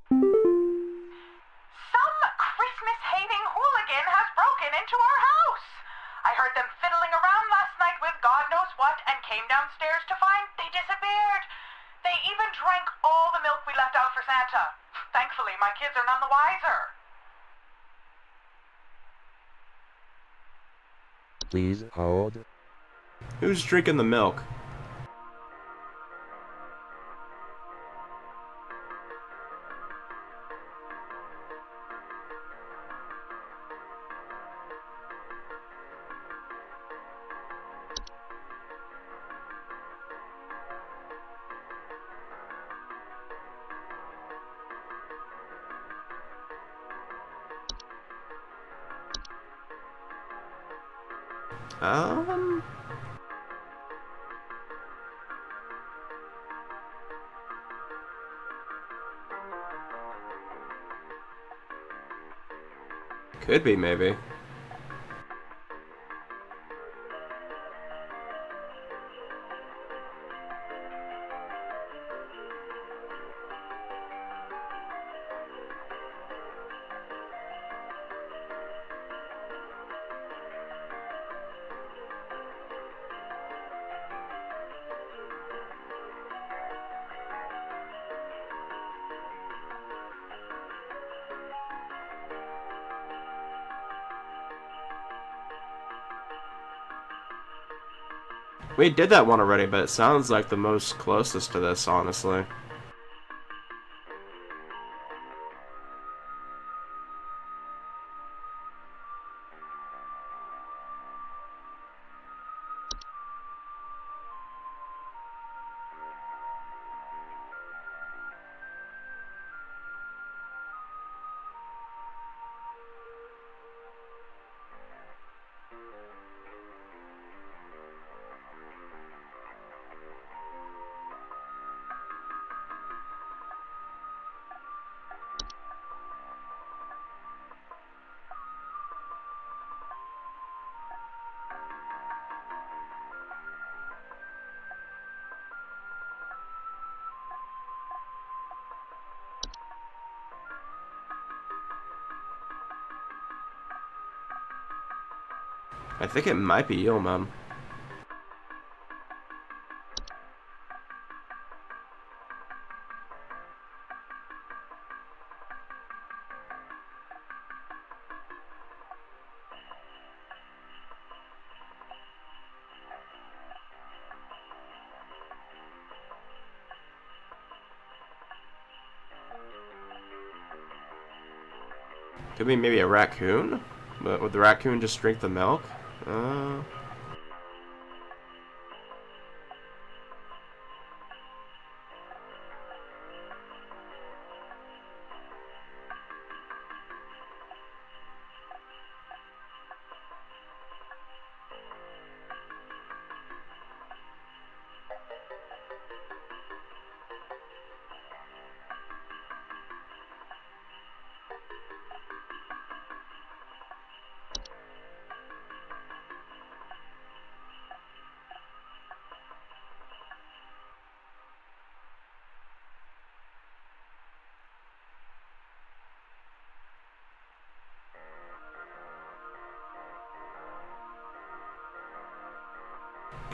D: Some Christmas-hating hooligan has broken into our house. I heard them fiddling around last night with God knows what and came downstairs to find they disappeared. They even drank all the milk we left out for Santa. Thankfully, my kids are none the wiser.
E: Please hold.
A: Who's drinking the milk? Um... Could be, maybe. We did that one already, but it sounds like the most closest to this, honestly. I think it might be you, man. Could be maybe a raccoon? But would the raccoon just drink the milk? Uh...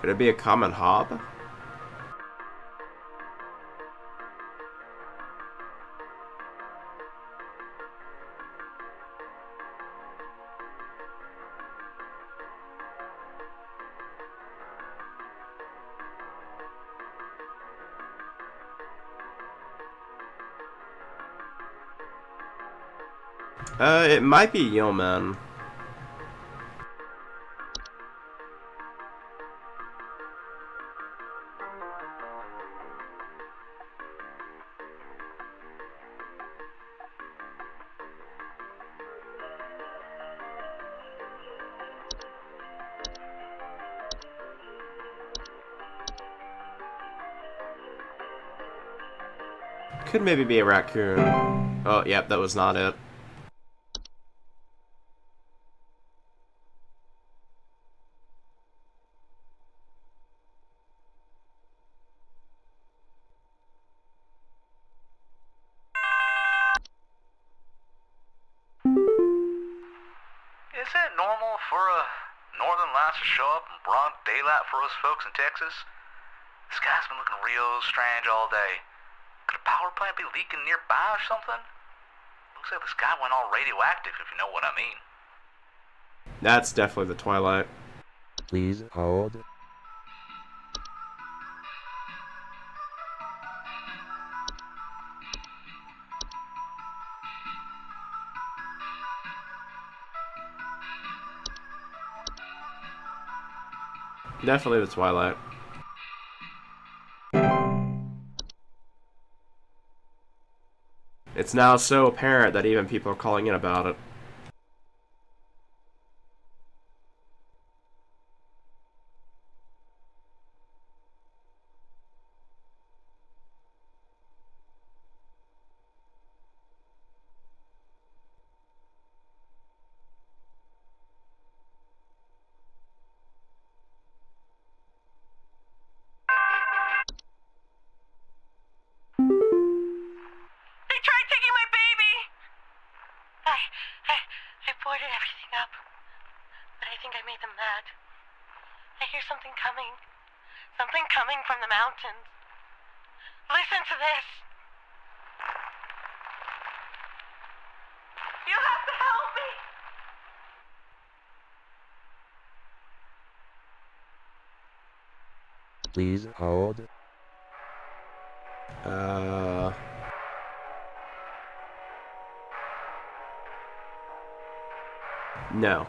A: Could it be a common hob? It might be Yeoman. Could maybe be a raccoon. Oh, yep, that was not it.
C: Is it normal for a northern lights to show up in broad daylight for us folks in Texas? The sky's been looking real strange all day. Could a power plant be leaking nearby or something? Looks like the sky went all radioactive, if you know what I mean.
A: That's definitely the Twilight.
E: Please hold.
A: Definitely the Twilight. It's now so apparent that even people are calling in about it.
D: hear something coming. Something coming from the mountains. Listen to this. You have to help me.
E: Please hold.
A: No.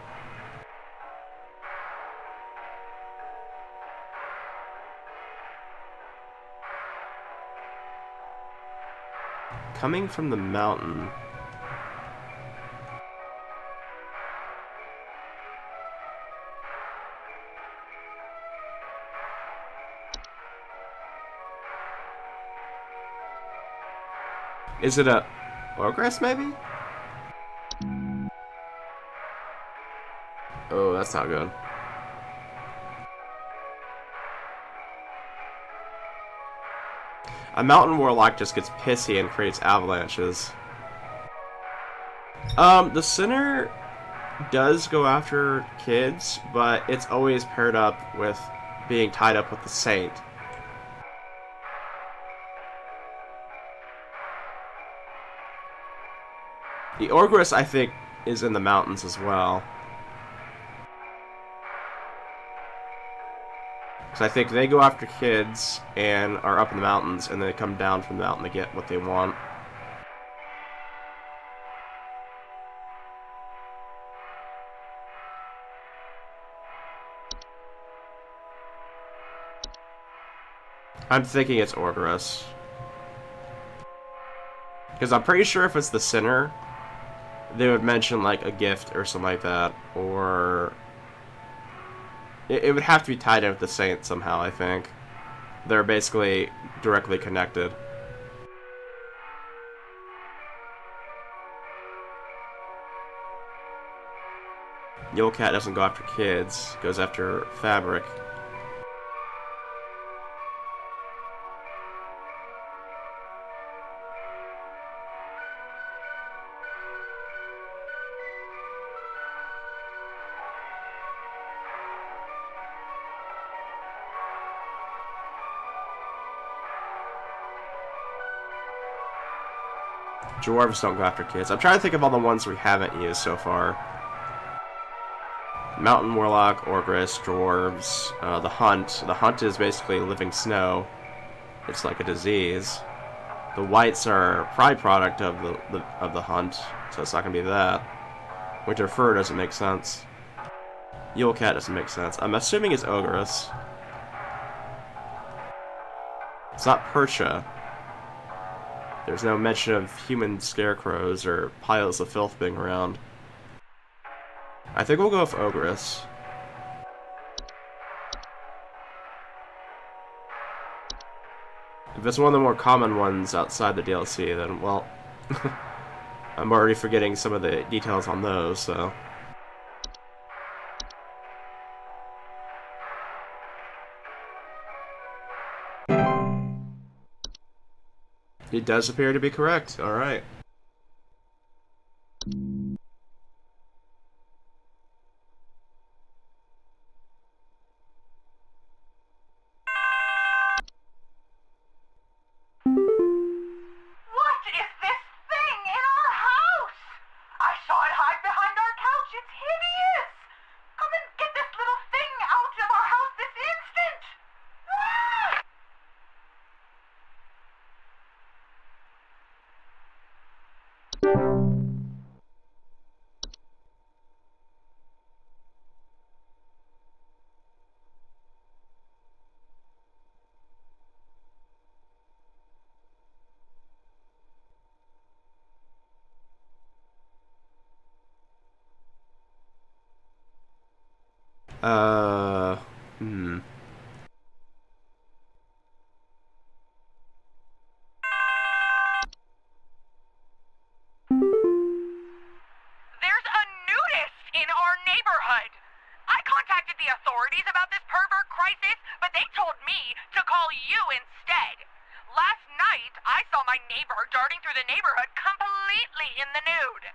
A: Coming from the mountain. Is it a ogress, maybe? Oh, that's not good. A mountain warlock just gets pissy and creates avalanches. The sinner does go after kids, but it's always paired up with being tied up with the saint. The ogress, I think, is in the mountains as well. So I think they go after kids and are up in the mountains, and then they come down from the mountain to get what they want. I'm thinking it's ogress. Because I'm pretty sure if it's the sinner, they would mention like a gift or something like that, or it would have to be tied in with the saint somehow, I think. They're basically directly connected. Yule Cat doesn't go after kids, goes after fabric. Dwarves don't go after kids. I'm trying to think of all the ones we haven't used so far. Mountain Warlock, Ogress, Dwarves, the Hunt. The Hunt is basically living snow. It's like a disease. The Wights are pride product of the Hunt, so it's not gonna be that. Winter Fur doesn't make sense. Yule Cat doesn't make sense. I'm assuming it's Ogress. It's not Percha. There's no mention of human scarecrows or piles of filth being around. I think we'll go with Ogress. If it's one of the more common ones outside the DLC, then, well, I'm already forgetting some of the details on those, so... It does appear to be correct. Alright.
D: What is this thing in our house? I saw it hide behind our couch. It's hideous. Come and get this little thing out of our house this instant. Ah!
A: Hmm.
H: There's a nudist in our neighborhood. I contacted the authorities about this pervert crisis, but they told me to call you instead. Last night, I saw my neighbor darting through the neighborhood completely in the nude.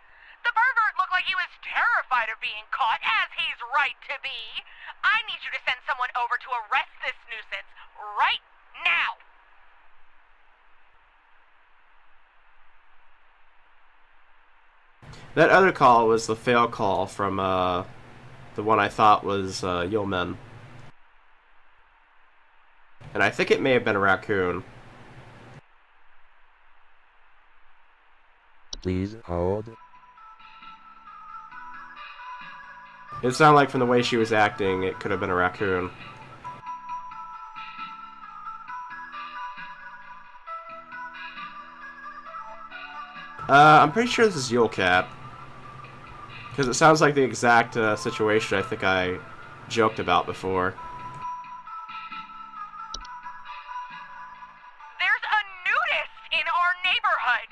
H: The pervert looked like he was terrified of being caught, as he's right to be. I need you to send someone over to arrest this nuisance right now.
A: That other call was the fail call from the one I thought was Yeoman. And I think it may have been a raccoon.
E: Please hold.
A: It sounded like from the way she was acting, it could have been a raccoon. I'm pretty sure this is Yule Cat. Because it sounds like the exact situation I think I joked about before.
H: There's a nudist in our neighborhood.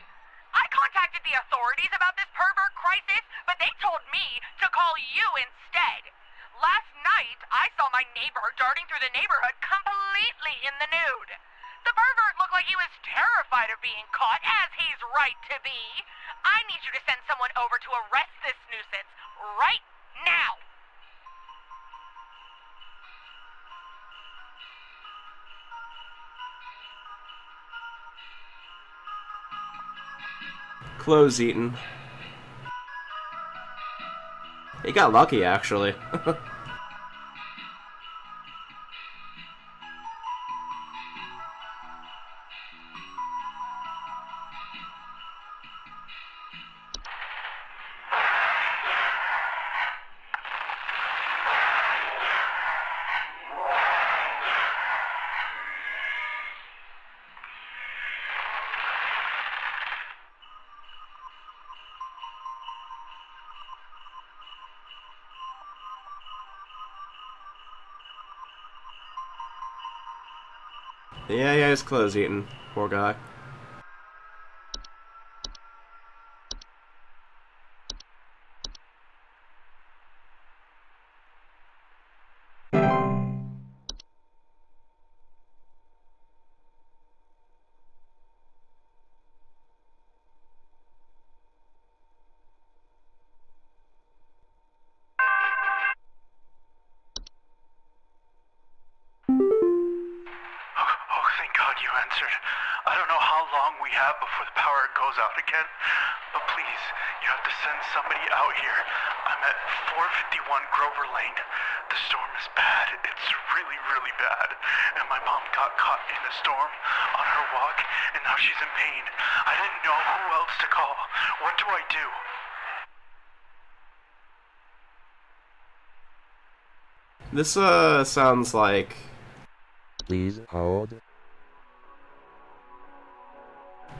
H: I contacted the authorities about this pervert crisis, but they told me to call you instead. Last night, I saw my neighbor darting through the neighborhood completely in the nude. The pervert looked like he was terrified of being caught, as he's right to be. I need you to send someone over to arrest this nuisance right now.
A: Clothes eaten. He got lucky, actually. Yeah, his clothes eaten. Poor guy.
C: Oh, thank God you answered. I don't know how long we have before the power goes out again, but please, you have to send somebody out here. I'm at 451 Grover Lane. The storm is bad. It's really, really bad. And my mom got caught in a storm on her walk, and now she's in pain. I didn't know who else to call. What do I do?
A: This sounds like
E: Please hold.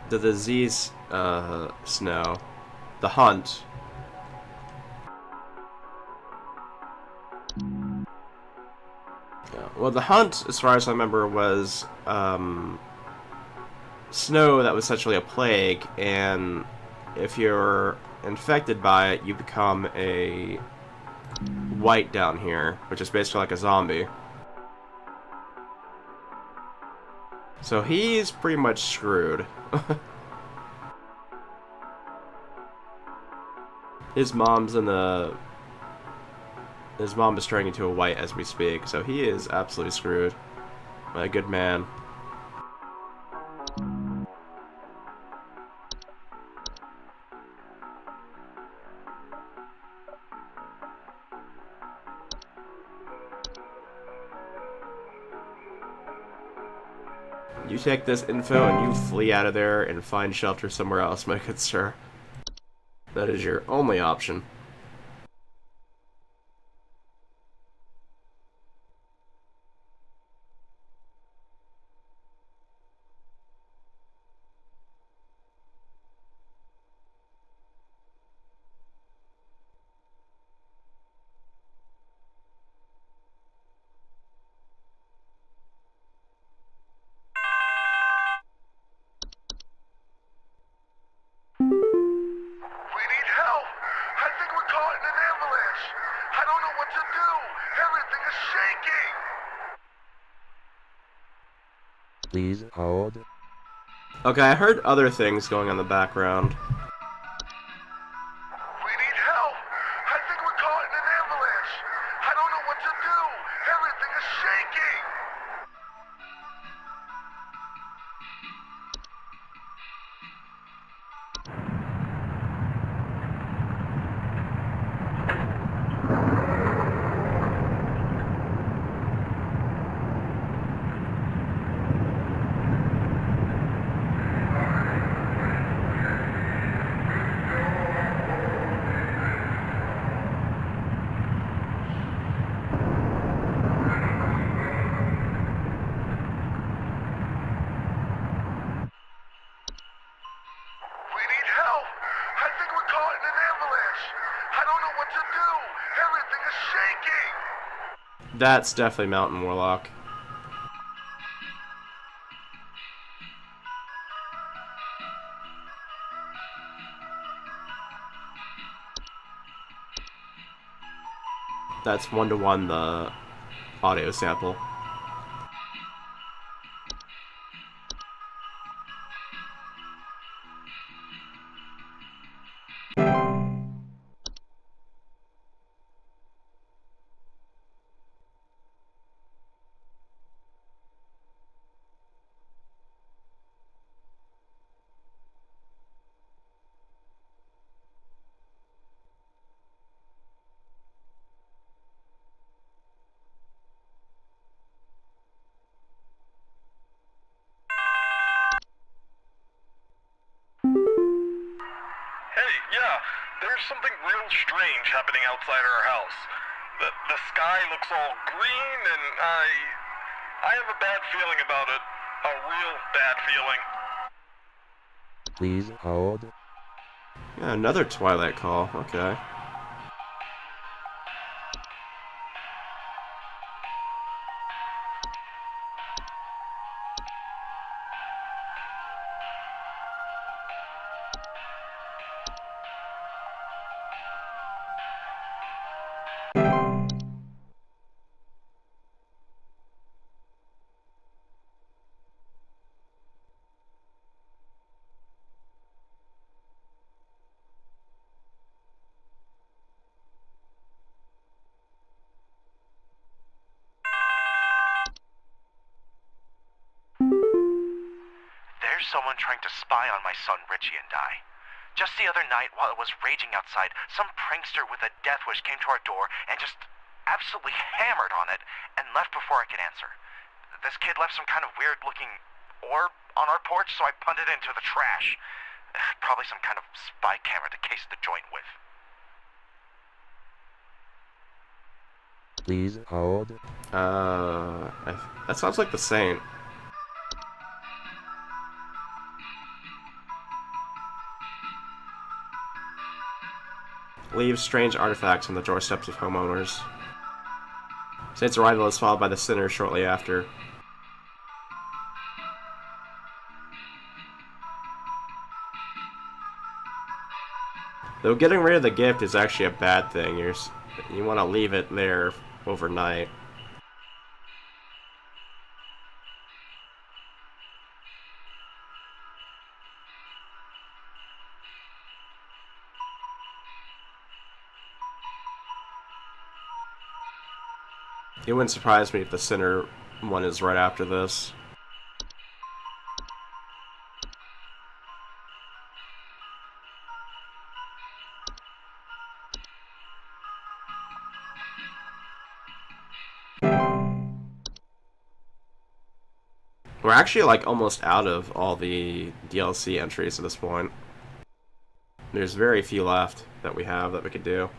A: the disease snow. The hunt. Yeah, well, the hunt, as far as I remember, was snow that was essentially a plague, and if you're infected by it, you become a white down here, which is basically like a zombie. So he's pretty much screwed. His mom is turning into a white as we speak, so he is absolutely screwed. A good man. You take this info and you flee out of there and find shelter somewhere else, my good sir. That is your only option.
C: We need help! I think we're caught in an avalanche! I don't know what to do! Everything is shaking!
E: Please hold.
A: Okay, I heard other things going on in the background.
C: We need help! I think we're caught in an avalanche! I don't know what to do!
A: That's definitely Mountain Warlock. That's 1-to-1 the audio sample.
C: Hey, yeah, there's something real strange happening outside our house. The sky looks all green, and I have a bad feeling about it. A real bad feeling.
E: Please hold.
A: Yeah, another Twilight call. Okay.
C: There's someone trying to spy on my son Richie and I. Just the other night, while it was raging outside, some prankster with a death wish came to our door and just absolutely hammered on it and left before I could answer. This kid left some kind of weird-looking orb on our porch, so I punted it into the trash. Probably some kind of spy camera to case the joint with.
E: Please hold.
A: That sounds like the Saint. Leaves strange artifacts on the doorsteps of homeowners. Saint's arrival is followed by the sinner shortly after. Though getting rid of the gift is actually a bad thing. You want to leave it there overnight. It wouldn't surprise me if the sinner one is right after this. We're actually like almost out of all the DLC entries at this point. There's very few left that we have that we could do.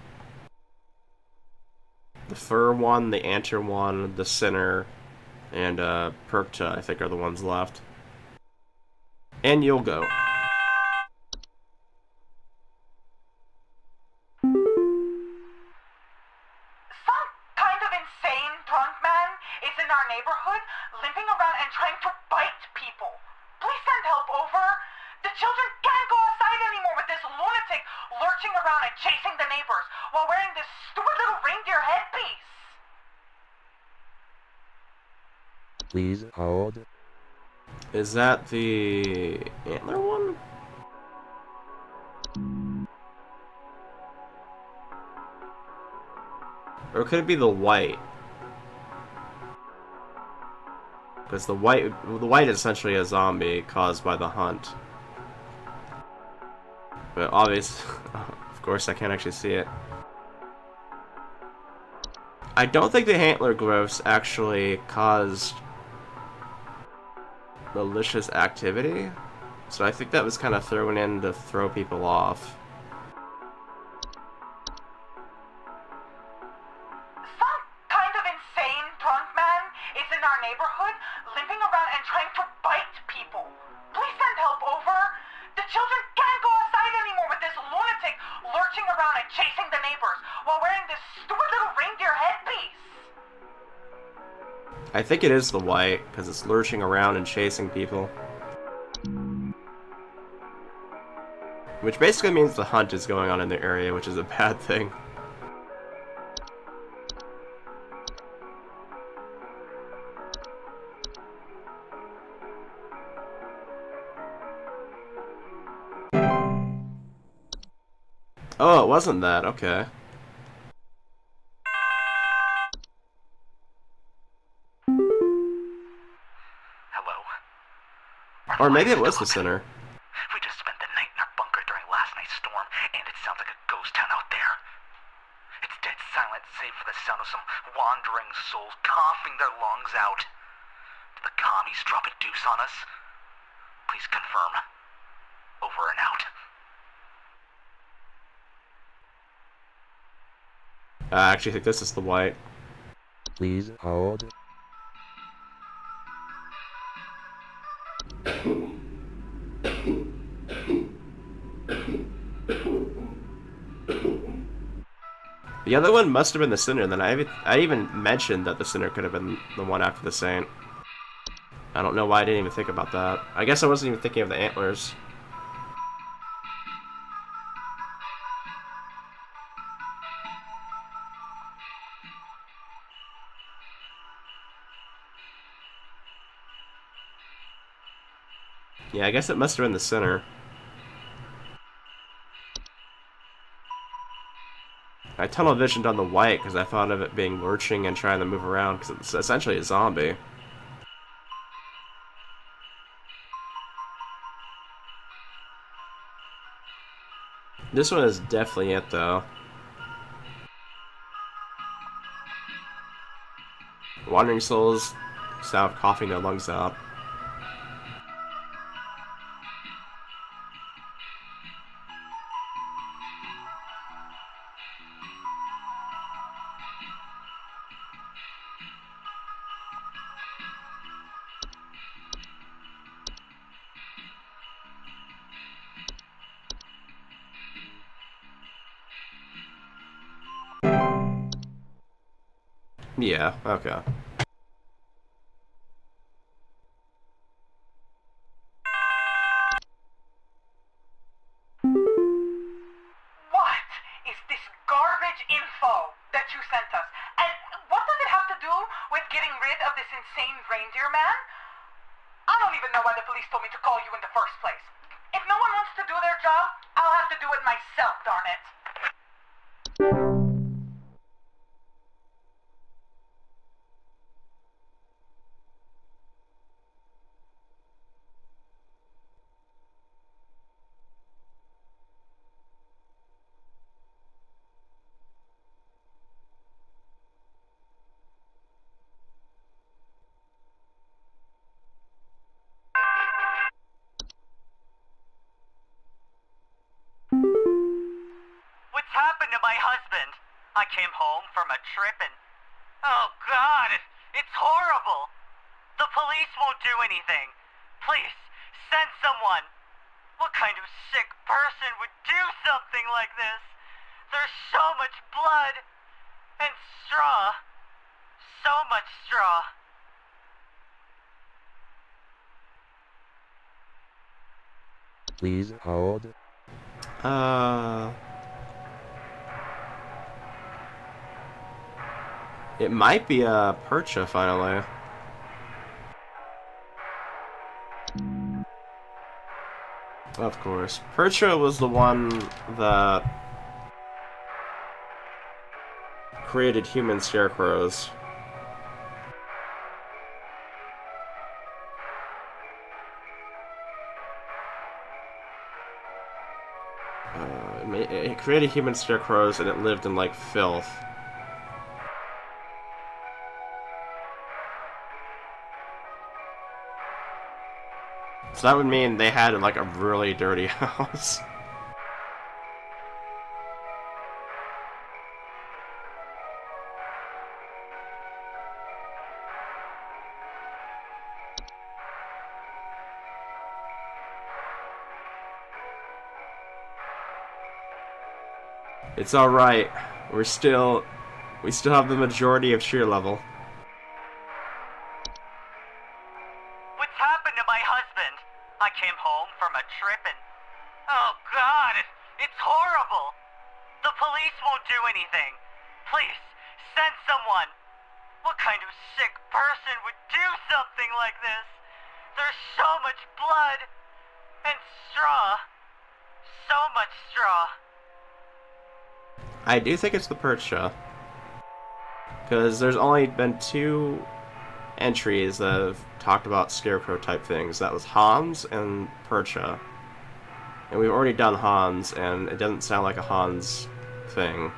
A: The Fur one, the Anter one, the Sinner, and Perkta, I think, are the ones left. And you'll go.
B: Some kind of insane drunk man is in our neighborhood, limping around and trying to bite people. Please send help over. The children can't go outside anymore with this lunatic lurching around and chasing the neighbors while wearing this stupid little reindeer headpiece.
E: Please hold.
A: Is that the Antler one? Or could it be the white? Because the white is essentially a zombie caused by the hunt. But obviously, of course, I can't actually see it. I don't think the antler growths actually caused malicious activity, so I think that was kind of thrown in to throw people off.
B: Some kind of insane drunk man is in our neighborhood, limping around and trying to bite people. Please send help over. The children can't go outside anymore with this lunatic lurching around and chasing the neighbors while wearing this stupid little reindeer headpiece.
A: I think it is the white, because it's lurching around and chasing people. Which basically means the hunt is going on in the area, which is a bad thing. Oh, it wasn't that, okay.
C: Hello?
A: Or maybe it was the center.
C: We just spent the night in our bunker during last night's storm, and it sounds like a ghost town out there. It's dead silent, save for the sound of some wandering souls coughing their lungs out. Did the commies drop a deuce on us? Please confirm. Over and out.
A: I actually think this is the white.
E: Please hold.
A: The other one must have been the center, and then I even mentioned that the center could have been the one after the saint. I don't know why I didn't even think about that. I guess I wasn't even thinking of the antlers. Yeah, I guess it must have been the center. I tunnel visioned on the white because I thought of it being lurching and trying to move around because it's essentially a zombie. This one is definitely it though. Wandering souls sound coughing their lungs out. Yeah, okay.
D: What is this garbage info that you sent us? And what does it have to do with getting rid of this insane reindeer man? I don't even know why the police told me to call you in the first place. If no one wants to do their job, I'll have to do it myself, darn it.
H: What's happened to my husband? I came home from a trip and... Oh, God! It's horrible! The police won't do anything. Please, send someone. What kind of sick person would do something like this? There's so much blood. And straw. So much straw.
E: Please hold.
A: It might be a Percha finally. Of course. Percha was the one that created human scarecrows. It created human scarecrows and it lived in like filth. So that would mean they had like a really dirty house. It's alright. We still have the majority of cheer level.
I: happened to my husband. I came home from a trip and... Oh, God, it's horrible. The police won't do anything. Please, send someone. What kind of sick person would do something like this? There's so much blood. And straw. So much straw.
A: I do think it's the Percha. Because there's only been 2 entries that have talked about scarecrow type things. That was Hans and Percha. And we've already done Hans, and it doesn't sound like a Hans thing.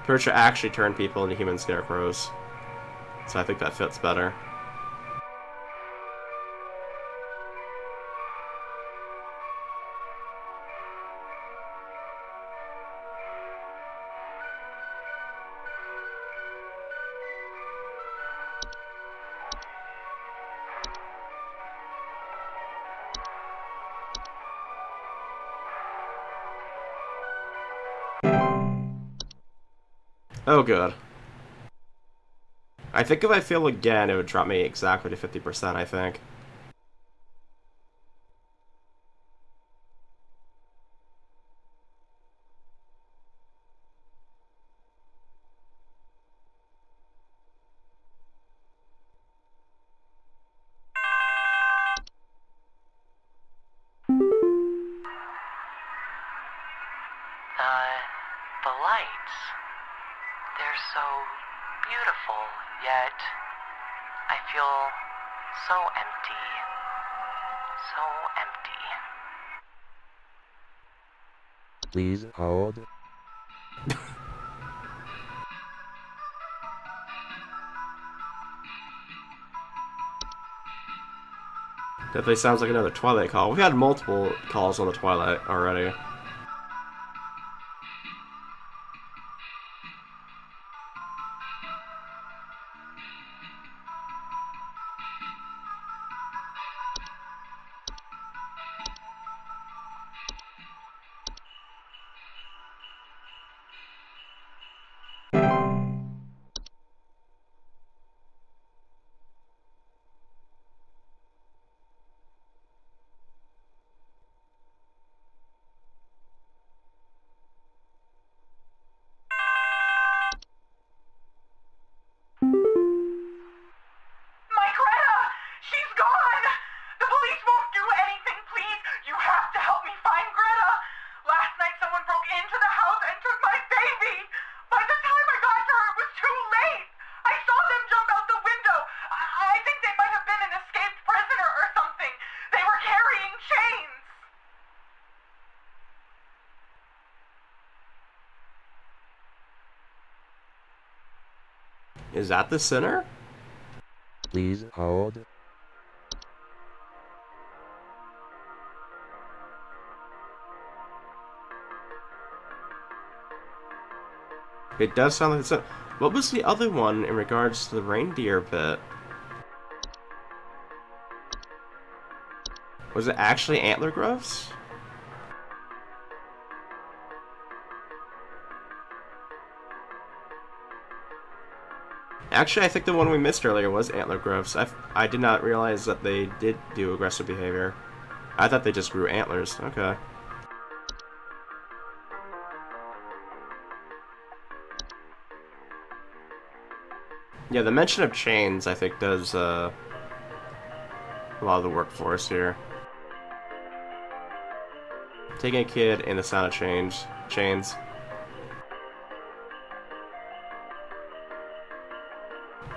A: Percha actually turned people into human scarecrows. So I think that fits better. Oh, good. I think if I fail again, it would drop me exactly to 50%, I think.
I: The lights. They're so beautiful, yet I feel so empty. So empty.
E: Please hold.
A: Definitely sounds like another Twilight call. We've had multiple calls on the Twilight already.
D: My Greta! She's gone! The police won't do anything, please! You have to help me find Greta! Last night someone broke into the house and took my baby! By the time I got to her, it was too late! I saw them jump out the window! I think they might have been an escaped prisoner or something! They were carrying chains!
A: Is that the sinner?
E: Please hold.
A: It does sound like the sinner. What was the other one in regards to the reindeer bit? Was it actually antler growths? Actually, I think the one we missed earlier was antler growths. I did not realize that they did do aggressive behavior. I thought they just grew antlers. Okay. Yeah, the mention of chains, I think, does a lot of the work for us here. Taking a kid and the sound of chains.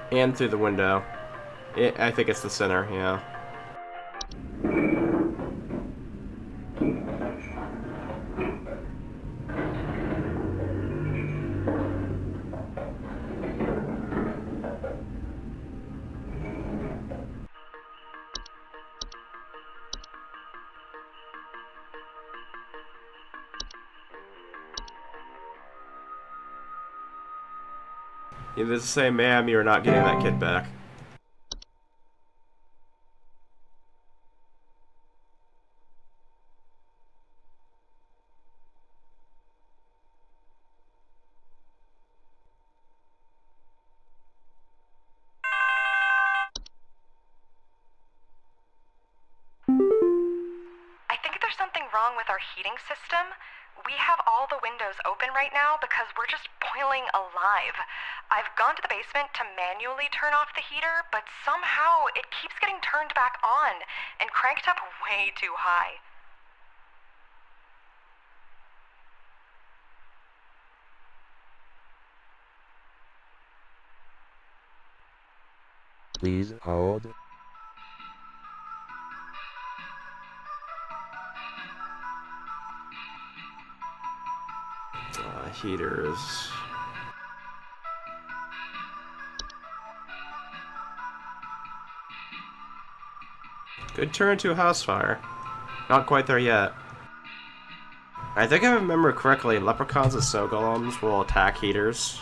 A: And through the window. I think it's the center, yeah. Needless to say, ma'am, you're not getting that kid back.
G: wrong with our heating system? We have all the windows open right now because we're just boiling alive. I've gone to the basement to manually turn off the heater, but somehow it keeps getting turned back on and cranked up way too high.
E: Please hold.
A: Heaters. Could turn into a house fire. Not quite there yet. I think if I remember correctly, leprechauns and snow golems will attack heaters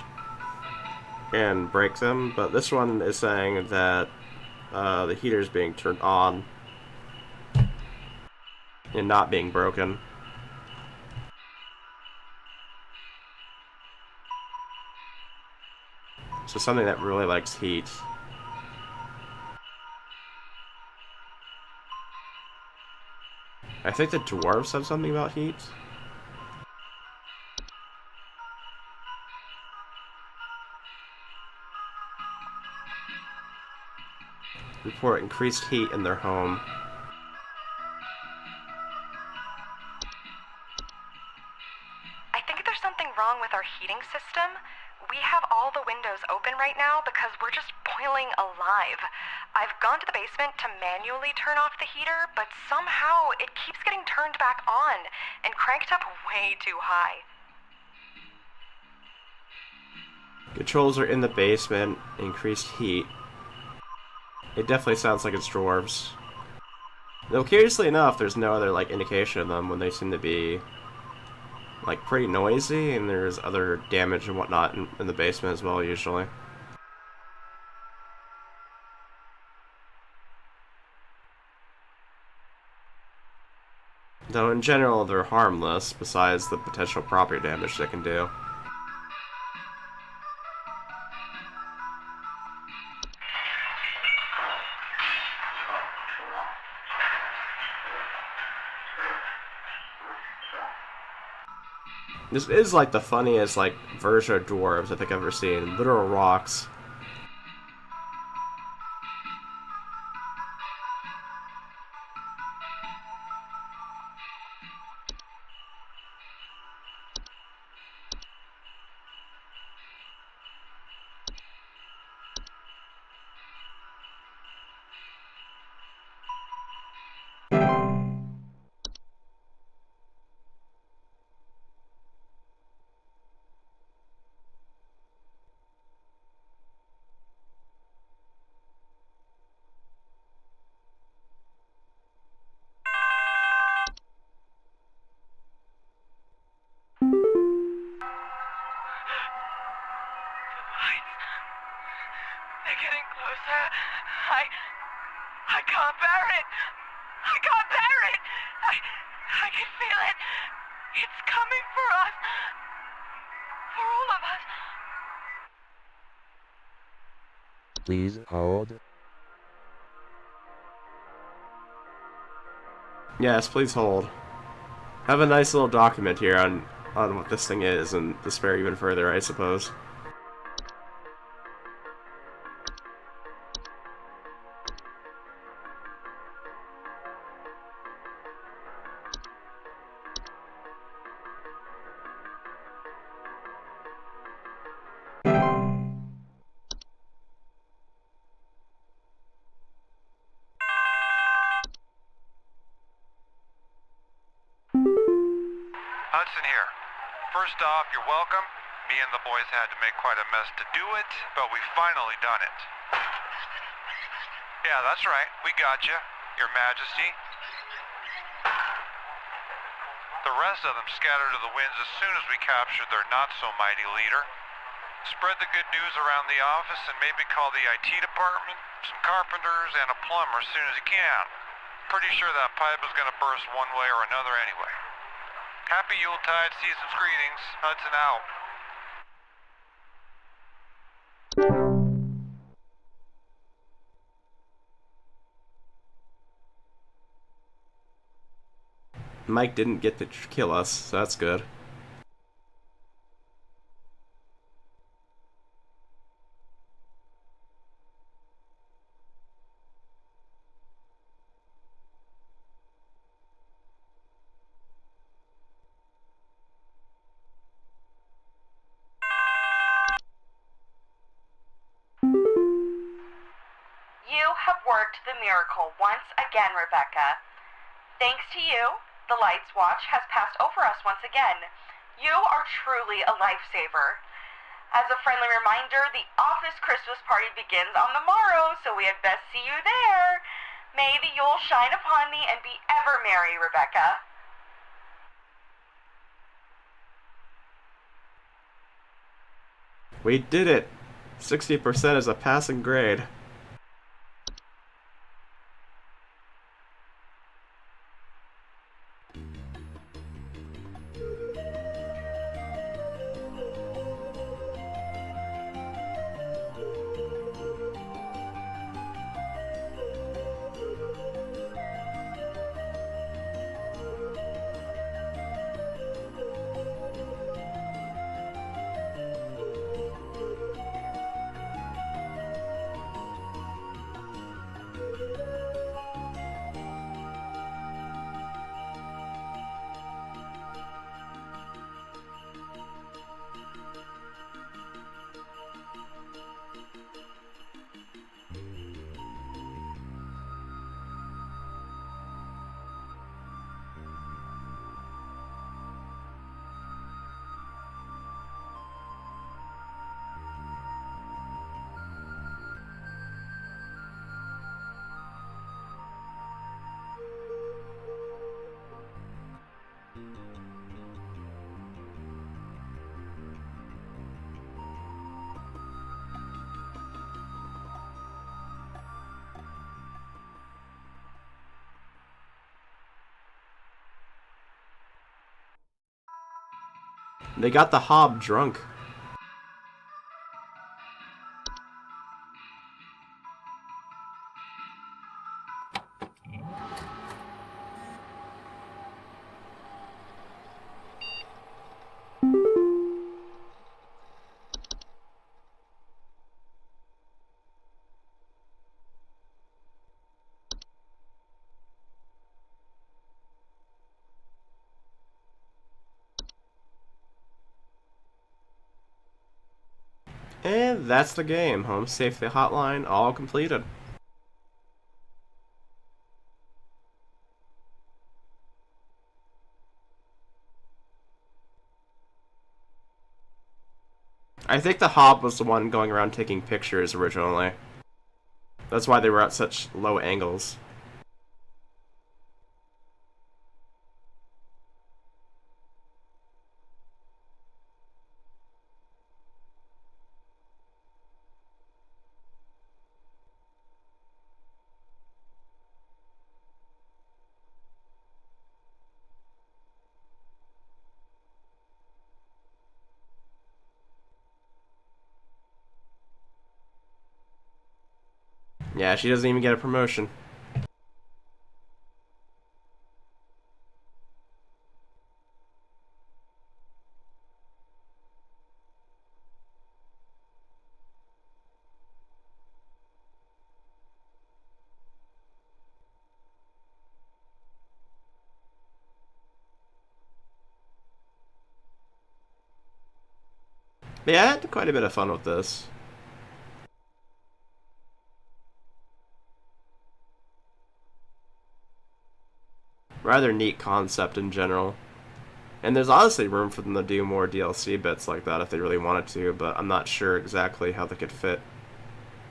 A: and break them, but this one is saying that the heater is being turned on and not being broken. So something that really likes heat. I think the dwarves have something about heat. Report increased heat in their home.
G: I think there's something wrong with our heating system. We have all the windows open right now because we're just boiling alive. I've gone to the basement to manually turn off the heater, but somehow it keeps getting turned back on and cranked up way too high.
A: Controls are in the basement. Increased heat. It definitely sounds like it's dwarves. Though curiously enough, there's no other indication of them when they seem to be pretty noisy, and there's other damage and whatnot in the basement as well usually. Though in general they're harmless besides the potential property damage they can do. This is the funniest version of dwarves I think I've ever seen. Literal rocks.
H: They're getting closer. I can't bear it. I can't bear it. I can feel it. It's coming for us. For all of us.
E: Please hold.
A: Yes, please hold. Have a nice little document here on what this thing is and despair even further, I suppose.
C: Hudson here. First off, you're welcome. Me and the boys had to make quite a mess to do it, but we finally done it. Yeah, that's right. We got you, Your Majesty. The rest of them scattered to the winds as soon as we captured their not-so-mighty leader. Spread the good news around the office and maybe call the IT department, some carpenters, and a plumber as soon as you can. Pretty sure that pipe is gonna burst one way or another anyway. Happy Yuletide, season's greetings. Hudson out.
A: Mike didn't get to kill us, so that's good.
B: You have worked the miracle once again, Rebecca. Thanks to you, the Lights Watch has passed over us once again. You are truly a lifesaver. As a friendly reminder, the office Christmas party begins on the morrow, so we had best see you there. May the Yule shine upon thee and be ever merry, Rebecca.
A: We did it! 60% is a passing grade. They got the Hob drunk. And that's the game. Home safety hotline all completed. I think the Hob was the one going around taking pictures originally. That's why they were at such low angles. Yeah, she doesn't even get a promotion. But yeah, I had quite a bit of fun with this. Rather neat concept in general. And there's honestly room for them to do more DLC bits like that if they really wanted to, but I'm not sure exactly how they could fit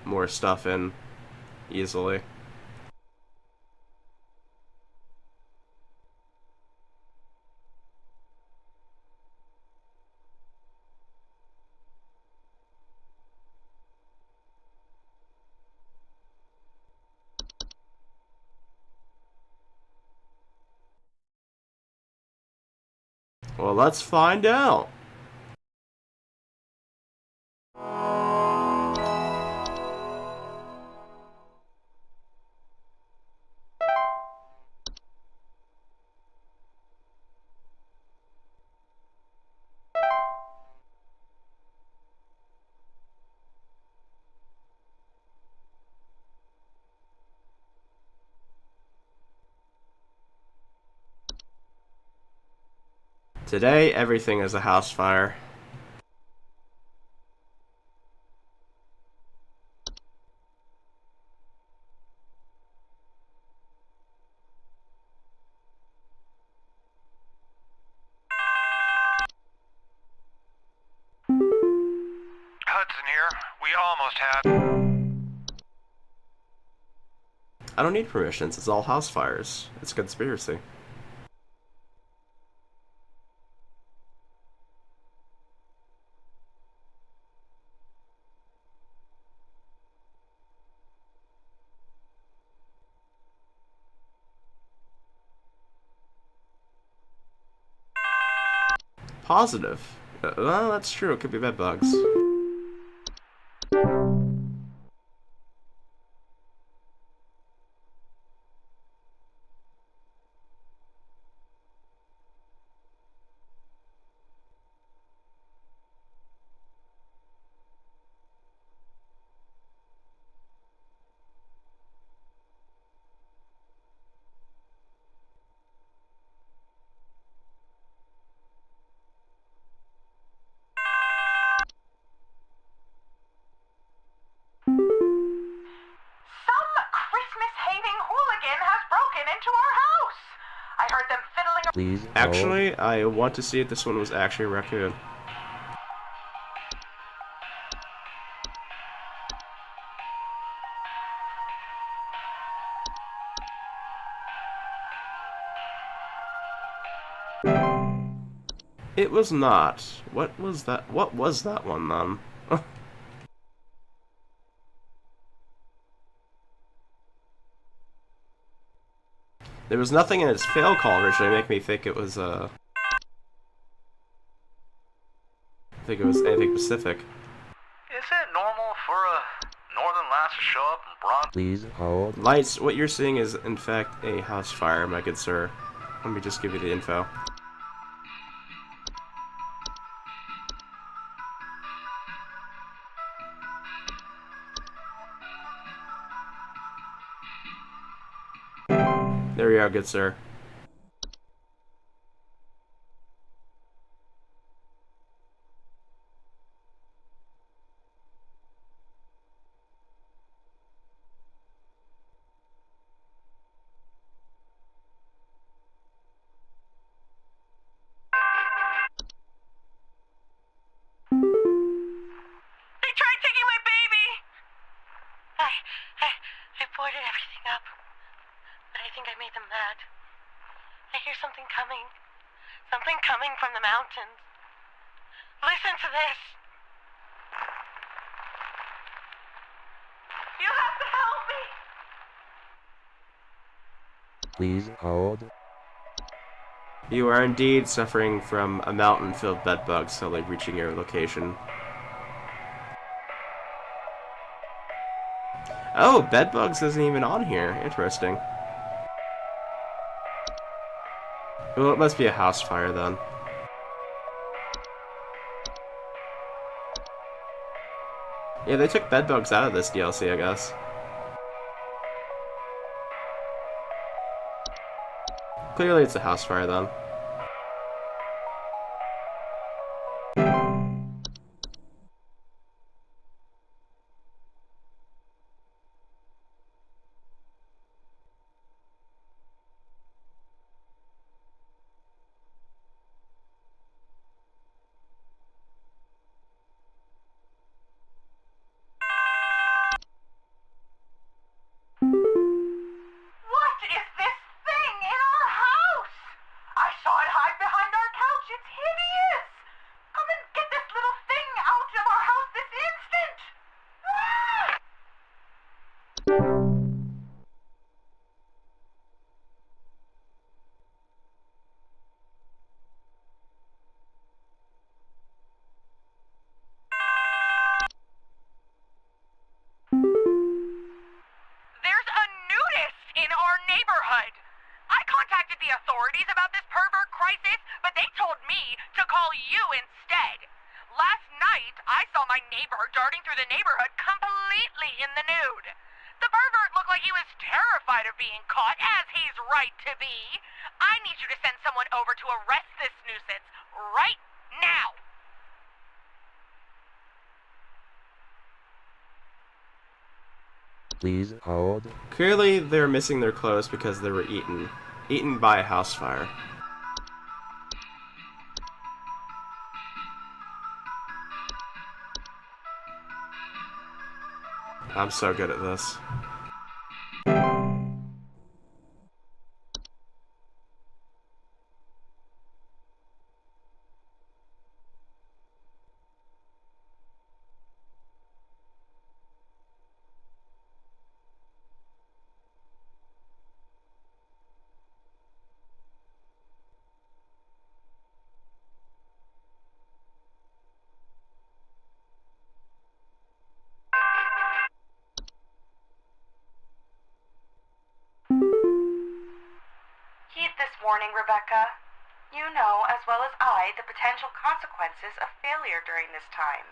A: more stuff in easily. Well, let's find out. Today, everything is a house fire.
C: Hudson here. We almost had...
A: I don't need permissions, it's all house fires. It's a conspiracy. Positive. Well, that's true, it could be bed bugs.
B: Some Christmas-hating hooligan has broken into our house. I heard them fiddling.
E: Please hold.
A: Actually, I want to see if this one was actually a raccoon. It was not. What was that? What was that one, then? There was nothing in its fail call originally to make me think it was, I think it was anything specific.
C: Is it normal for a northern lights to show up in broad...
E: Please hold.
A: Lights, what you're seeing is, in fact, a house fire, my good sir. Let me just give you the info. There we are, good sir.
H: They tried taking my baby! I boarded everything up, but I think I made them mad. I hear something coming. Something coming from the mountains. Listen to this. You have to help me!
E: Please hold.
A: You are indeed suffering from a mountain filled of bedbugs slowly reaching your location. Oh, bedbugs isn't even on here. Interesting. Well, it must be a house fire then. Yeah, they took bedbugs out of this DLC, I guess. Clearly it's a house fire then.
B: What is this thing in our house? I saw it hide behind our couch. It's hideous. Come and get this little thing out of our house this instant. Ah!
H: There's a nudist in our neighborhood. I contacted the authorities about this pervert crisis, but they told me to call you instead. Last night, I saw my neighbor darting through the neighborhood completely in the nude. The pervert looked like he was terrified of being caught, as he's right to be. I need you to send someone over to arrest this nuisance right now.
E: Please hold.
A: Clearly, they're missing their clothes because they were eaten by a house fire. I'm so good at this.
B: Heed this warning, Rebecca. You know as well as I the potential consequences of failure during this time.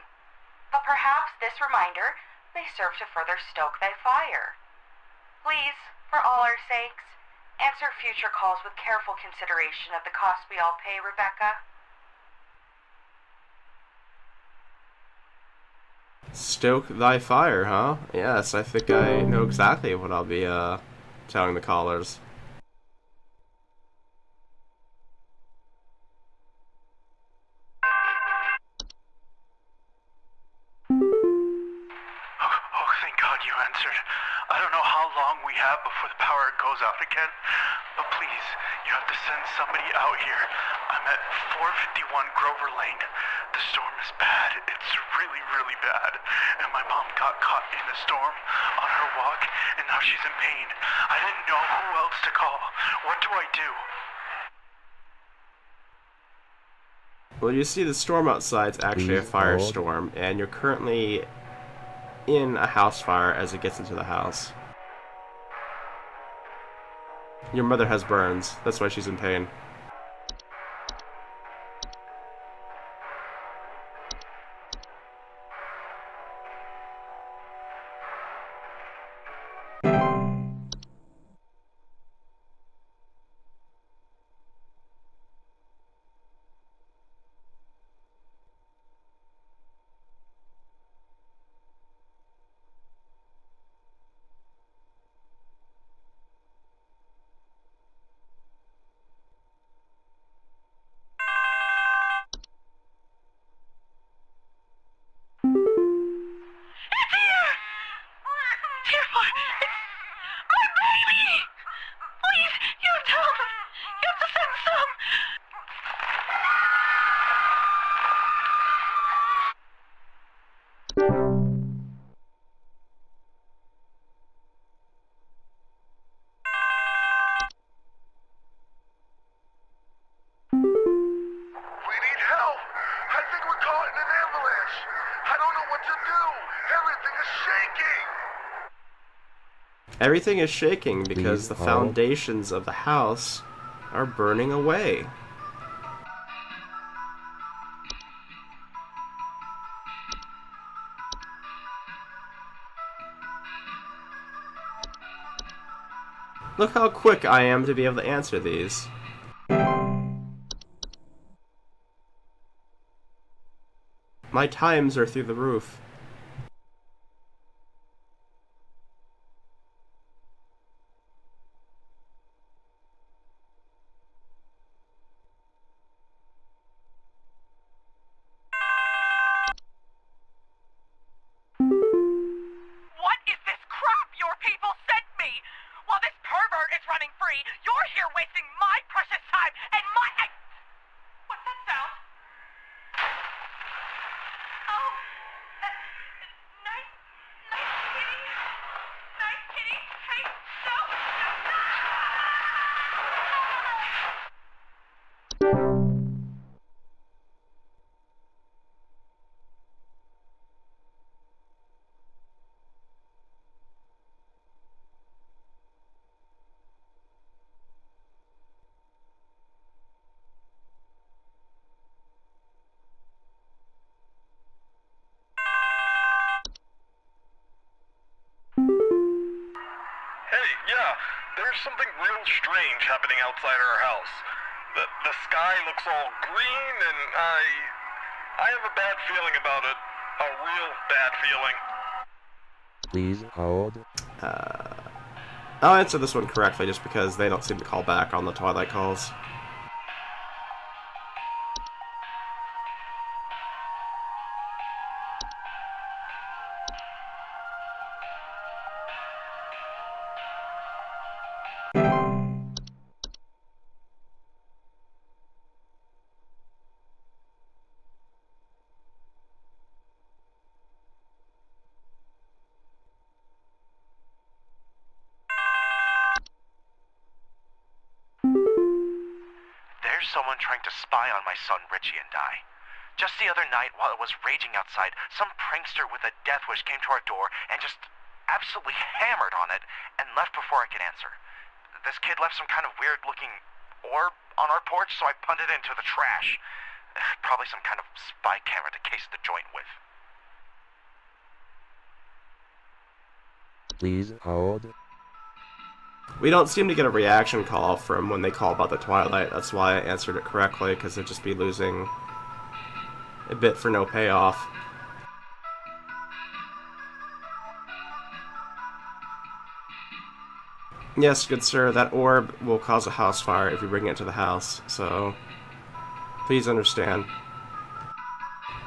B: But perhaps this reminder may serve to further stoke thy fire. Please, for all our sakes, answer future calls with careful consideration of the cost we all pay, Rebecca.
A: Stoke thy fire, huh? Yes, I think I know exactly what I'll be, telling the callers.
C: Oh, thank God you answered. I don't know how long we have before the power goes out again, but please, you have to send somebody out here. I'm at 451 Grover Lane. The storm is bad. It's really, really bad. And my mom got caught in a storm on her walk, and now she's in pain. I didn't know who else to call. What do I do?
A: Well, you see, the storm outside's actually a
E: Please hold.
A: firestorm, and you're currently in a house fire as it gets into the house. Your mother has burns. That's why she's in pain.
H: Dear boy, it's my baby! Please, you have to help him. You have to send some.
C: We need help. I think we're caught in an avalanche. I don't know what to do. Everything is shaking.
A: Everything is shaking because
E: Please
A: the
E: hold.
A: foundations of the house are burning away. Look how quick I am to be able to answer these. My times are through the roof.
H: What is this crap your people sent me? While this pervert is running free, you're here wasting my precious time and my... What's that sound? Oh, nice kitty. Nice kitty. Hey, no, no.
C: yeah, there's something real strange happening outside our house. The sky looks all green, and I have a bad feeling about it. A real bad feeling.
E: Please hold.
A: I'll answer this one correctly just because they don't seem to call back on the Twilight calls.
C: There's someone trying to spy on my son Richie and I. Just the other night, while it was raging outside, some prankster with a death wish came to our door and just absolutely hammered on it and left before I could answer. This kid left some kind of weird-looking orb on our porch, so I punted it into the trash. Probably some kind of spy camera to case the joint with.
E: Please hold.
A: We don't seem to get a reaction call from when they call about the Twilight. That's why I answered it correctly, because they'd just be losing a bit for no payoff. Yes, good sir, that orb will cause a house fire if you bring it to the house, so please understand.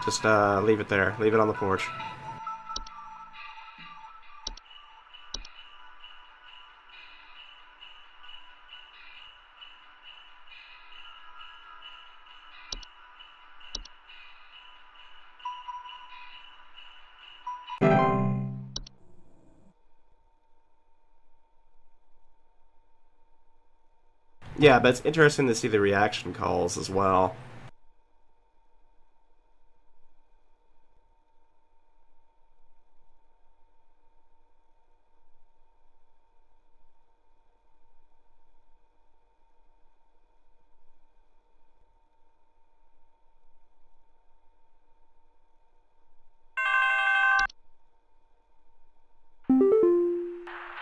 A: Just leave it there. Leave it on the porch. Yeah, but it's interesting to see the reaction calls as well.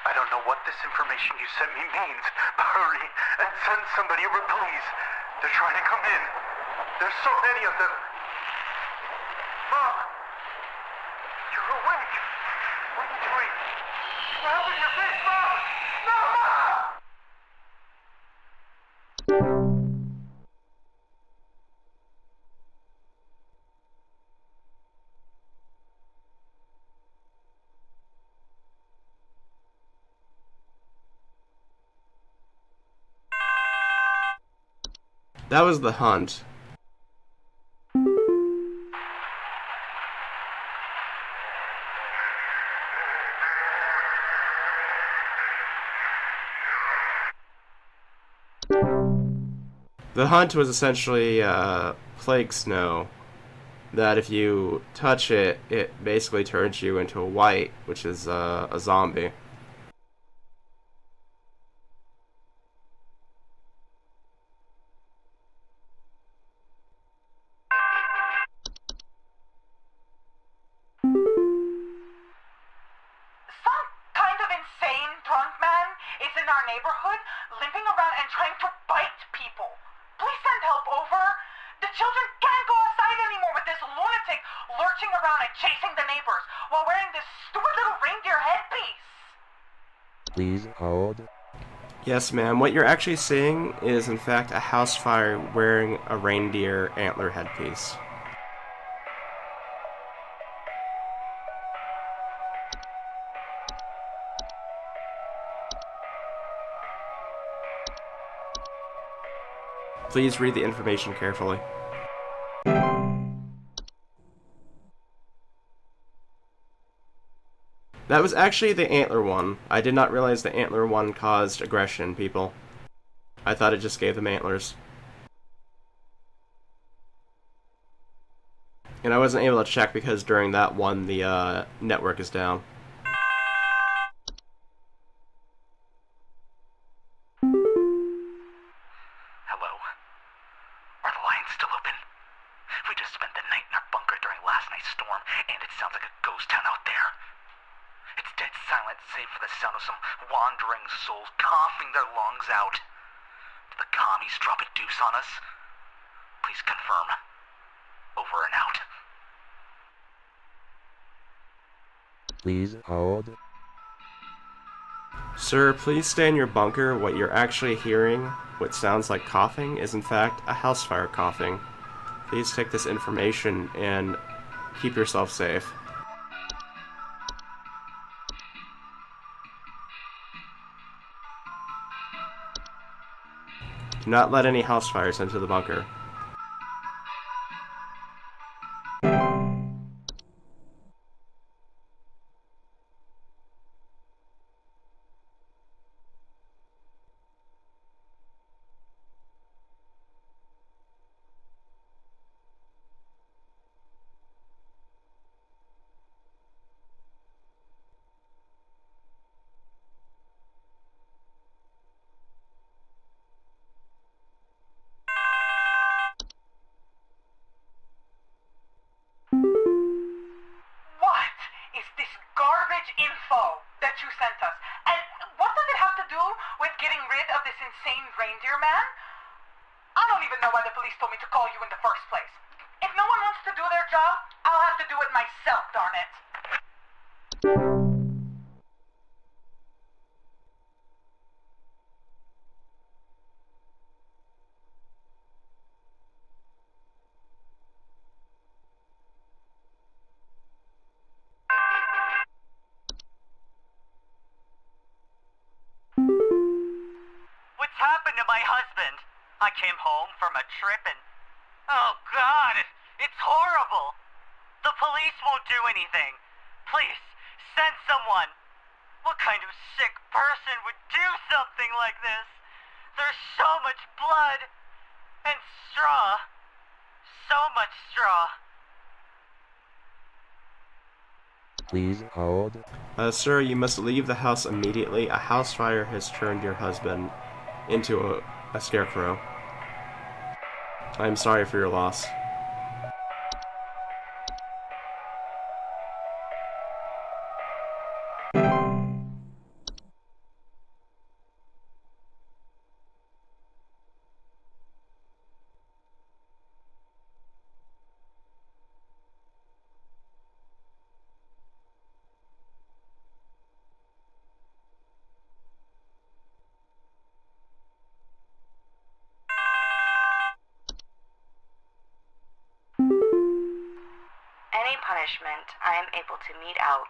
C: I don't know what this information you sent me means, but hurry and send somebody over, please. They're trying to come in. There's so many of them. Mom! You're awake! What are you doing? What happened to your face, Mom? No, Mom!
A: That was the hunt. The hunt was essentially plague snow. That if you touch it, it basically turns you into a white, which is a zombie.
B: Some kind of insane drunk man is in our neighborhood, limping around and trying to bite people. Please send help over. The children can't go outside anymore with this lunatic lurching around and chasing the neighbors while wearing this stupid little reindeer headpiece.
E: Please hold.
A: Yes, ma'am. What you're actually seeing is, in fact, a house fire wearing a reindeer antler headpiece. Please read the information carefully. That was actually the antler one. I did not realize the antler one caused aggression, people. I thought it just gave them antlers. And I wasn't able to check because during that one the network is down.
C: Hello? Are the lines still open? We just spent the night in our bunker during last night's storm, and it sounds like a ghost town out there. It's dead silent, save for the sound of some wandering souls coughing their lungs out. Did the commies drop a deuce on us? Please confirm. Over and out.
E: Please hold.
A: Sir, please stay in your bunker. What you're actually hearing, what sounds like coughing, is in fact a house fire coughing. Please take this information and keep yourself safe. Do not let any house fires into the bunker.
D: What is this garbage info that you sent us? And what does it have to do with getting rid of this insane reindeer man? I don't even know why the police told me to call you in the first place. If no one wants to do their job, I'll have to do it myself, darn it.
I: What's happened to my husband? I came home from a trip and... Oh, God, it's horrible. The police won't do anything. Please, send someone. What kind of sick person would do something like this? There's so much blood. And straw. So much straw.
E: Please hold.
A: Sir, you must leave the house immediately. A house fire has turned your husband into a scarecrow. I am sorry for your loss.
B: Any punishment I am able to mete out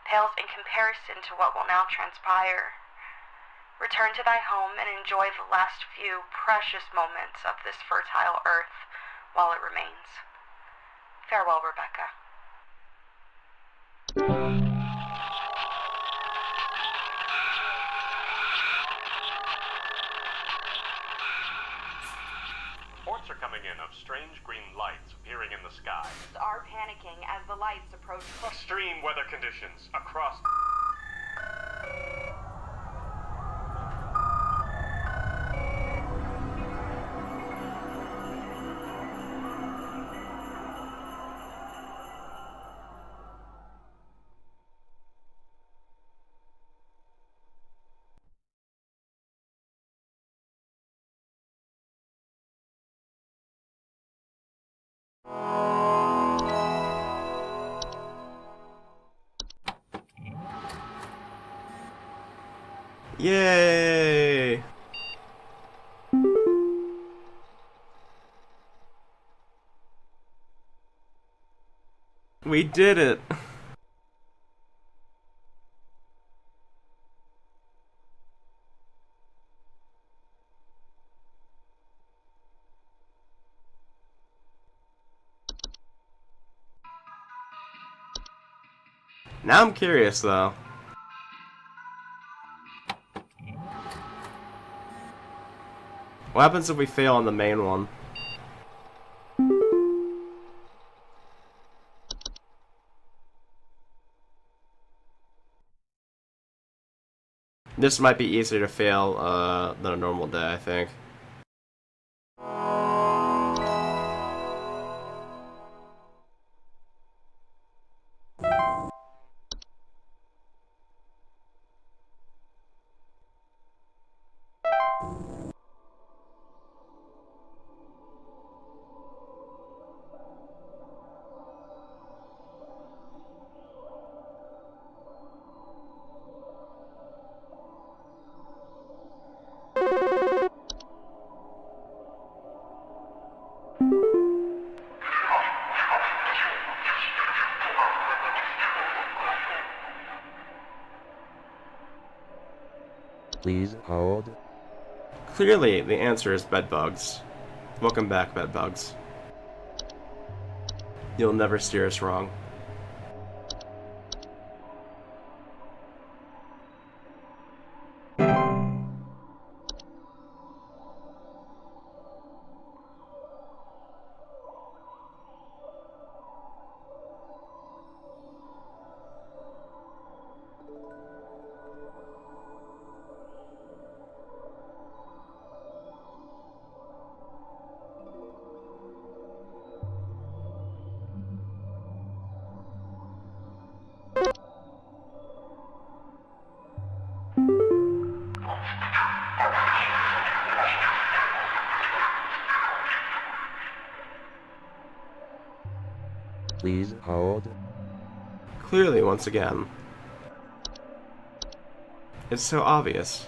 B: pales in comparison to what will now transpire. Return to thy home and enjoy the last few precious moments of this fertile earth while it remains. Farewell, Rebecca.
J: Reports are coming in of strange green lights appearing in the sky.
B: Are panicking as the lights approach.
J: Extreme weather conditions across...
A: Yay! We did it! Now I'm curious though. What happens if we fail on the main one? This might be easier to fail than a normal day, I think.
E: Please hold.
A: Clearly, the answer is bedbugs. Welcome back, bedbugs. You'll never steer us wrong.
E: Please hold.
A: Clearly, once again. It's so obvious.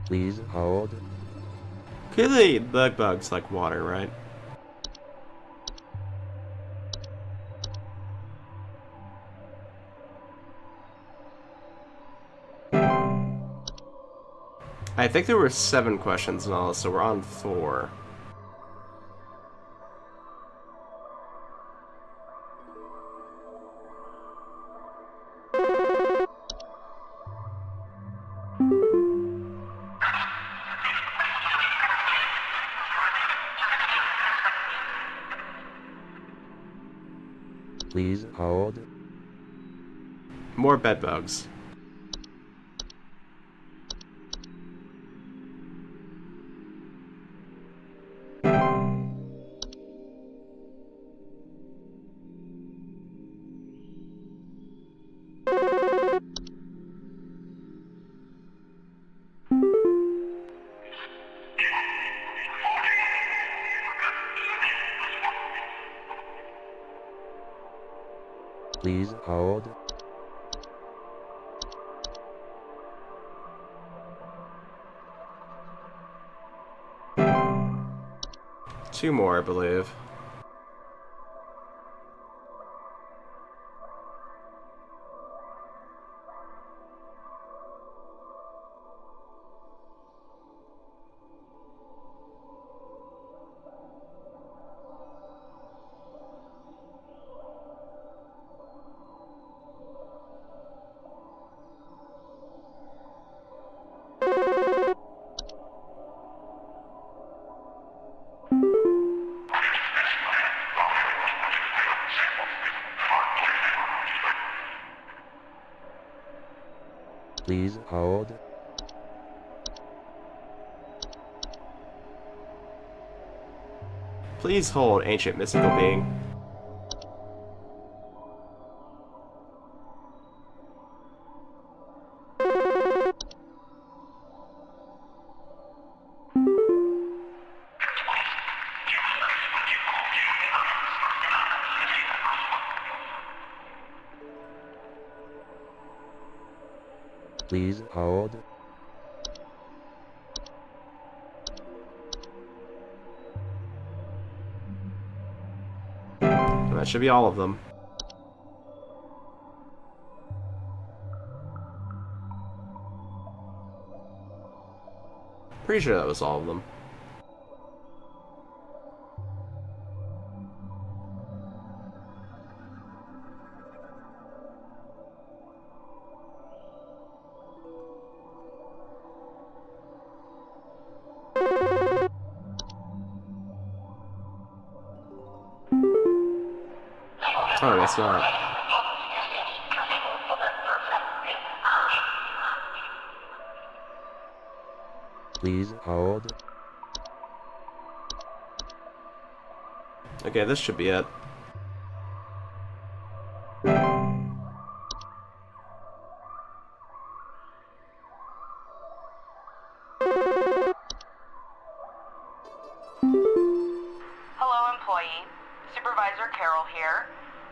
E: Please hold.
A: Clearly, bedbugs like water, right? I think there were 7 questions in all, so we're on 4.
E: Please hold.
A: More bedbugs.
E: Please hold.
A: Two more, I believe.
E: Please hold.
A: Please hold, ancient mystical being.
E: Please hold.
A: That should be all of them. Pretty sure that was all of them. Oh, I guess not.
E: Please hold.
A: Okay, this should be it.
B: Hello, employee. Supervisor Carol here.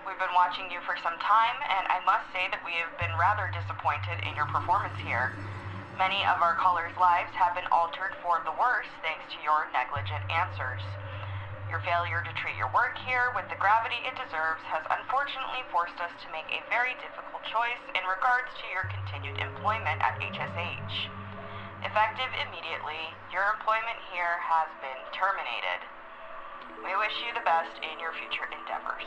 B: We've been watching you for some time, and I must say that we have been rather disappointed in your performance here. Many of our callers' lives have been altered for the worse thanks to your negligent answers. Your failure to treat your work here with the gravity it deserves has unfortunately forced us to make a very difficult choice in regards to your continued employment at HSH. Effective immediately, your employment here has been terminated. We wish you the best in your future endeavors.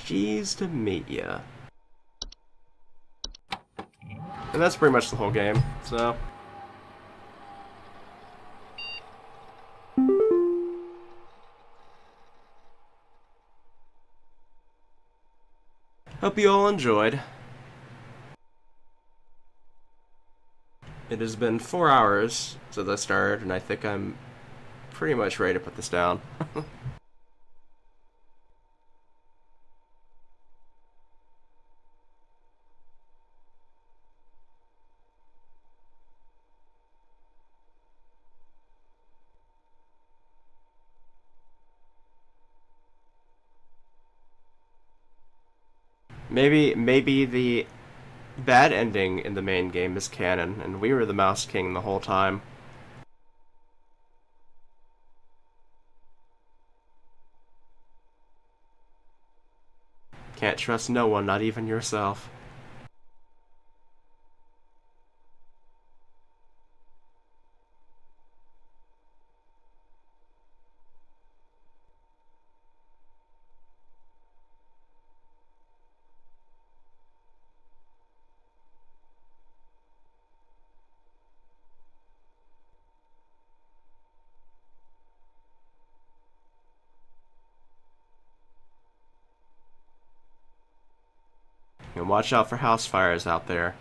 A: Jeez to meet ya. And that's pretty much the whole game, so... Hope you all enjoyed. It has been 4 hours since I started, and I think I'm pretty much ready to put this down. Maybe the bad ending in the main game is canon, and we were the Mouse King the whole time. Can't trust no one, not even yourself. And watch out for house fires out there.